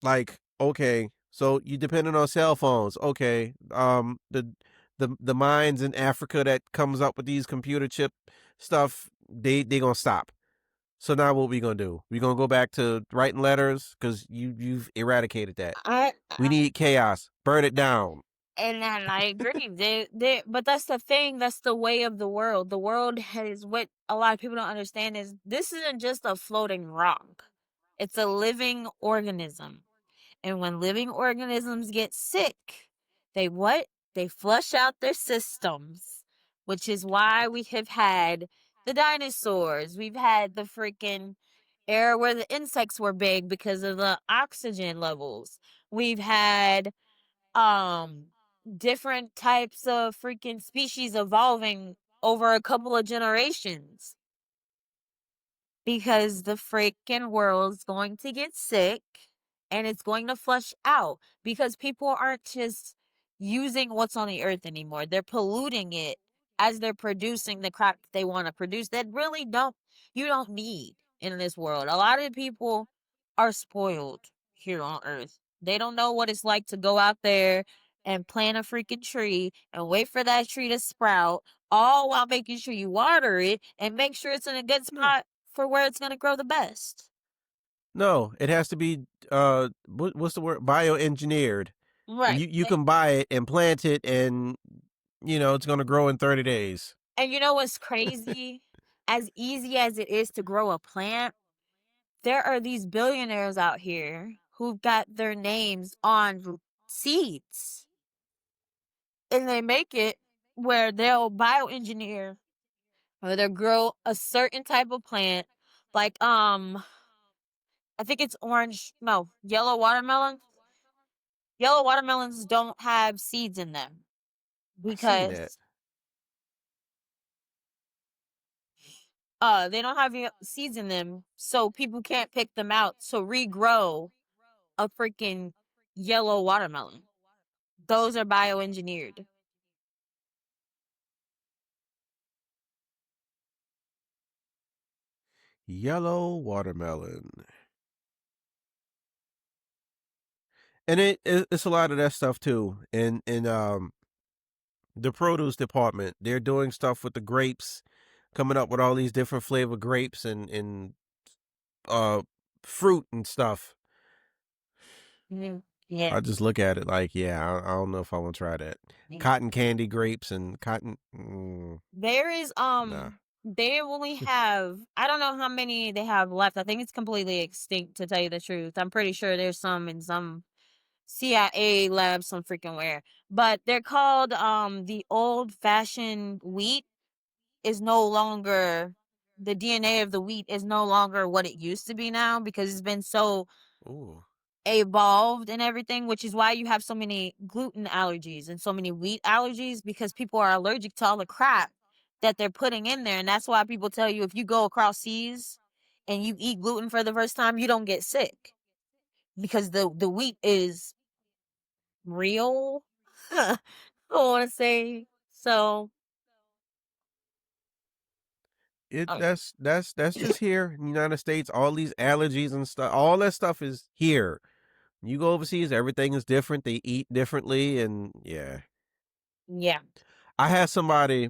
S2: Like, okay, so you depending on cell phones. Okay, the mines in Africa that comes up with these computer chip stuff, they gonna stop. So now what we gonna do? We gonna go back to writing letters because you've eradicated that.
S3: I,
S2: We need chaos. Burn it down.
S3: And I agree. But that's the thing. That's the way of the world. The world has, what a lot of people don't understand is this isn't just a floating rock. It's a living organism. And when living organisms get sick, they what? They flush out their systems, which is why we have had the dinosaurs. We've had the freaking era where the insects were big because of the oxygen levels. We've had um different types of freaking species evolving over a couple of generations because the freaking world's going to get sick and it's going to flush out because people aren't just using what's on the earth anymore. They're polluting it as they're producing the crap they want to produce that really you don't need in this world. A lot of people are spoiled here on earth. They don't know what it's like to go out there and plant a freaking tree and wait for that tree to sprout, all while making sure you water it and make sure it's in a good
S2: No.
S3: spot for where it's going to grow the best.
S2: No, it has to be what's the word? Bioengineered. And
S3: Right.
S2: you can buy it and plant it and it's going to grow in 30 days.
S3: And you know what's crazy? As easy as it is to grow a plant, there are these billionaires out here who've got their names on seeds. And they make it where they'll bioengineer or they'll grow a certain type of plant. Like I think it's yellow watermelon. Yellow watermelons don't have seeds in them
S2: I seen that.
S3: because they don't have seeds in them, so people can't pick them out to regrow a freaking yellow watermelon. Those are bioengineered.
S2: Yellow watermelon. And it's a lot of that stuff too. In the produce department, they're doing stuff with the grapes, coming up with all these different flavor grapes and uh fruit and stuff.
S3: Yeah.
S2: I just look at it like, yeah, I don't know if I want to try that. Cotton candy grapes and cotton.
S3: There is
S2: Nah.
S3: they only have, I don't know how many they have left. I think it's completely extinct, to tell you the truth. I'm pretty sure there's some in some CIA lab some freaking where. But they're called the old fashioned wheat is no longer, the DNA of the wheat is no longer what it used to be now because it's been so
S2: Ooh.
S3: evolved and everything, which is why you have so many gluten allergies and so many wheat allergies because people are allergic to all the crap that they're putting in there. And that's why people tell you if you go across seas and you eat gluten for the first time, you don't get sick because the wheat is real. I want to say so. Uh,
S2: That's just here in the United States. All these allergies and stuff, all that stuff is here. You go overseas, everything is different. They eat differently, and yeah.
S3: yeah.
S2: I had somebody.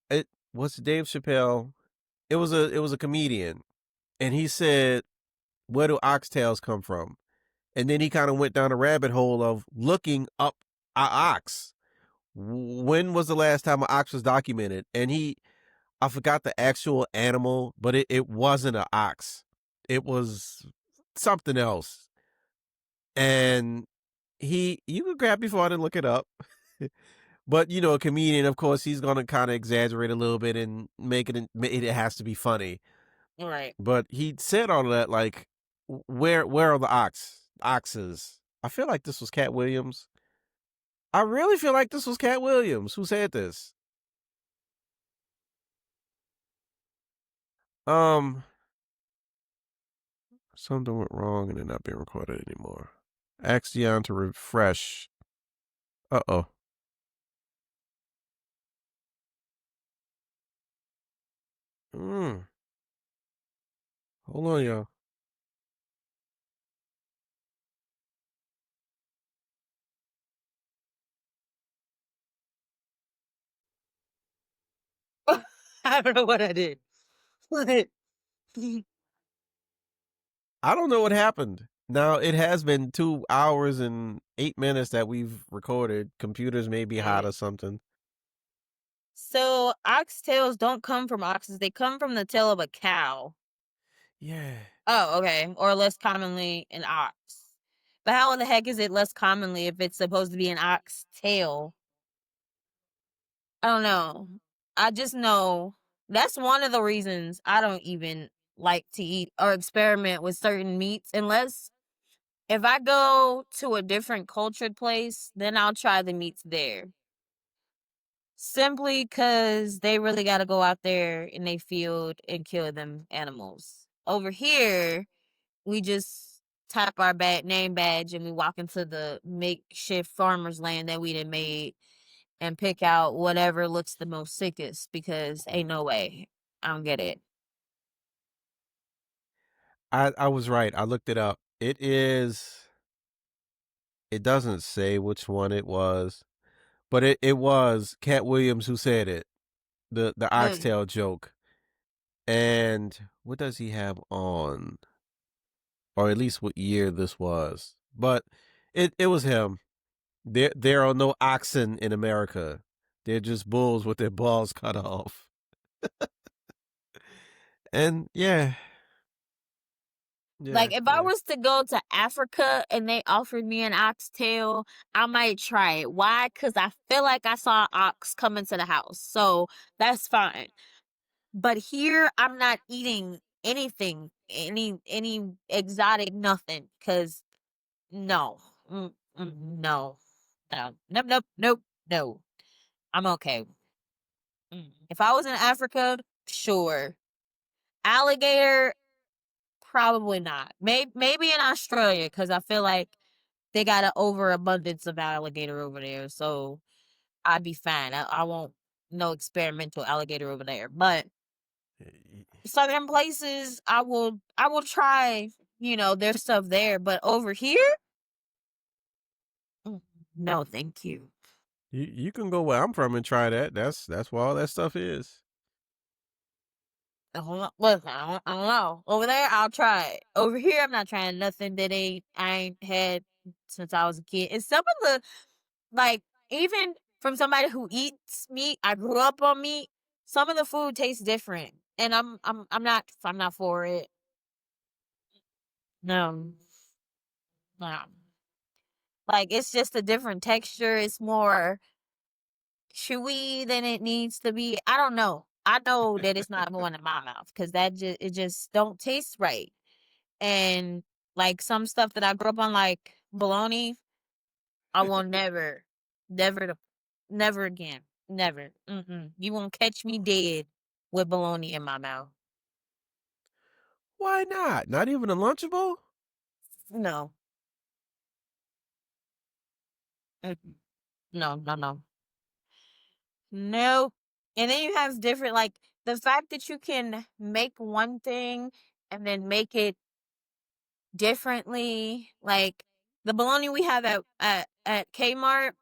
S2: It was Dave Chappelle. It was a comedian, and he said, "Where do oxtails come from?" And then he kind of went down a rabbit hole of looking up a ox. When was the last time an ox was documented? And I forgot the actual animal, but it wasn't an ox. It was something else. And you could grab before I didn't look it up. But a comedian, of course, he's gonna kind of exaggerate a little bit and make it has to be funny.
S3: Right.
S2: But he said all of that like, where are the oxes? I feel like this was Cat Williams. I really feel like this was Cat Williams who said this. Um, Something went wrong and they're not being recorded anymore. Ask Dionne to refresh. Uh-oh. Hold on, y'all.
S3: I don't know what I did. What?
S2: I don't know what happened. Now, it has been 2 hours and 8 minutes that we've recorded. Computers may be hot or something.
S3: So oxtails don't come from oxes; they come from the tail of a cow.
S2: Yeah.
S3: Oh, okay. Or less commonly an ox. But how in the heck is it less commonly if it's supposed to be an ox tail? I don't know. I just know that's one of the reasons I don't even like to eat or experiment with certain meats unless if I go to a different cultured place, then I'll try the meats there. simply because they really got to go out there in they field and kill them animals. Over here, we just tap our name badge and we walk into the makeshift farmer's land that we done made and pick out whatever looks the most sickest because ain't no way. I don't get it.
S2: I was right. I looked it up. It doesn't say which one it was, but it was Cat Williams who said it. The
S3: Mm.
S2: oxtail joke. And what does he have on? Or at least what year this was. But it was him. There are no oxen in America. They're just bulls with their balls cut off. And yeah.
S3: Like,
S2: Yeah,
S3: if I
S2: yeah.
S3: was to go to Africa and they offered me an oxtail, I might try it. Why? Because I feel like I saw an ox come into the house. So that's fine. But here, I'm not eating anything, any exotic nothing. Because no, no, no, nope, nope, nope, no. I'm okay. If I was in Africa, sure. Alligator, probably not. Maybe in Australia because I feel like they got an overabundance of alligator over there, so I'd be fine. I won't no experimental alligator over there. But southern places, I will try, their stuff there. But over here, no, thank you.
S2: You can go where I'm from and try that. That's where all that stuff is.
S3: Listen, I don't know. Over there, I'll try it. Over here, I'm not trying nothing that I ain't had since I was a kid. And some of the like even from somebody who eats meat, I grew up on meat. Some of the food tastes different, and I'm not for it. No, no. Like it's just a different texture. It's more chewy than it needs to be. I don't know. I know that it's not going in my mouth because it just don't taste right. And like some stuff that I grew up on, like bologna, I will never, to, never again, never. You won't catch me dead with bologna in my mouth.
S2: Why not? Not even a Lunchable?
S3: No, mm-mm. No, no, no, no. And then you have different, like the fact that you can make one thing and then make it differently. Like the bologna we have at Kmart,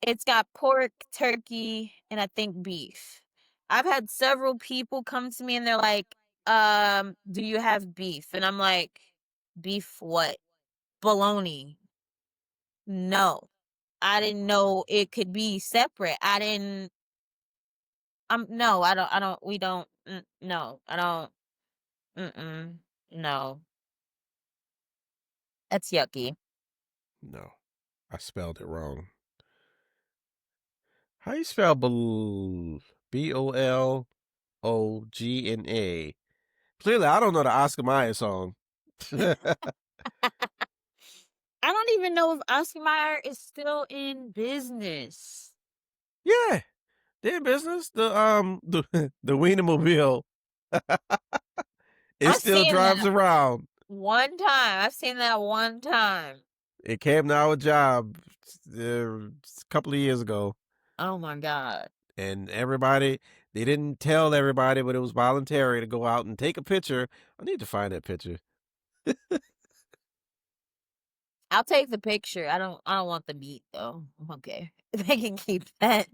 S3: it's got pork, turkey, and I think beef. I've had several people come to me and they're like, do you have beef? And I'm like, beef what? Bologna. No. I didn't know it could be separate. I didn't no, we don't no, I don't no. That's yucky.
S2: No. I spelled it wrong. How you spell Bologna? Clearly, I don't know the Oscar Mayer song.
S3: I don't even know if Oscar Mayer is still in business.
S2: Yeah, they're in business. The Wienermobile. It
S3: I've
S2: still
S3: seen
S2: drives
S3: that
S2: around.
S3: one time. I've seen that one time.
S2: It came to our job a couple of years ago,
S3: Oh my god.
S2: and they didn't tell everybody, but it was voluntary to go out and take a picture. I need to find that picture.
S3: I'll take the picture. I don't want the meat though. Okay. They can keep that.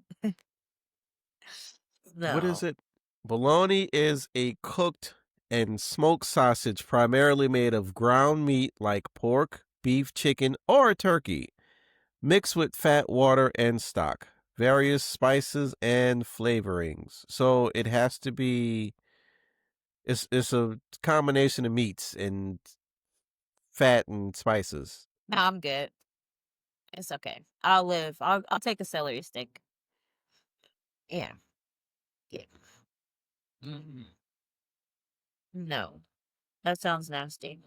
S2: What is
S3: No.
S2: it? Bologna is a cooked and smoked sausage primarily made of ground meat like pork, beef, chicken, or turkey, mixed with fat, water, and stock, various spices and flavorings. So it has to be it's a combination of meats and fat and spices.
S3: No, I'm good. It's okay. I'll live. I'll take a celery stick. Yeah. Yeah. Mhm. No. That sounds nasty.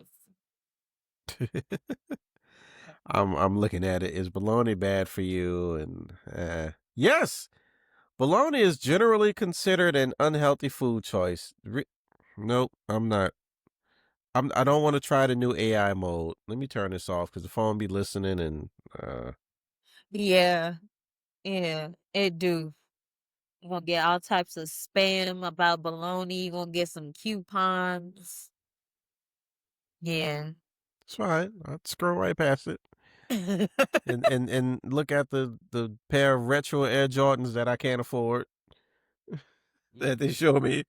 S2: I'm looking at it. Is bologna bad for you? And yes, Bologna is generally considered an unhealthy food choice. Nope, I'm not. I don't want to try the new AI mode. Let me turn this off because the phone be listening and
S3: Yeah, yeah, it do. You gonna get all types of spam about bologna. You gonna get some coupons. Yeah.
S2: it's fine. I'll scroll right past it and look at the pair of retro Air Jordans that I can't afford that they show me.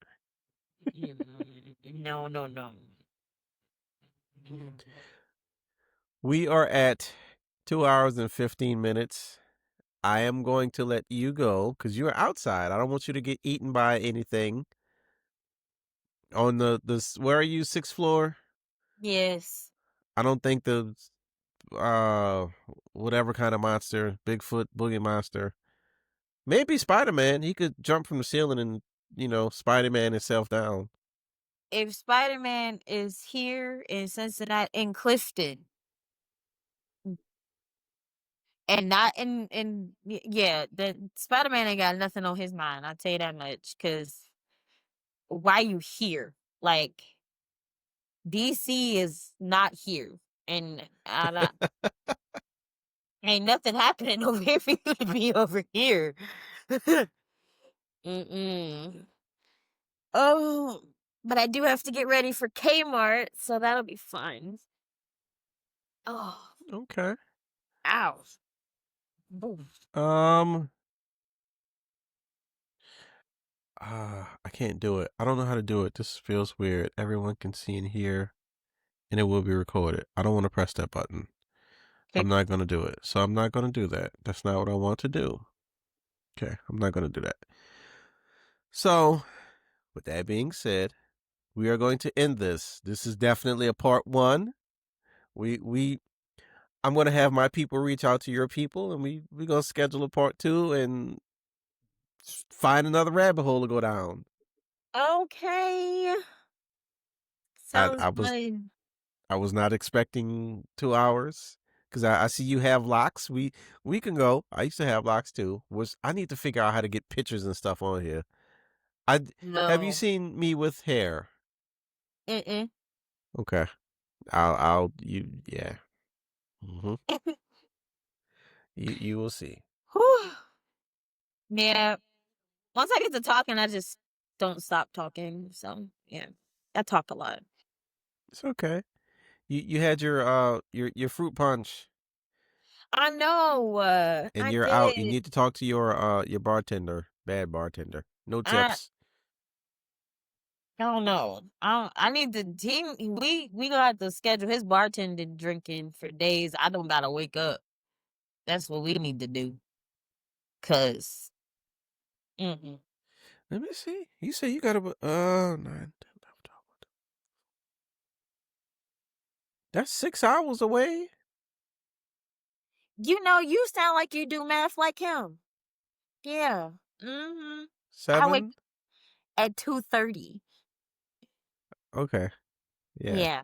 S3: No, no, no.
S2: We are at 2 hours and 15 minutes. I am going to let you go because you're outside. I don't want you to get eaten by anything on the where are you, sixth floor?
S3: Yes.
S2: I don't think the uh whatever kind of monster, Bigfoot, Boogie Monster, maybe Spider-Man. He could jump from the ceiling and Spider-Man himself down.
S3: If Spider-Man is here in Cincinnati, in Clifton, and not yeah, the Spider-Man ain't got nothing on his mind. I'll tell you that much. Cause why you here? Like DC is not here, and ain't nothing happening over here for you to be over here. Mm-mm. Oh, but I do have to get ready for Kmart, so that'll be fun. Oh,
S2: Okay.
S3: ow. Boom.
S2: Um. I can't do it. I don't know how to do it. This feels weird. Everyone can see and hear, and it will be recorded. I don't want to press that button. I'm not going to do it. So I'm not going to do that. That's not what I want to do. Okay, I'm not going to do that. So, with that being said, we are going to end this. This is definitely a part one. We I'm going to have my people reach out to your people, and we're going to schedule a part two and find another rabbit hole to go down.
S3: Okay.
S2: I,
S3: Sounds
S2: I was
S3: funny.
S2: I was not expecting 2 hours because I see you have locks. We can go. I used to have locks too. I need to figure out how to get pictures and stuff on here. I Have you
S3: No.
S2: seen me with hair?
S3: Mm-mm.
S2: Okay, I'll you yeah. hmm You will see.
S3: Whew. Yeah. Once I get to talking, I just don't stop talking. So yeah, I talk a lot.
S2: It's okay. You had your fruit punch
S3: I know.
S2: and
S3: I
S2: you're out. You
S3: did.
S2: need to talk to your bartender, bad bartender. No
S3: I
S2: tips.
S3: I don't know. I need to team. We gonna have to schedule his bartending drinking for days. I don't gotta wake up. That's what we need to do. Cause mm-mm.
S2: Let me see. You say you got a 9, 10, 11, 12. That's 6 hours away.
S3: You sound like you do math like him. Yeah. Mm-hmm. I wake
S2: 7.
S3: at 2:30.
S2: Okay. Yeah.
S3: Yeah.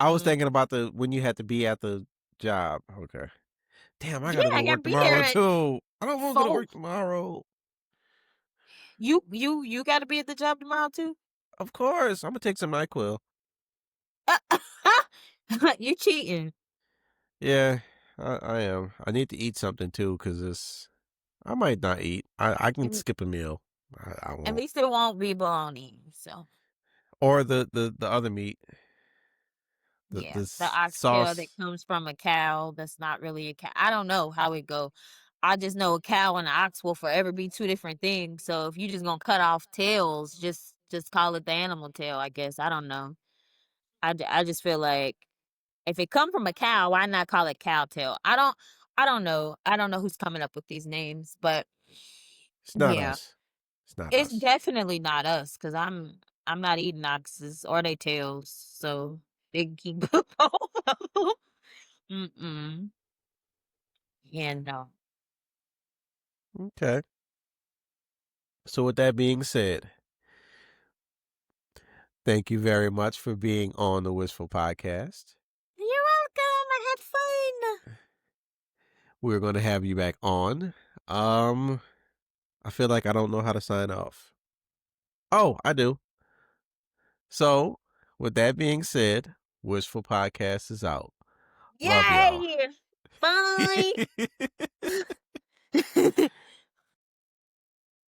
S2: I was
S3: Mm.
S2: thinking about the when you had to be at the job. Okay. Damn, I
S3: Yeah,
S2: gotta go
S3: I
S2: to
S3: gotta
S2: work
S3: be there
S2: tomorrow
S3: at
S2: too. I don't want to go to
S3: 4.
S2: work tomorrow.
S3: You gotta be at the job tomorrow too?
S2: Of course, I'm gonna take some NyQuil.
S3: You cheating.
S2: Yeah, I am. I need to eat something too because it's. I might not eat. I can
S3: And
S2: skip a meal. I
S3: at
S2: won't.
S3: least it won't be bologna. So
S2: Or the other meat.
S3: yeah, the
S2: The
S3: oxtail that
S2: sauce.
S3: comes from a cow that's not really a cow. I don't know how it go. I just know a cow and an ox will forever be two different things. So if you just gonna cut off tails, just call it the animal tail. I guess I don't know. I just feel like if it come from a cow, why not call it cow tail? I don't know. I don't know who's coming up with these names, but
S2: It's not
S3: yeah,
S2: us. It's not
S3: it's
S2: us.
S3: definitely not us because I'm not eating oxes or they tails. So they can keep both of them. Mm-mm. Yeah, no.
S2: Okay. So with that being said, thank you very much for being on the Wistful Podcast.
S3: You're welcome. I had fun.
S2: We're going to have you back on. Um, I feel like I don't know how to sign off. Oh, I do. So, with that being said, Wishful Podcast is out. Love y'all.
S3: Yay! Bye.